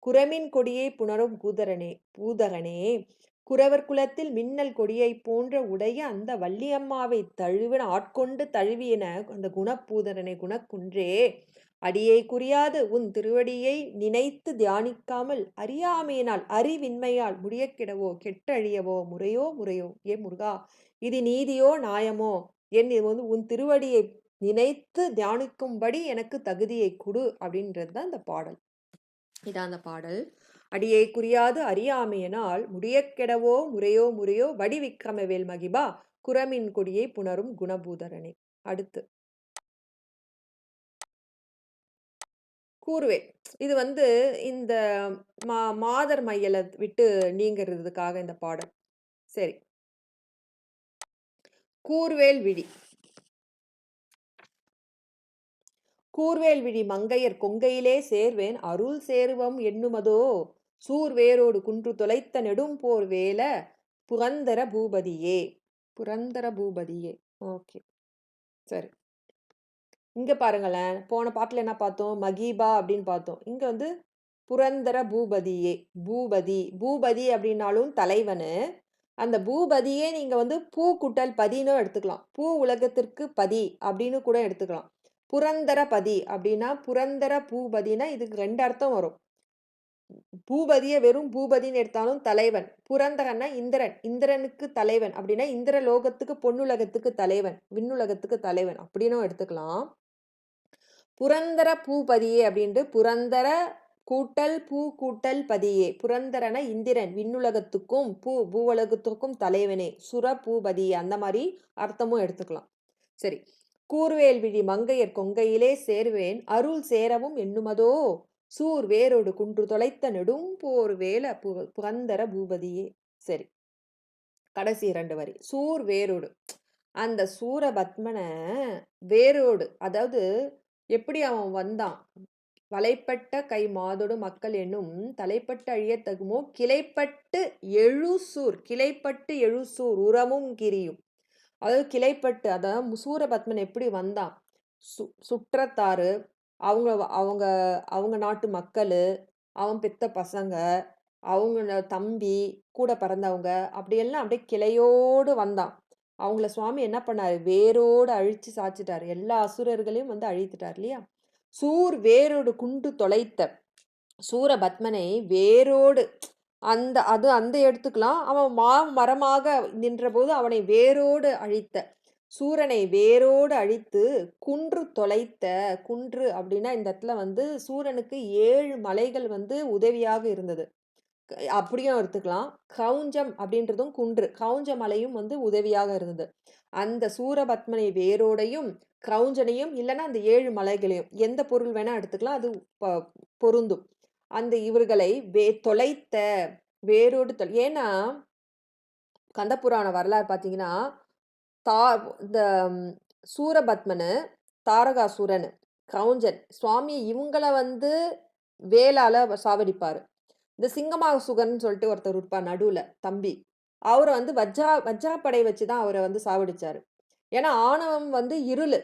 குரமின் கொடியை புணரும் பூதரனே, குறவர் குலத்தில் மின்னல் கொடியை போன்ற உடைய அந்த வள்ளியம்மாவை தழுவின ஆட்கொண்டு தழுவியன அந்த குணப்பூதரனை, குணக்குன்றே, அடியை குறியாது உன் திருவடியை நினைத்து தியானிக்காமல் அறியாமையினால் அறிவின்மையால் முடியக்கிடவோ கெட்டழியவோ முறையோ ஏ முருகா, இது நீதியோ நியாயமோ, என் இது வந்து உன் திருவடியை நினைத்து தியானிக்கும்படி எனக்கு தகுதியை கொடு அப்படின்றது தான் இந்த பாடல். இதான் அந்த பாடல். அடியை குறியாது அறியாமையினால் முடியக்கெடவோ முறையோ வடிவிக்கிரமவேல் மகிபா, குரமின் கொடியை புணரும் குணபூதரனே. அடுத்து கூறுவேன். இது வந்து இந்த மாதர் மையலை விட்டு நீங்கிறதுக்காக இந்த பாடல். சரி. கூர்வேல் விழி. கூர்வேல் விழி மங்கையர் கொங்கையிலே சேர்வேன் அருள் சேருவம் எண்ணுமதோ, சூர்வேரோடு குன்று தொலைத்த நெடும் போர் வேல புரந்தர பூபதியே. புரந்தர பூபதியே. ஓகே, சரி. இங்க பாருங்களேன், போன பாட்டுல என்ன பார்த்தோம்? மகீபா அப்படின்னு பார்த்தோம். இங்க வந்து புரந்தர பூபதியே. பூபதி அப்படின்னாலும் தலைவனு, அந்த பூபதியே நீங்க வந்து பூ கூட்டல் பதின்னு எடுத்துக்கலாம். பூ உலகத்திற்கு பதி அப்படின்னு கூட எடுத்துக்கலாம். புரந்தர பதி அப்படின்னா புரந்தர பூபதினா இதுக்கு 2 அர்த்தம் வரும். பூபதியை வெறும் பூபதின்னு எடுத்தாலும் தலைவன். புரந்தரன்னா இந்திரன். இந்திரனுக்கு தலைவன் அப்படின்னா இந்திர லோகத்துக்கு பொன்னுலகத்துக்கு தலைவன், விண்ணுலகத்துக்கு தலைவன் அப்படின்னும் எடுத்துக்கலாம். புரந்தர பூபதியே அப்படின்ட்டு புரந்தர கூட்டல் பூ கூட்டல் பதியே. புரந்தரன இந்திரன், விண்ணுலகத்துக்கும் பூவுலகத்துக்கும் தலைவனே, சுர பூபதியே, அந்த மாதிரி அர்த்தமும் எடுத்துக்கலாம். சரி. கூர்வேல் விழி மங்கையர் கொங்கையிலே சேர்வேன் அருள் சேரவும் எண்ணுமதோ சூர் வேரோடு குன்று தொலைத்த நெடும் போர் வேல புகந்தர பூபதியே. சரி, கடைசி 2 வரி. சூர் வேரோடு, அந்த சூரபத்மனை வேரோடு, அதாவது எப்படி அவன் வந்தான், வலைப்பட்ட கை மாதொடு மக்கள் என்னும் தலைப்பட்டு அழியத் தகுமோ கிளைப்பட்டு எழுசூர். கிளைப்பட்டு எழுசூர் உரமும் கிரியும். அதாவது கிளைப்பட்டு, அதாவது சூரபத்மன் எப்படி வந்தான், சுற்றத்தாறு, அவங்க அவங்க அவங்க நாட்டு மக்கள், அவன் பெத்த பசங்க, அவங்க தம்பி, கூட பிறந்தவங்க, அப்படியெல்லாம் அப்படியே கிளையோடு வந்தான். அவங்கள சுவாமி என்ன பண்ணாரு, வேரோடு அழிச்சு சாச்சிட்டாரு. எல்லா அசுரர்களையும் வந்து அழித்துட்டார் இல்லையா. சூர் வேரோடு குண்டு தொலைத்த சூரபத்மனை வேரோடு, அந்த எடுத்துக்கலாம். அவன் மரமாக நின்றபோது அவனை வேரோடு அழித்த, சூரனை வேரோடு அழித்து குன்று தொலைத்த. குன்று அப்படின்னா இந்த இடத்துல வந்து சூரனுக்கு 7 மலைகள் வந்து உதவியாக இருந்தது, அப்படியும் எடுத்துக்கலாம். கவுஞ்சம் அப்படின்றதும் குன்று, கவுஞ்ச மலையும் வந்து உதவியாக இருந்தது. அந்த சூரபத்மனை வேரோடையும் கவுஞ்சனையும், இல்லைன்னா அந்த 7 மலைகளையும், எந்த பொருள் வேணா எடுத்துக்கலாம், அது பொருந்தும். அந்த இவர்களை தொலைத்த, வேரோடு ஏன்னா கந்தபுராண வரலாறு பார்த்தீங்கன்னா, இந்த சூரபத்மனு, தாரகாசூரன், கவுஞ்சன், சுவாமி இவங்கள வந்து வேலால சாவடிப்பாரு. இந்த சிங்கமாசுகன் சொல்லிட்டு ஒருத்தர் இருப்பார் நடுவில், தம்பி, அவரை வந்து வஜ்ராப்படை வச்சு தான் அவரை வந்து சாவடிச்சாரு. ஏன்னா ஆணவம் வந்து இருள்,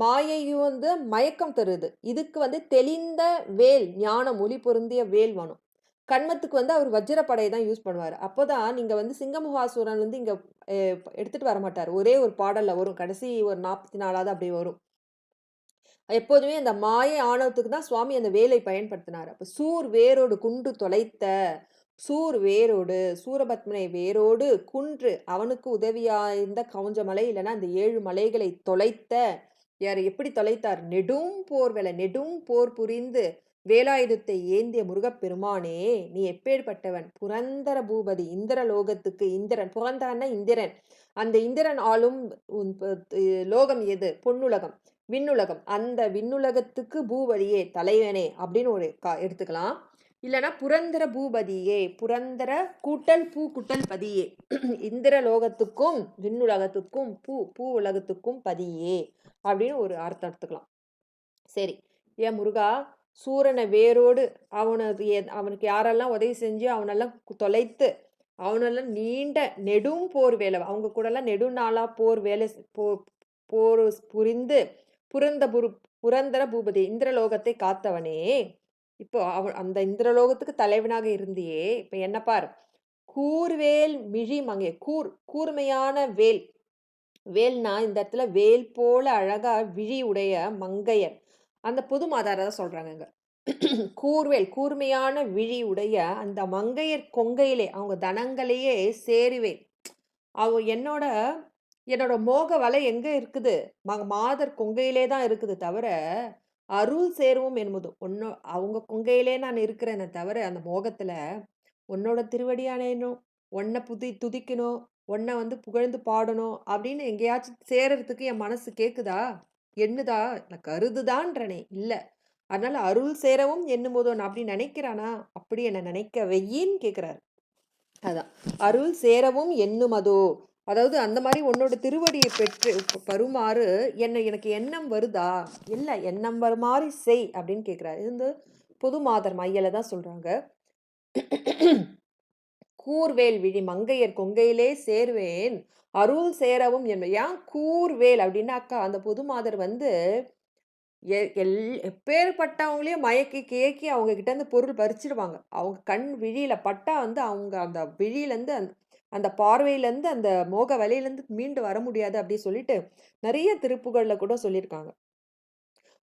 மாயையும் வந்து மயக்கம் தருது. இதுக்கு வந்து தெளிந்த வேல், ஞானம் ஒளி பொருந்திய வேல் வேணும். கண்மத்துக்கு வந்து அவர் வஜ்ரப்படை தான் யூஸ் பண்ணுவார். அப்போதான் நீங்க வந்து சிங்கமுகாசுரன் வந்து இங்க எடுத்துட்டு வர மாட்டார். ஒரே ஒரு பாடல்ல வரும், கடைசி ஒரு 44வது அப்படி வரும். எப்போதுமே அந்த மாய ஆணவத்துக்கு தான் சுவாமி அந்த வேலை பயன்படுத்தினார். அப்ப சூர் வேரோடு குன்று தொலைத்த, சூர் வேரோடு, சூரபத்மனை வேரோடு, குன்று அவனுக்கு உதவியாயிருந்த கவுஞ்ச மலை, இல்லைன்னா அந்த 7 மலைகளை தொலைத்த. யார் எப்படி தொலைத்தார், நெடும் போர் வேலை, நெடும் போர் புரிந்து வேலாயுதத்தை ஏந்திய முருகப்பெருமானே, நீ எப்பேற்பட்டவன், புரந்தர பூபதி, இந்திர லோகத்துக்கு இந்திரன். புரந்தரன்னா இந்திரன். அந்த இந்திரன் ஆளும் லோகம் எது, பொன்னுலகம், விண்ணுலகம். அந்த விண்ணுலகத்துக்கு பூபதியே, தலைவனே அப்படின்னு ஒரு எடுத்துக்கலாம். இல்லைன்னா புரந்தர பூபதியே, புரந்தர கூட்டல் பூ கூட்டல் பதியே, இந்திர லோகத்துக்கும் விண்ணுலகத்துக்கும் பூ உலகத்துக்கும் பதியே அப்படின்னு ஒரு அர்த்தம் எடுத்துக்கலாம். சரி, ஏன் முருகா, சூரனை வேரோடு அவனுக்கு யாரெல்லாம் உதவி செஞ்சு அவனெல்லாம் தொலைத்து, அவனெல்லாம் நீண்ட நெடும் போர் வேலை, அவங்க கூட எல்லாம் நெடுநாளா போர் வேலை போர் புரிந்து புரந்தர பூபதி, இந்திரலோகத்தை காத்தவனே, இப்போ அந்த இந்திரலோகத்துக்கு தலைவனாக இருந்தியே, இப்ப என்ன பார், கூர்வேல் மிழி மங்கை, கூர்மையான வேல். வேல்னா இந்த இடத்துல வேல் போல அழகா விழி உடைய மங்கையர், அந்த பொது மாதார சொல்றாங்க. கூர்வேல், கூர்மையான விழி உடைய அந்த மங்கையர் கொங்கையிலே, அவங்க தனங்களையே சேருவேன். என்னோட மோக வலை எங்க இருக்குது, மாதர் கொங்கையிலே தான் இருக்குது தவிர, அருள் சேருவோம் என்பது அவங்க கொங்கையிலே நான் இருக்கிறேன்னு தவிர, அந்த மோகத்துல உன்னோட திருவடி அணையணும், உன்னை துதிக்கணும், உன்னை வந்து புகழ்ந்து பாடணும் அப்படின்னு எங்கேயாச்சும் சேரறதுக்கு என் மனசு கேக்குதா, என்னதா, நான் கருதுதான்றனே இல்ல. அதனால அருள் சேரவும் என்னும் போதோ நான் அப்படி நினைக்கிறானா, அப்படி என்ன நினைக்க வெயின்னு கேட்கிறாரு. அதான் அருள் சேரவும் எண்ணுமதோ, அதாவது அந்த மாதிரி உன்னோட திருவடியை பெற்று பருமாறு எனக்கு எண்ணம் வருதா, இல்லை எண்ணம் வருமாறு செய் அப்படின்னு கேட்கிறாரு. இது வந்து பொது மாதர் மையல தான் சொல்றாங்க. கூர்வேல் விழி மங்கையர் கொங்கையிலே சேர்வேன் அருள் சேரவும் ஏன் கூர்வேல் அப்படின்னாக்கா, அந்த பொது மாதர் வந்து எப்பேற்பட்டவங்களையும் மயக்கி கேக்கி அவங்க கிட்ட இருந்து பொருள் பறிச்சிடுவாங்க. அவங்க கண் விழியில பட்டா வந்து அவங்க அந்த விழியிலேருந்து அந்த பார்வையிலேருந்து அந்த மோக வலையிலேருந்து மீண்டு வர முடியாது அப்படி சொல்லிட்டு நிறைய திருப்புகள்ல கூட சொல்லியிருக்காங்க.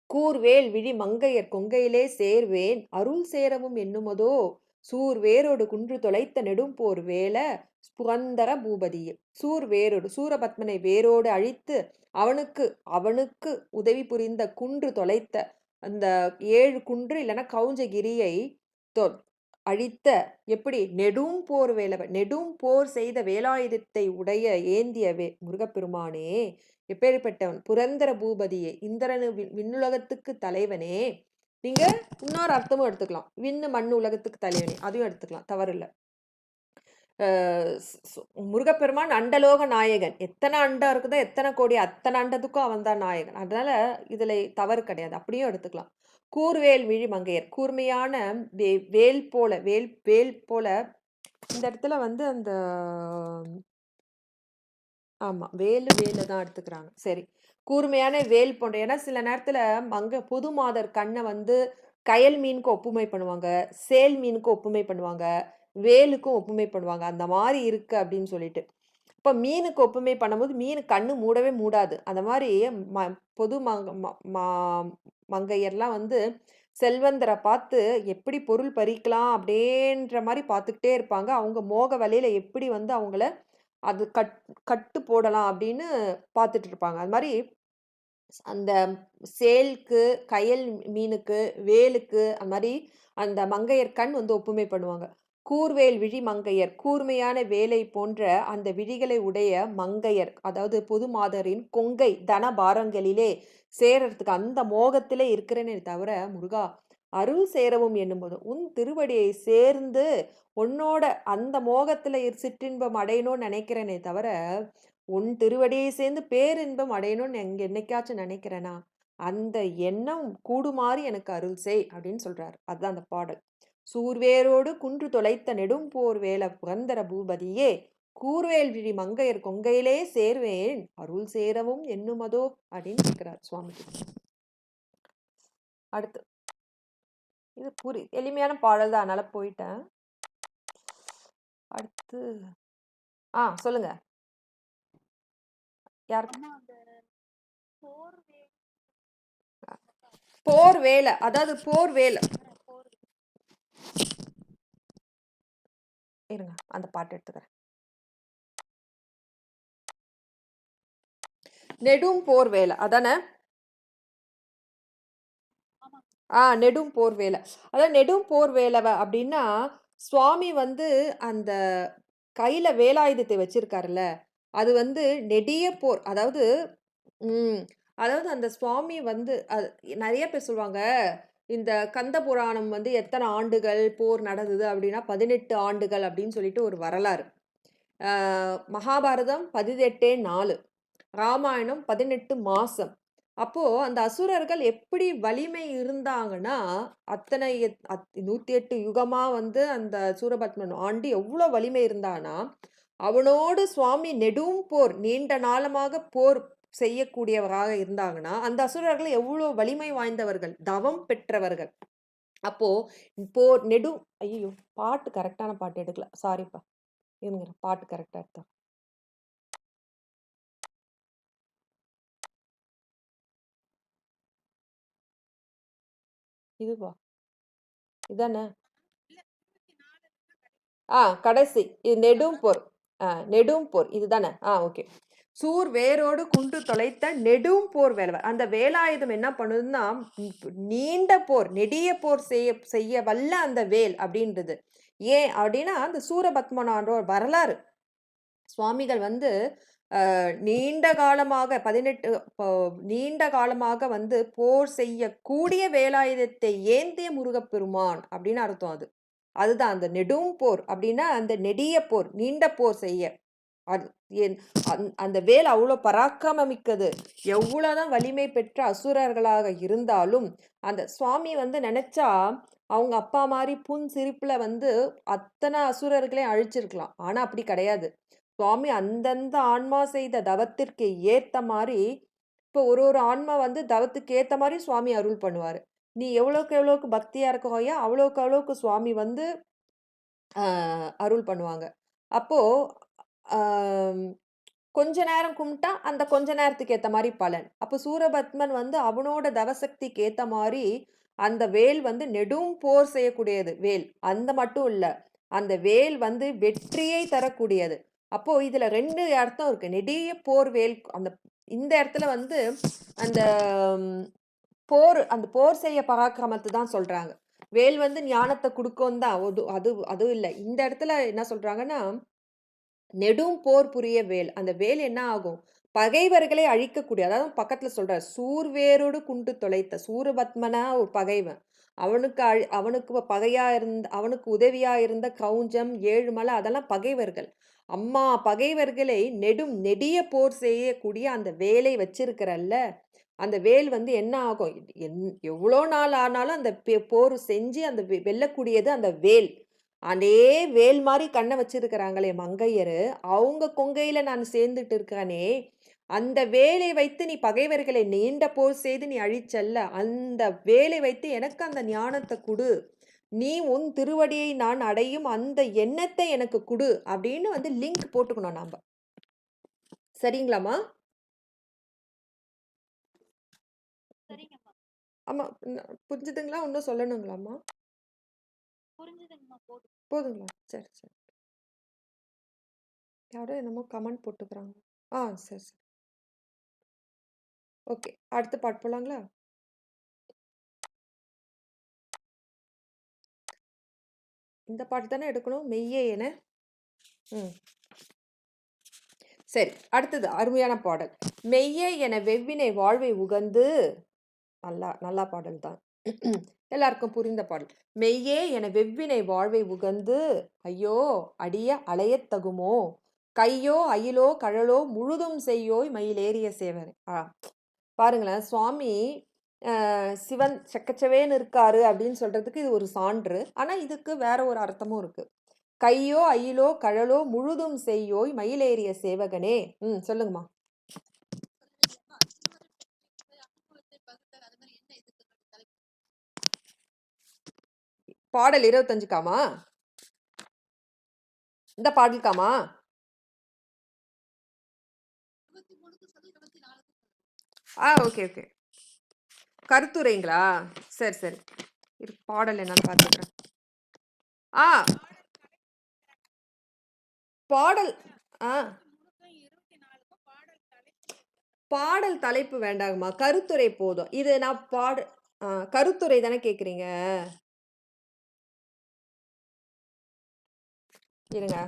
கூர்வேல் விழி மங்கையர் கொங்கையிலே சேர்வேன் அருள் சேரவும் எண்ணுமதோ சூர் வேரோடு குன்று தொலைத்த நெடும்போர் வேல புரந்தர பூபதியே. சூர் வேரோடு சூரபத்மனை வேரோடு அழித்து அவனுக்கு அவனுக்கு உதவி புரிந்த குன்று தொலைத்த அந்த 7 குன்று இல்லைன்னா கவுஞ்சகிரியை அழித்த எப்படி நெடும் போர் வேலவன் நெடும் போர் செய்த வேலாயுதத்தை உடைய ஏந்திய முருகப்பெருமானே, எப்பேற்பட்டவன் புரந்தர பூபதியே, இந்திரனு விண்ணுலகத்துக்கு தலைவனே. நீங்க இன்னொரு அர்த்தமும் எடுத்துக்கலாம், விண்ணு மண்ணு உலகத்துக்கு தலைவனே, அதையும் எடுத்துக்கலாம், தவறில்லை. முருகப்பெருமான் அண்டலோக நாயகன், எத்தனை அண்டம் இருக்குதோ எத்தனை கோடி அத்தனை அண்டத்துக்கும் அவன் தான் நாயகன். அதனால இதுல தவறு கிடையாது, அப்படியும் எடுத்துக்கலாம். கூர்வேல் விழி மங்கையர், கூர்மையான வேல் போல வேல் வேல் போல. இந்த இடத்துல வந்து அந்த ஆமா வேலு வேலை தான் எடுத்துக்கிறாங்க. சரி, கூர்மையான வேல் போன்ற. ஏன்னா சில நேரத்துல புது மாதர் கண்ணை வந்து கயல் மீனுக்கு ஒப்புமை பண்ணுவாங்க, சேல் மீனுக்கு ஒப்புமை பண்ணுவாங்க, வேலுக்கும் ஒப்புமை பண்ணுவாங்க. அந்த மாதிரி இருக்கு அப்படின்னு சொல்லிட்டு இப்போ மீனுக்கு ஒப்புமை பண்ணும்போது மீன் கண்ணு மூடவே மூடாது. அந்த மாதிரி பொது மங்கையர்லாம் வந்து செல்வந்தரை பார்த்து எப்படி பொருள் பறிக்கலாம் அப்படின்ற மாதிரி பார்த்துக்கிட்டே இருப்பாங்க. அவங்க மோக வலையில எப்படி வந்து அவங்கள அது கட்டு போடலாம் அப்படின்னு பார்த்துட்டு இருப்பாங்க. அது மாதிரி அந்த சேலுக்கு கயல் மீனுக்கு வேலுக்கு அந்த மாதிரி அந்த மங்கையர் கண் வந்து ஒப்புமை பண்ணுவாங்க. கூர்வேல் விழி மங்கையர், கூர்மையான வேலை போன்ற அந்த விழிகளை உடைய மங்கையர், அதாவது பொது மாதரின் கொங்கை தனபாரங்களிலே சேரறதுக்கு அந்த மோகத்திலே இருக்கிறேனே தவிர முருகா அருள் சேரவும் என்னும்போது உன் திருவடியை சேர்ந்து உன்னோட அந்த மோகத்துல சிற்றின்பம் அடையணும்னு நினைக்கிறேனே தவிர உன் திருவடியை சேர்ந்து பேரின்பம் அடையணும்னு என்னைக்காச்சும் நினைக்கிறேனா, அந்த எண்ணம் கூடுமாறு எனக்கு அருள் செய் அப்படின்னு சொல்றாரு. அதுதான் அந்த பாடல். சூர்வேரோடு குன்று தொலைத்த நெடும் போர் வேல புகந்தர பூபதியே, கூர்வேல் விழி மங்கையர் கொங்கையிலே சேர்வேன் அருள் சேரவும் எண்ணுமதோ அப்படின்னு கேட்கிறார் சுவாமி. அடுத்து இது எளிமையான பாடல் தான், அதனால போயிட்டேன். அடுத்து சொல்லுங்க. போர் வேலை, அதாவது போர் வேலை. இருங்க அந்த பாட்டு எடுத்துக்கிறேன். நெடும் போர் வேலை அதானே? நெடும் போர் வேலை. அதாவது நெடும் போர் வேலை அப்படின்னா சுவாமி வந்து அந்த கையில வேலாயுதத்தை வச்சிருக்காருல்ல, அது வந்து நெடிய போர். அதாவது அதாவது அந்த சுவாமி வந்து நிறைய பேர் சொல்லுவாங்க, இந்த கந்த புராணம் வந்து எத்தனை ஆண்டுகள் போர் நடந்தது அப்படின்னா 18 ஆண்டுகள் அப்படின்னு சொல்லிட்டு ஒரு வரலாறு. மகாபாரதம் 18 நாள், ராமாயணம் 18 மாசம். அப்போ அந்த அசுரர்கள் எப்படி வலிமை இருந்தாங்கன்னா அத்தனை 108 யுகமா வந்து அந்த சூரபத்மன் ஆண்டு எவ்வளோ வலிமை இருந்தானா, அவனோடு சுவாமி நெடும் போர் நீண்ட நாளமாக போர் செய்யக்கூடியவராக இருந்தாங்கன்னா அந்த அசுரர்கள் எவ்வளோ வலிமை வாய்ந்தவர்கள், தவம் பெற்றவர்கள். அப்போ போர் நெடும் ஐயோ பாட்டு கரெக்டான பாட்டு எடுக்கல, சாரிப்பா, இருங்க பாட்டு கரெக்டா எடுத்தா. இதுவா இதானே? கடைசி நெடும் போர். நெடும் போர் இதுதானே? ஓகே. சூர் வேரோடு குண்டு தொலைத்த நெடும் போர் வேலவர். அந்த வேலாயுதம் என்ன பண்ணுதுன்னா நீண்ட போர் நெடிய போர் செய்ய வல்ல அந்த வேல் அப்படின்றது. ஏன் அப்படின்னா அந்த சூரபத்மனான்ற வரலாறு. சுவாமிகள் வந்து நீண்ட காலமாக 18 நீண்ட காலமாக வந்து போர் செய்யக்கூடிய வேலாயுதத்தை ஏந்திய முருகப்பெருமான் அப்படின்னு அர்த்தம். அதுதான் அந்த நெடும் போர் அப்படின்னா அந்த நெடிய போர் நீண்ட போர் செய்ய. அந்த வேல் அவ்வளோ பராக்கிரமிக்கது. எவ்வளவுதான் வலிமை பெற்ற அசுரர்களாக இருந்தாலும் அந்த சுவாமி வந்து நினைச்சா அவங்க அப்பா மாதிரி புன் சிரிப்புல வந்து அத்தனை அசுரர்களையும் அழிச்சிருக்கலாம். ஆனா அப்படி கிடையாது. சுவாமி அந்தந்த ஆன்மா செய்த தவத்திற்கு ஏத்த மாதிரி இப்போ ஒரு ஆன்மா வந்து தவத்துக்கு ஏத்த மாதிரி சுவாமி அருள் பண்ணுவாரு. நீ எவ்வளவுக்கு பக்தியா இருக்கோயா அவ்வளவுக்கு சுவாமி வந்து அருள் பண்ணுவாங்க. அப்போ ஆம், கொஞ்ச நேரம் கும்பிட்டா அந்த கொஞ்ச நேரத்துக்கு ஏத்த மாதிரி பலன். அப்போ சூரபத்மன் வந்து அவனோட தவசக்திக்கு ஏத்த மாதிரி அந்த வேல் வந்து நெடும் போர் செய்யக்கூடியது வேல். அந்த மட்டும் இல்ல, அந்த வேல் வந்து வெற்றியை தரக்கூடியது. அப்போ இதுல 2 அர்த்தம் இருக்கு. நெடிய போர் வேல் அந்த இந்த இடத்துல வந்து அந்த அந்த போர் செய்ய பராக்கிரமத்தை தான் சொல்றாங்க. வேல் வந்து ஞானத்தை கொடுக்கும் தான். அதுவும் இல்லை. இந்த இடத்துல என்ன சொல்றாங்கன்னா, நெடும் போர் புரிய வேல். அந்த வேல் என்ன ஆகும்? பகைவர்களை அழிக்கக்கூடிய, அதாவது பக்கத்துல சொல்றார், சூர்வேரோடு குண்டு தொலைத்த சூரபத்மனா ஒரு பகைவன். அவனுக்கு பகையா இருந்த, அவனுக்கு உதவியா இருந்த கௌஞ்சம், ஏழுமலை, அதெல்லாம் பகைவர்கள். அம்மா பகைவர்களை நெடிய போர் செய்யக்கூடிய அந்த வேலை வச்சிருக்கிறல்ல, அந்த வேல் வந்து என்ன ஆகும்? எவ்வளோ நாள் ஆனாலும் அந்த போர் செஞ்சு அந்த வெல்லக்கூடியது அந்த வேல். அதே வேல் மாதிரி கண்ணை வச்சிருக்கிறாங்களே மங்கையரு, அவங்க கொங்கையில நான் சேர்ந்துட்டு இருக்கானே, அந்த வேலை வைத்து நீ பகைவர்களை நீண்ட போர் செய்து நீ அழிச்சல்ல, அந்த வேலை வைத்து எனக்கு அந்த ஞானத்தை குடு, நீ உன் திருவடியை நான் அடையும் அந்த எண்ணத்தை எனக்கு குடு அப்படின்னு வந்து லிங்க் போட்டுக்கணும் நாம. சரிங்களாமா? ஆமா, புரிஞ்சுதுங்களா? இன்னும் சொல்லணுங்களாமா? போதுங்களா? சரி சரி. யாரோ என்னமோ கமெண்ட் போட்டுக்கிறாங்க. சரி சரி. ஓகே, அடுத்த பாட்டு போலாங்களா? இந்த பாட்டு தானே எடுக்கணும், மெய்யே என. சரி, அடுத்தது அருமையான பாடல். மெய்யே என வெவ்வினை வாழ்வை உகந்து. நல்லா பாடல் தான். எல்லாருக்கும் புரிந்த பாடல். மெய்யே என வெவ்வினை வாழ்வை உகந்து, ஐயோ அடிய அலையத் தகுமோ, கையோ அயிலோ கழலோ முழுதும் செய்யோய் மயிலேறிய சேவனை. பாருங்களேன், சுவாமி சிவன் செக்கச்சவேன்னு இருக்காரு அப்படின்னு சொல்றதுக்கு இது ஒரு சான்று. ஆனா இதுக்கு வேற ஒரு அர்த்தமும் இருக்கு. கையோ அயிலோ கழலோ முழுதும் செய்யோய் மயிலேறிய சேவகனே. சொல்லுங்கம்மா. பாடல் 25காமா? இந்த பாடலுக்காமா? Okay okay. கருத்துரைங்களா? சரி சரி. பாடல் என்னன்னு பார்த்துக்கிறேன். பாடல் பாடல் தலைப்பு வேண்டாங்கம்மா, கருத்துரை போதும். இது நான் கருத்துரை தானே கேக்குறீங்க? இருங்க.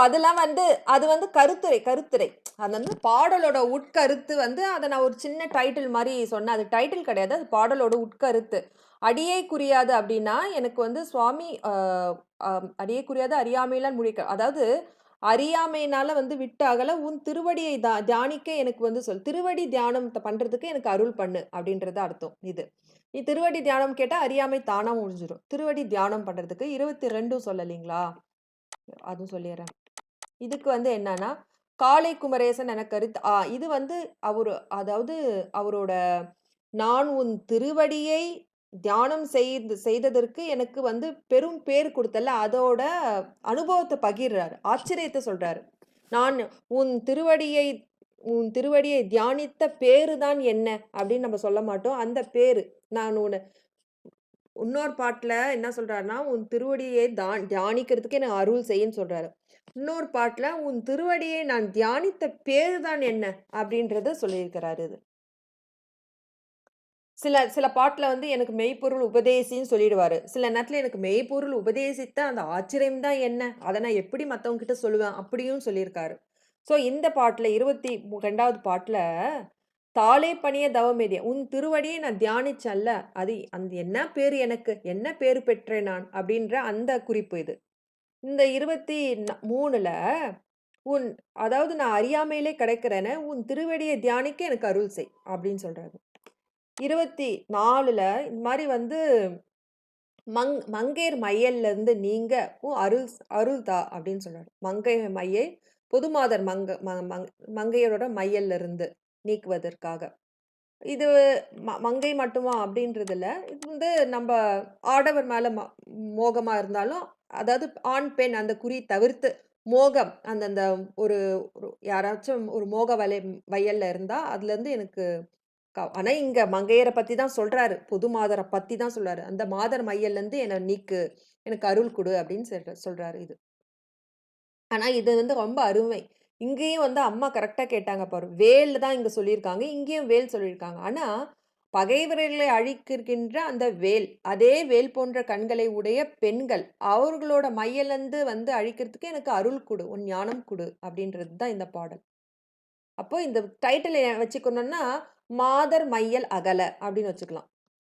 அதெல்லாம் வந்து அது வந்து கருத்துரை. அது வந்து பாடலோட உட்கருத்து வந்து அதை நான் ஒரு சின்ன டைட்டில் மாதிரி சொன்னேன். அது டைட்டில் கிடையாது, அது பாடலோட உட்கருத்து. அடியே குறியாது அப்படின்னா எனக்கு வந்து சுவாமி அடியே குறியாது அறியாமையெல்லாம் முடிக்க, அதாவது அறியாமையினால வந்து விட்டு அகல உன் திருவடியை தியானிக்க எனக்கு வந்து திருவடி தியானம் பண்றதுக்கு எனக்கு அருள் பண்ணு அப்படின்றது அர்த்தம். இது நீ திருவடி தியானம் கேட்டா அறியாமை தானா முடிஞ்சிடும். திருவடி தியானம் பண்றதுக்கு 22 சொல்லலீங்களா? அதுவும் சொல்லிடுறேன். இதுக்கு வந்து என்னன்னா, காளை குமரேசன் என கருத்து. இது வந்து அதாவது அவரோட நான் உன் திருவடியை தியானம் செய்ததற்கு எனக்கு வந்து பெரும் பேர் கொடுத்தல, அதோட அனுபவத்தை பகிர்றாரு, ஆச்சரியத்தை சொல்றாரு. நான் உன் திருவடியை தியானித்த பேரு தான் என்ன அப்படின்னு நம்ம சொல்ல மாட்டோம். அந்த பேரு நான் இன்னொரு பாட்டுல என்ன சொல்றாருன்னா, உன் திருவடியை தியானிக்கிறதுக்கு எனக்கு அருள் செய்யுன்னு சொல்றாரு. இன்னொரு பாட்டுல உன் திருவடியை நான் தியானித்த பேரு தான் என்ன அப்படின்றத சொல்லியிருக்கிறாரு. இது சில பாட்டுல வந்து எனக்கு மெய்ப்பொருள் உபதேசின்னு சொல்லிடுவாரு. சில நேரத்துல எனக்கு மெய்ப்பொருள் உபதேசித்த அந்த ஆச்சரியம் தான் என்ன, அதை நான் எப்படி மத்தவங்க கிட்ட சொல்லுவேன் அப்படியும் சொல்லியிருக்காரு. ஸோ இந்த பாட்டுல 22வது பாட்டுல தாளே பணிய தவமேதிய உன் திருவடியை நான் தியானிச்சேன்ல, அது அந்த என்ன பேரு, எனக்கு என்ன பேரு பெற்றேன் நான் அப்படின்ற அந்த குறிப்பு இது. இந்த 23ல அதாவது நான் அறியாமையிலே கிடைக்கிறேன்னு உன் திருவடியை தியானிக்க எனக்கு அருள் செய் அப்படின்னு சொல்றாரு. 24ல இந்த மாதிரி வந்து மங்கையர் மையல்ல இருந்து நீங்க அருள் அருள் தா அப்படின்னு சொல்றாரு. மங்கை மையை பொதுமாதர் மங்கையரோட மையல்ல இருந்து நீக்குவதற்காக. இது மங்கை மட்டுமா அப்படின்றதில்ல. இது வந்து நம்ம ஆடவர் மேல மோகமா இருந்தாலும், அதாவது ஆண், பெண் அந்த குறி தவிர்த்து மோகம் அந்தந்த ஒரு ஒரு யாராச்சும் ஒரு மோக வயல்ல இருந்தா, அதுலேருந்து எனக்கு ஆனா இங்க மங்கையர பத்தி தான் சொல்றாரு. பொது மாதர பத்தி தான் சொல்றாரு. அந்த மாதர் மையல்லேருந்து என்ன நீக்கு, எனக்கு அருள் குடு அப்படின்னு சொல்றாரு இது. ஆனா இது வந்து ரொம்ப அருமை. இங்கேயும் வந்து அம்மா கரெக்ட்டா கேட்டாங்க பாரு. வேல் தான் இங்க சொல்லியிருக்காங்க. இங்கேயும் வேல் சொல்லியிருக்காங்க. ஆனா, பகைவர்களை அழிக்கின்ற அந்த வேல், அதே வேல் போன்ற கண்களை உடைய பெண்கள், அவர்களோட மையலருந்து வந்து அழிக்கிறதுக்கு எனக்கு அருள் குடு, உன் ஞானம் குடு அப்படின்றது தான் இந்த பாடல். அப்போ இந்த டைட்டில் வச்சுக்கணும்னா, மாதர் மையல் அகல அப்படின்னு வச்சுக்கலாம்.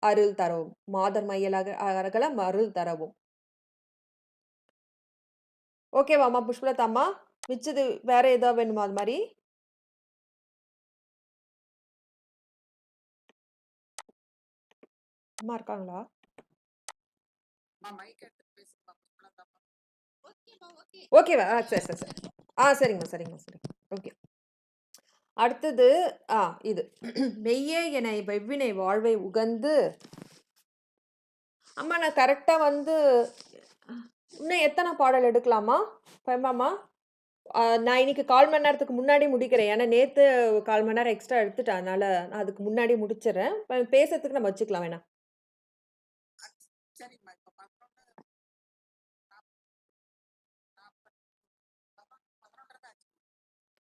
அருள் தரவும். மாதர் மையல் அகல அருள் தரவும். ஓகேவாம்மா புஷ்பலதாம்மா? மிச்சது வேற ஏதாவது வேணுமா அது மாரி? அம்மா இருக்காங்களா? ஓகேவா? சரி, சரி, சரி. சரிங்கம்மா, சரிங்கம்மா, சரி. ஓகே. அடுத்தது இது. மெய்யே என வெவ்வினை வாழ்வை உகந்து அம்மா நான் கரெக்ட்டா வந்து இன்னும் எத்தனை பாடல் எடுக்கலாமா? ஃபெமாம்மா? நான் இன்னைக்கு 1/4 மணி நேரத்துக்கு முன்னாடி முடிக்கிறேன். ஏன்னா நேத்து 1/4 மணி நேரம் எக்ஸ்ட்ரா எடுத்துட்டேன். அதனால நான் அதுக்கு முன்னாடி முடிச்சுர்றேன். பேசுறதுக்கு நம்ம வச்சுக்கலாம் வேணா.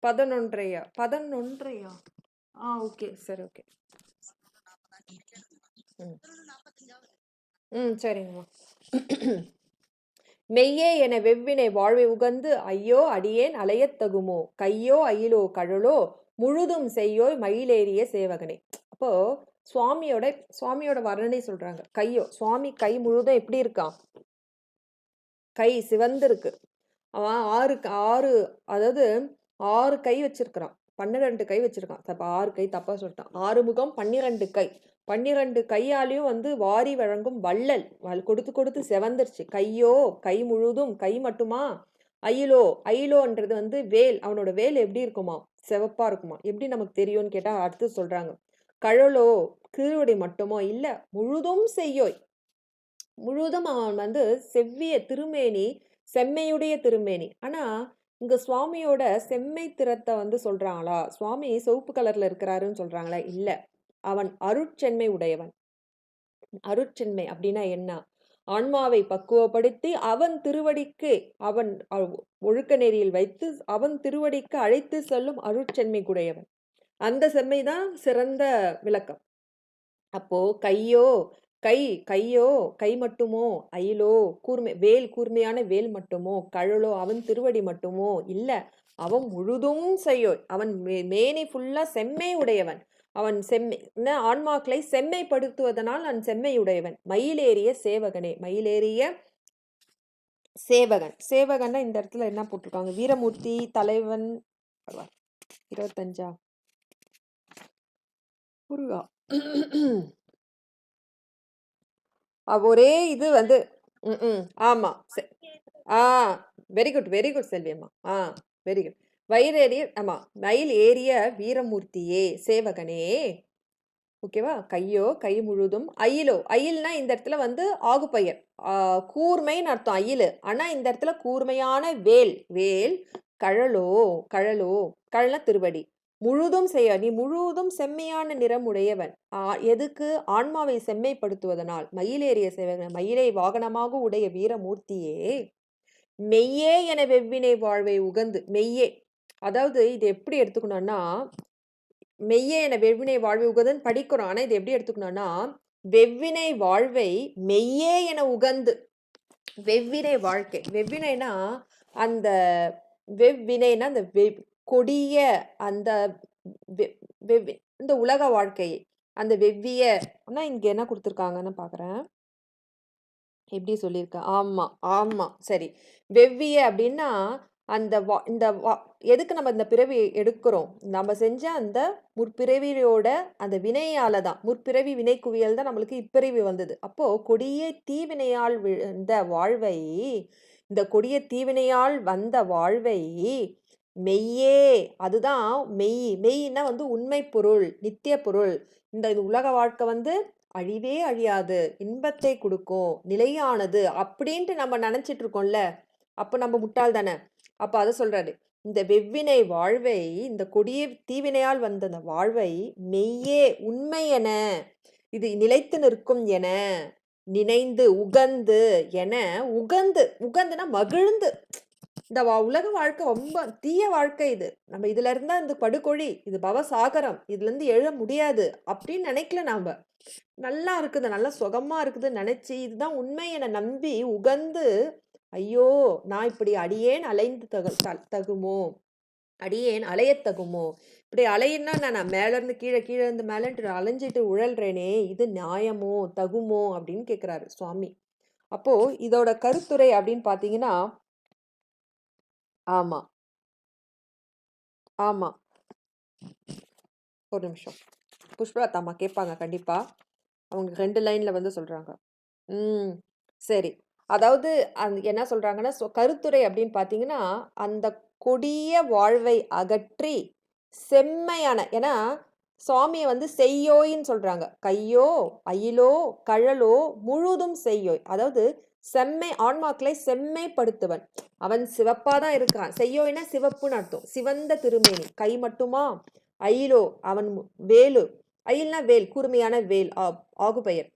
11:30 11:30 ஓகே. சரி, ஓகே. ம். சரிங்கம்மா. மெய்யே என வெவ்வினை வாழ்வை உகந்து ஐயோ அடியேன் அலையத் தகுமோ கையோ அயிலோ கழலோ முழுதும் செய்யோய் மயிலேறிய சேவகனே. அப்போ சுவாமியோட சுவாமியோட வர்ணனை சொல்றாங்க. கையோ சுவாமி கை முழுதும் எப்படி இருக்கான்? கை சிவந்திருக்கு. அவன் 6 அதாவது 6 கை வச்சிருக்கிறான். 12 கை வச்சிருக்கான். 6 கை தப்பா சொல்லிட்டான். 6 முகம் 12 கை. 12 கையாலையும் வந்து வாரி வழங்கும் வள்ளல். கொடுத்து கொடுத்து செவந்துருச்சு. கையோ கை முழுதும் கை மட்டுமா? அயிலோ அயிலோன்றது வந்து வேல். அவனோட வேல் எப்படி இருக்குமா? சிவப்பா இருக்குமா? எப்படி நமக்கு தெரியும்னு கேட்டா அடுத்து சொல்றாங்க. கழலோ கீழ்வடி மட்டுமோ இல்ல முழுதும் செய்யோய். முழுவதும் அவன் வந்து செவ்விய திருமேனி, செம்மையுடைய திருமேனி. ஆனா, இங்க சுவாமியோட செம்மை திறத்த வந்து சொல்றாங்களா? சுவாமி சிவப்பு கலர்ல இருக்கிறாருன்னு சொல்றாங்களா? இல்ல. அவன் அருட்செம்மை உடையவன். அருட்செம்மை அப்படின்னா என்ன? ஆன்மாவை பக்குவப்படுத்தி அவன் திருவடிக்கு அவன் ஒழுக்க நெறியில் வைத்து அவன் திருவடிக்கு அழைத்து செல்லும் அருட்செம்மை உடையவன். அந்த செம்மை தான் சிறந்த விளக்கம். அப்போ கை கையோ கை மட்டுமோ அயிலோ வேல் கூர்மையான வேல் மட்டுமோ கழலோ அவன் திருவடி மட்டுமோ இல்ல அவன் முழுதும் செய்யோ அவன் மேனி ஃபுல்லா செம்மை உடையவன் அவன் ஆன்மாக்களை செம்மைப்படுத்துவதனால் அவன் செம்மை உடையவன் மயிலேறிய சேவகனே மயிலேறிய சேவகன்னா இந்த இடத்துல என்ன போட்டிருக்காங்க வீரமூர்த்தி தலைவன் 25 முருகா ஒரே இது வந்து ஆமா ஆ வெரி குட் வெரி குட் செல்வியம்மா வெரி குட் வயிறேறிய ஆமா மயில் ஏறிய வீரமூர்த்தியே சேவகனே ஓகேவா கை முழுதும் அயில்னா இந்த இடத்துல வந்து ஆகுப்பெயர் கூர்மைன்னு அர்த்தம் அயில் ஆனா இந்த இடத்துல கூர்மையான வேல் கழலோ கழல்னா திருவடி முழுதும் செய்ய நீ முழுவதும் செம்மையான நிறம் உடையவன் எதுக்கு ஆன்மாவை செம்மைப்படுத்துவதனால் மயிலேறிய சேவகன் மயிலை வாகனமாக உடைய வீரமூர்த்தியே மெய்யே என வெவ்வினை வாழ்வை உகந்து மெய்யே அதாவது இது எப்படி எடுத்துக்கணும்னா மெய்யே என வெவ்வினை வாழ்வை உகந்துன்னு படிக்கிறோம் ஆனா இது எப்படி எடுத்துக்கணும்னா வெவ்வினை வாழ்வை மெய்யே என உகந்து வெவ்வினை வாழ்க்கை வெவ்வினைனா அந்த வெவ்வினைனா அந்த கொடிய அந்த இந்த உலக வாழ்க்கை அந்த வெவ்விய ஆனா இங்க என்ன கொடுத்துருக்காங்கன்னு பாக்குறேன் எப்படி சொல்லியிருக்க ஆமா ஆமா சரி வெவ்விய அப்படின்னா அந்த இந்த எதுக்கு நம்ம இந்த பிறவி எடுக்கிறோம் நம்ம செஞ்ச அந்த முற்பிறவியோட அந்த வினையால தான் முற்பிறவி வினை குவியல் தான் நம்மளுக்கு இப்பிறவி வந்தது அப்போ கொடிய தீவினையால் இந்த வாழ்வை இந்த கொடிய தீவினையால் வந்த வாழ்வை மெய்யே அதுதான் மெய்னா வந்து உண்மை பொருள் நித்திய பொருள் இது உலக வாழ்க்கை வந்து அழிவே அழியாது, இன்பத்தை கொடுக்கும், நிலையானது அப்படின்ட்டு நம்ம நினைச்சிட்டு இருக்கோம்ல. அப்ப நம்ம முட்டாள் தானே. அப்ப அதை சொல்றாரு, இந்த வெவ்வினை வாழ்வை, இந்த கொடிய தீவினையால் வந்த அந்த வாழ்வை மெய்யே உண்மை என, இது நிலைத்து நிற்கும் என நினைந்து உகந்து என, உகந்து உகந்துனா மகிழ்ந்து, இந்த உலக வாழ்க்கை ரொம்ப தீய வாழ்க்கை, இது நம்ம இதுல இருந்தா இந்த படுகொழி, இது பவசாகரம், இதுல இருந்து எழ முடியாது அப்படின்னு நினைக்கல. நாம நல்லா இருக்குது, நல்லா சுகமா இருக்குதுன்னு நினைச்சு இதுதான் உண்மை என நம்பி உகந்து, ஐயோ நான் இப்படி அடியேன் அலைந்து தகுமோ, அடியேன் அலையத்தகுமோ, இப்படி அலையினா நான் மேல இருந்து கீழே, கீழே இருந்து மேலன்ட்டு அலைஞ்சிட்டு உழல்றேனே, இது நியாயமோ தகுமோ அப்படின்னு கேக்குறாரு சுவாமி. அப்போ இதோட கருத்துரை அப்படின்னு பாத்தீங்கன்னா, ஆமா ஆமா, ஒரு நிமிஷம், புஷ்பலதா அம்மா கேட்பாங்க கண்டிப்பா, அவங்க 2 லைன்ல வந்து சொல்றாங்க. சரி. அதாவது என்ன சொல்றாங்கன்னா, கருத்துரை அப்படின்னு பார்த்தீங்கன்னா, அந்த கொடிய வாழ்வை அகற்றி செம்மையான, ஏன்னா சுவாமிய வந்து செய்யோய்ன்னு சொல்றாங்க. கையோ, அயிலோ, கழலோ முழுதும் செய்யோய். அதாவது ஆன்மாக்களை செம்மைப்படுத்துவன். அவன் சிவப்பா தான் இருக்கான். செய்யோய்னா சிவப்புன்னு அர்த்தம். சிவந்த திருமேனி. கை மட்டுமா? அயிலோ, அவன் வேலு. அயில்னா வேல், கூர்மையான வேல் ஆகுபெயர்.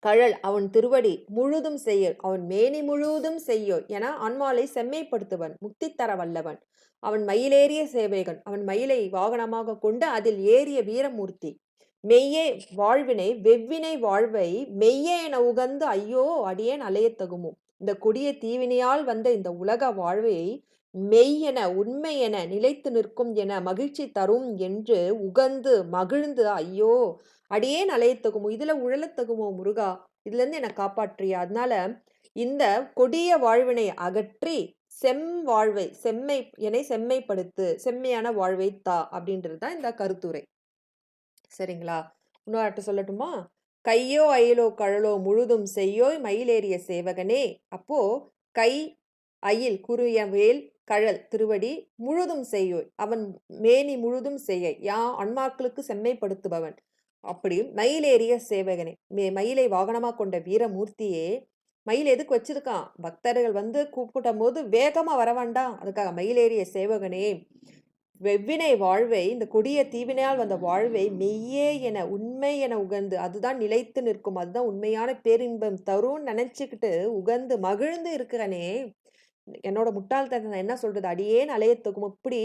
கழல், அவன் திருவடி முழுதும் செய்ய, அவன் மேனி முழுவதும் செய்யோ என ஆன்மாலை செம்மைப்படுத்துவன், முக்தி தர வல்லவன். அவன் மயிலேறிய சேவைகன், அவன் மயிலை வாகனமாக கொண்டு அதில் ஏறிய வீரமூர்த்தி. மெய்யே வாழ்வினை வெவ்வினை வாழ்வை மெய்யே என உகந்து ஐயோ அடியேன் அலையத்தகுமோ, இந்த கொடிய தீவினையால் வந்த இந்த உலக வாழ்வை மெய் என உண்மை என நிலைத்து நிற்கும் என மகிழ்ச்சி தரும் என்று உகந்து மகிழ்ந்து ஐயோ அடியேன் அலையத்தகுமோ, இதுல உழலத்தகுமோ முருகா, இதுல இருந்து என்னை காப்பாற்றியா. அதனால இந்த கொடிய வாழ்வினை அகற்றி வாழ்வை என்னை செம்மைப்படுத்து, செம்மையான வாழ்வை தா அப்படின்றது தான் இந்த கருத்துரை. சரிங்களா? இன்னொரு சொல்லட்டுமா? கையோ அயிலோ கழலோ முழுதும் செய்யோய் மயிலேறிய சேவகனே. அப்போ கை, அயில் குறுய வேல், கழல் திருவடி முழுதும் செய்யோய், அவன் மேனி முழுதும் செய்ய, அன்மாக்களுக்கு செம்மைப்படுத்துபவன். அப்படியும் மயிலேறிய சேவகனே, மயிலை வாகனமா கொண்ட வீரமூர்த்தியே. மயில் எதுக்கு வச்சிருக்கான்? பக்தர்கள் வந்து கூப்பிடும் போது வேகமா வர வேண்டாம், அதுக்காக மயிலேறிய சேவகனே. வெவ்வினை வாழ்வை, இந்த கொடிய தீவினையால் வந்த வாழ்வை மெய்யே என உண்மை என உகந்து, அதுதான் நிலைத்து நிற்கும், அதுதான் உண்மையான பேரின்பம் தரும் நினைச்சுக்கிட்டு உகந்து மகிழ்ந்து இருக்கிறனே. என்னோட முட்டாள்தனம் என்ன சொல்றது, அடியேன் அலையத்தகும். இப்படி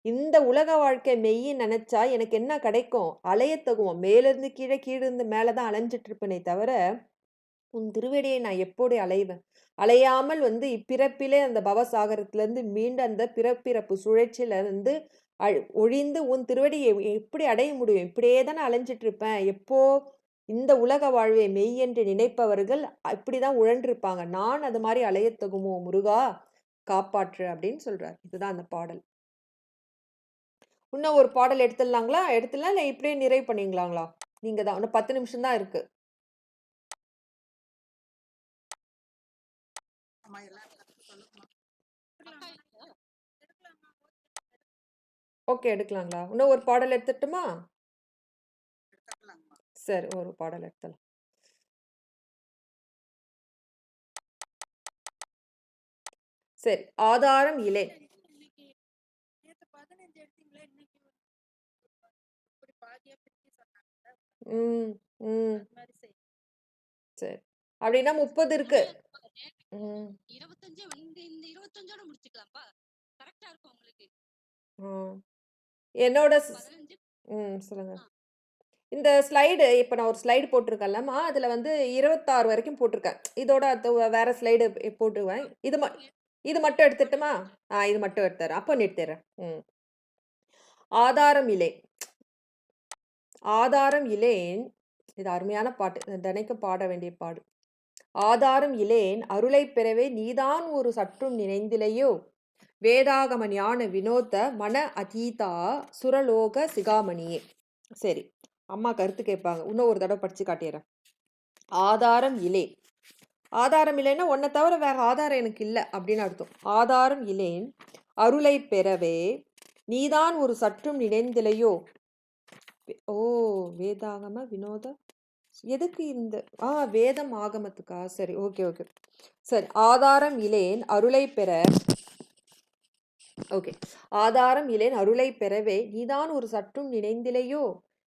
இந்த உலக வாழ்க்கை மெய்யின்னு நினைச்சா எனக்கு என்ன கிடைக்கும்? அலையத்தகுவோம், மேலிருந்து கீழே, கீழிருந்து மேலதான் அலைஞ்சிட்டு இருப்பேனே தவிர உன் திருவடியை நான் எப்படி அலைவேன்? அலையாமல் வந்து இப்பிறப்பிலே அந்த பவசாகரத்திலிருந்து மீண்டு அந்த பிறப்பிறப்பு சுழற்சியில இருந்து ஒழிந்து உன் திருவடியை எப்படி அடைய முடியும்? இப்படியே தானே அலைஞ்சிட்டு இருப்பேன். எப்போ இந்த உலக வாழ்வை மெய் என்று நினைப்பவர்கள் இப்படிதான் உழன்றிருப்பாங்க. நான் அது மாதிரி அலையத்தகுமோ முருகா, காப்பாற்று அப்படின்னு சொல்றார். இதுதான் அந்த பாடல். இன்னும் ஒரு பாடல் எடுத்துடலாங்களா? எடுத்துடலாம், இல்லை இப்படியே நிறைவு பண்ணிங்களாங்களா? நீங்க தான். இன்னும் 10 நிமிஷம் தான் இருக்கு. ஓகே, எடுக்கலாங்களா? இன்னும் ஒரு பாடல் எடுத்துட்டுமா? சரி, ஒரு பாடல் எடுத்தலாம். சரி, ஆதாரம் இலை. சரி, அப்படின்னா 30 இருக்கு. என்னோட சொல்லுங்க. இந்த ஸ்லைடு இப்போ நான் ஒரு ஸ்லைடு போட்டிருக்கேன்லம்மா, அதுல வந்து 26 வரைக்கும் போட்டிருக்கேன். இதோட வேற ஸ்லைடு போட்டுவேன். இது மட்டும் எடுத்துட்டுமா? இது மட்டும் எடுத்துறேன். அப்போ நிறுத்திடுறேன். ஆதாரம் இலே. ஆதாரம் இலேன். இது அருமையான பாட்டு, தினைக்கும் பாட வேண்டிய பாடு. ஆதாரம் இலேன் அருளை பெறவே நீதான் ஒரு சற்றும் நினைந்திலையோ, வேதாகம ஞான வினோத மன அதீதா சுரலோக சிகாமணியே. சரி, அம்மா கருத்து கேட்பாங்க, இன்னும் ஒரு தடவை படிச்சு காட்டிடுறேன். ஆதாரம் இலே. ஆதாரம் இல்லைன்னா உன்னை தவிர வேற ஆதாரம் எனக்கு இல்லை அப்படின்னு அர்த்தம். ஆதாரம் இல்லேன் அருளை பெறவே நீதான் ஒரு சற்றும் நினைந்திலையோ, ஓ, வேதாகம வினோத எதுக்கு இந்த வேதம் ஆகமத்துக்கா? சரி, ஓகே ஓகே. சரி, ஆதாரம் இலேன் அருளை பெற. ஓகே, ஆதாரம் இலேன் அருளை பெறவே நீதான் ஒரு சற்றும் நினைந்திலையோ,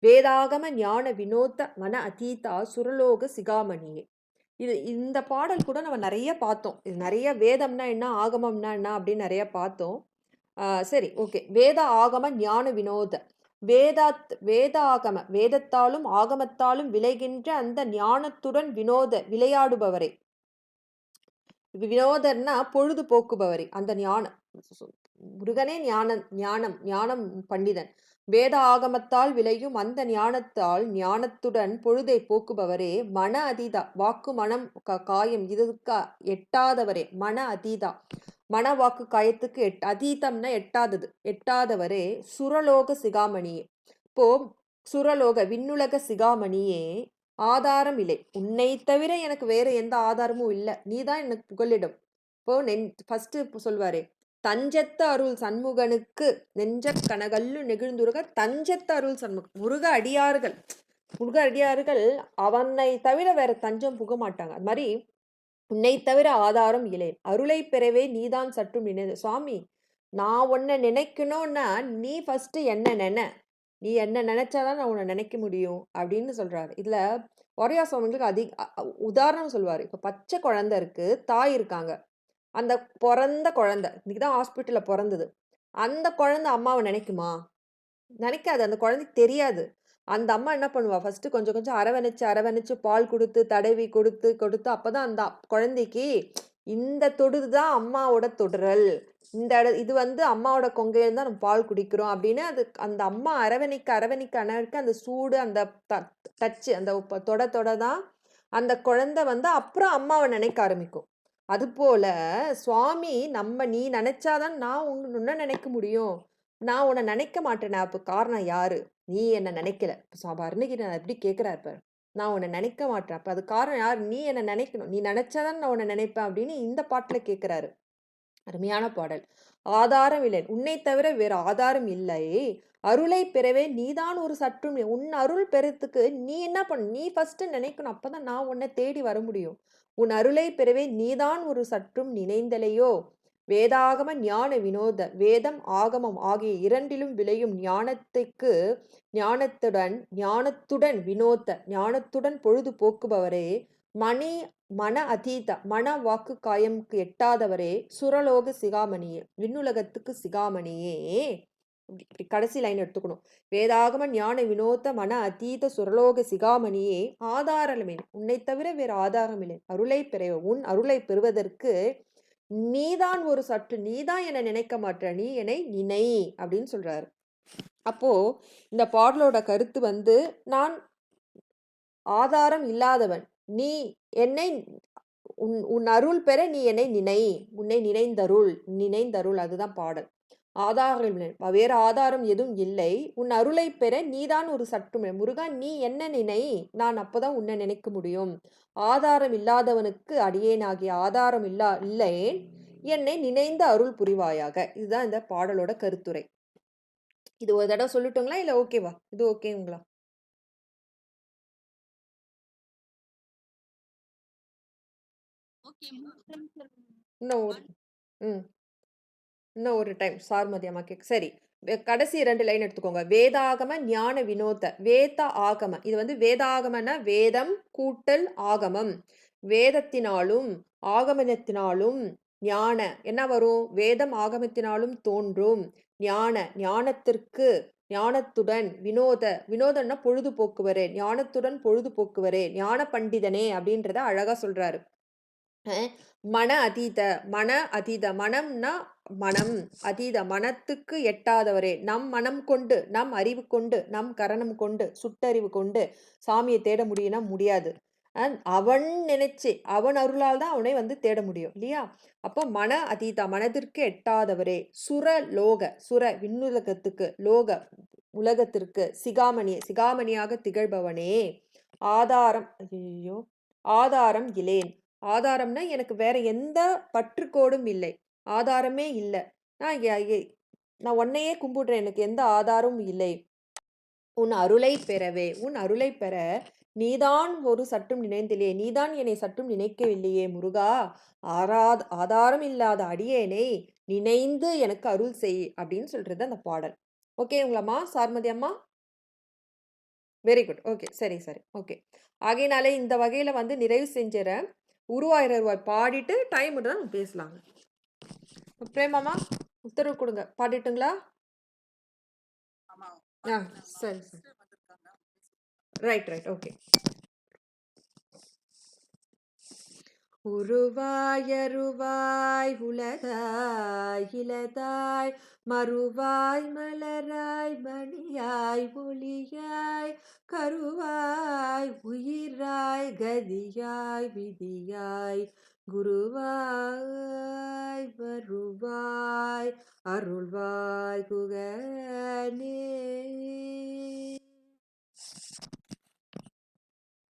வேதாகம ஞான வினோத மன அதீதா சுரலோக சிகாமணியே. இந்த பாடல் கூட நம்ம நிறைய பார்த்தோம். இது நிறைய வேதம்னா என்ன, ஆகமம்னா என்ன அப்படின்னு நிறைய பார்த்தோம். சரி, ஓகே. வேத ஆகம ஞான வினோத. வேத ஆகம, வேதத்தாலும் ஆகமத்தாலும் விளைகின்ற அந்த ஞானத்துடன் வினோத விளையாடுபவரே. வினோதர்னா பொழுது போக்குபவரே. அந்த ஞானம் முருகனே ஞானம் ஞானம் ஞானம் பண்டிதன். வேத ஆகமத்தால் விளையும் அந்த ஞானத்தால் ஞானத்துடன் பொழுதை போக்குபவரே. மன அதீதா, வாக்கு மனம் காயம் இதுக்கு எட்டாதவரே. மன அதீதா, மன வாக்கு காயத்துக்கு அதீதம்னா எட்டாதது, எட்டாதவரே. சுரலோக சிகாமணியே. இப்போ சுரலோக விண்ணுலக சிகாமணியே, ஆதாரம் இல்லை, உன்னை தவிர எனக்கு வேற எந்த ஆதாரமும் இல்லை, நீதான் எனக்கு புகலிடம். இப்போ ஃபர்ஸ்ட் சொல்வாரே, தஞ்சத்த அருள் சண்முகனுக்கு நெஞ்ச கனகல்லு நெகிழ்ந்துருக தஞ்சத்த அருள் சண்முகம். முருக அடியார்கள் அவனை தவிர வேற தஞ்சம் புக மாட்டாங்க. அது மாதிரி உன்னை தவிர ஆதாரம் இல்லை, அருளை பெறவே நீதான் சற்றும் நினைது. சுவாமி, நான் உன்னை நினைக்கணும்னா நீ ஃபர்ஸ்ட் என்ன நீ என்ன நினைச்சாதான் நான் உன்னை நினைக்க முடியும் அப்படின்னு சொல்றாரு. இதுல ஒரையா சுவாமிகளுக்கு உதாரணம் சொல்லுவாரு. இப்ப பச்சை குழந்தை இருக்கு, தாய் இருக்காங்க. அந்த பிறந்த குழந்தை இன்னைக்குதான் ஹாஸ்பிட்டல்ல பிறந்தது. அந்த குழந்தை அம்மாவை நினைக்குமா? நினைக்காது. அந்த குழந்தைக்கு தெரியாது. அந்த அம்மா என்ன பண்ணுவா, ஃபர்ஸ்ட் கொஞ்சம் கொஞ்சம் அரவணைச்சு பால் கொடுத்து தடவி கொடுத்து அப்பதான் அந்த குழந்தைக்கு இந்த தொடுதுதான் அம்மாவோட தொடுறல், இது வந்து அம்மாவோட கொங்கையில தான் நம்ம பால் குடிக்கிறோம் அப்படின்னு அது அந்த அம்மா அரவணைக்க அந்த சூடு, அந்த டச்சு, அந்த தொட தான் அந்த குழந்தை வந்து அப்புறம் அம்மாவை நினைக்க ஆரம்பிக்கும். அது போல சுவாமி, நீ நினைச்சாதான் நான் உன்னை நினைக்க முடியும். நான் உன்னை நினைக்க மாட்டேனே, அப்ப காரணம் யாரு? நீ என்ன நினைக்கல. அருணகிரி நான் எப்படி கேட்கிறாரு பாரு, நான் உன்னை நினைக்க மாட்டேன், அப்ப அது காரணம் யாரு? நீ என்ன நினைக்கணும், நீ நினைச்சாதான் நான் உன்னை நினைப்பேன் அப்படின்னு இந்த பாட்டுல கேட்கிறாரு. அருமையான பாடல். ஆதாரம் இல்லை, உன்னை தவிர வேற ஆதாரம் இல்லை, அருளை பெறவே நீதான் ஒரு சற்றும். உன் அருள் பெறத்துக்கு நீ என்ன பண்ண, நீ ஃபர்ஸ்ட் நினைக்கணும், அப்பதான் நான் உன்னை தேடி வர முடியும். உன் அருளை பெறவே நீதான் ஒரு சற்றும் நினைந்தலையோ, வேதாகம ஞான வினோத. வேதம் ஆகமம் ஆகிய இரண்டிலும் விளையும் ஞானத்துடன் வினோத, ஞானத்துடன் பொழுது போக்குபவரே. மன அதீத, மன வாக்கு காயம்க்கு எட்டாதவரே. சுரலோக சிகாமணியே, விண்ணுலகத்துக்கு சிகாமணியே. இப்படி கடைசி லைன் எடுத்துக்கணும். வேதாகம ஞான வினோத மன அதீத சுரலோக சிகாமணியே, ஆதாரமே, உன்னை தவிர வேறு ஆதாரம் இல்லை, அருளை பெற. உன் அருளை பெறுவதற்கு நீதான் ஒரு சற்று, நீதான் என்னை நினைக்க மாட்ட, நீ என்னை நினை அப்படின்னு சொல்றாரு. அப்போ இந்த பாடலோட கருத்து வந்து, நான் ஆதாரம் இல்லாதவன், நீ என்னை உன் அருள் பெற நீ என்னை நினை, உன்னை நினைந்தருள், அதுதான் பாடல். ஆதாரம் வேற ஆதாரம் எதுவும் இல்லை, உன் அருளை பெற நீதான் ஒரு சற்றுமே. முருகா, நீ என்ன நினை, நான் அப்பதான் உன்னை நினைக்க முடியும். ஆதாரம் இல்லாதவனுக்கு அடியேனாகிய ஆதாரம் இல்லையேன், என்னை நினைந்த அருள் புரிவாயாக. இதுதான் இந்த பாடலோட கருத்துரை. இது ஒரு தடவை சொல்லிட்டுங்களா, இல்ல ஓகேவா? இது ஓகேங்களா? இன்னும் ஒரு டைம் சாருமதி அம்மா கேட்க. சரி, கடைசி 2 லைன் எடுத்துக்கோங்க. வேதாகம ஞான வினோத. வேத ஆகம, இது வந்து வேதாகமனா வேதம் கூட்டல் ஆகமம். வேதத்தினாலும் ஆகமத்தினாலும் ஞான என்ன வரும்? வேதம் ஆகமத்தினாலும் தோன்றும் ஞானத்திற்கு ஞானத்துடன் வினோதன்னா பொழுதுபோக்குவரே, ஞானத்துடன் பொழுதுபோக்குவரே, ஞான பண்டிதனே அப்படின்றத அழகா சொல்றாரு. மன அதீத, மனம்னா மனம், அதீத மனத்துக்கு எட்டாதவரே. நம் மனம் கொண்டு, நம் அறிவு கொண்டு, நம் கரணம் கொண்டு, சுட்டறிவு கொண்டு சாமியை தேட முடியும்னா முடியாது. அவன் நினைச்சு, அவன் அருளால் தான் அவனை வந்து தேட முடியும் இல்லையா? அப்போ மன அதீதா, மனதிற்கு எட்டாதவரே. சுர விண்ணுலகத்துக்கு, லோக உலகத்திற்கு, சிகாமணியாக திகழ்பவனே. ஆதாரம் இலேன். ஆதாரம்னா எனக்கு வேற எந்த பற்றுக்கோடும் இல்லை, ஆதாரமே இல்லை, நான் உன்னையே கும்பிடுறேன், எனக்கு எந்த ஆதாரமும் இல்லை. உன் அருளை பெறவே, உன் அருளை பெற நீதான் ஒரு சற்றும் நினைந்திலே, நீதான் என்னை சற்றும் நினைக்கவில்லையே முருகா, ஆதாரம் இல்லாத அடியேனை நினைந்து எனக்கு அருள் செய் அப்படின்னு சொல்றது அந்த பாடல். ஓகேங்களாம்மா சார்மதி அம்மா? Very good. ஓகே, சரி சரி, ஓகே. ஆகையினாலே இந்த வகையில வந்து நிறைவு செஞ்சிடறேன். உருவாயிரம் ரூபாய் பாடிட்டு டைம் தான் பேசலாங்க. பிரேமாமா உத்தரவு கொடுங்க, பாடிட்டுங்களா? ஆ சரி சரி, ரைட் ரைட், ஓகே. உருவாய் அருவாய் உலதாய் இலதாய் மறுவாய் மலராய் மணியாய் ஒளியாய் கருவாய் உயிராய் கதியாய் விதியாய் குருவாய் வருவாய் அருள்வாய் குகனே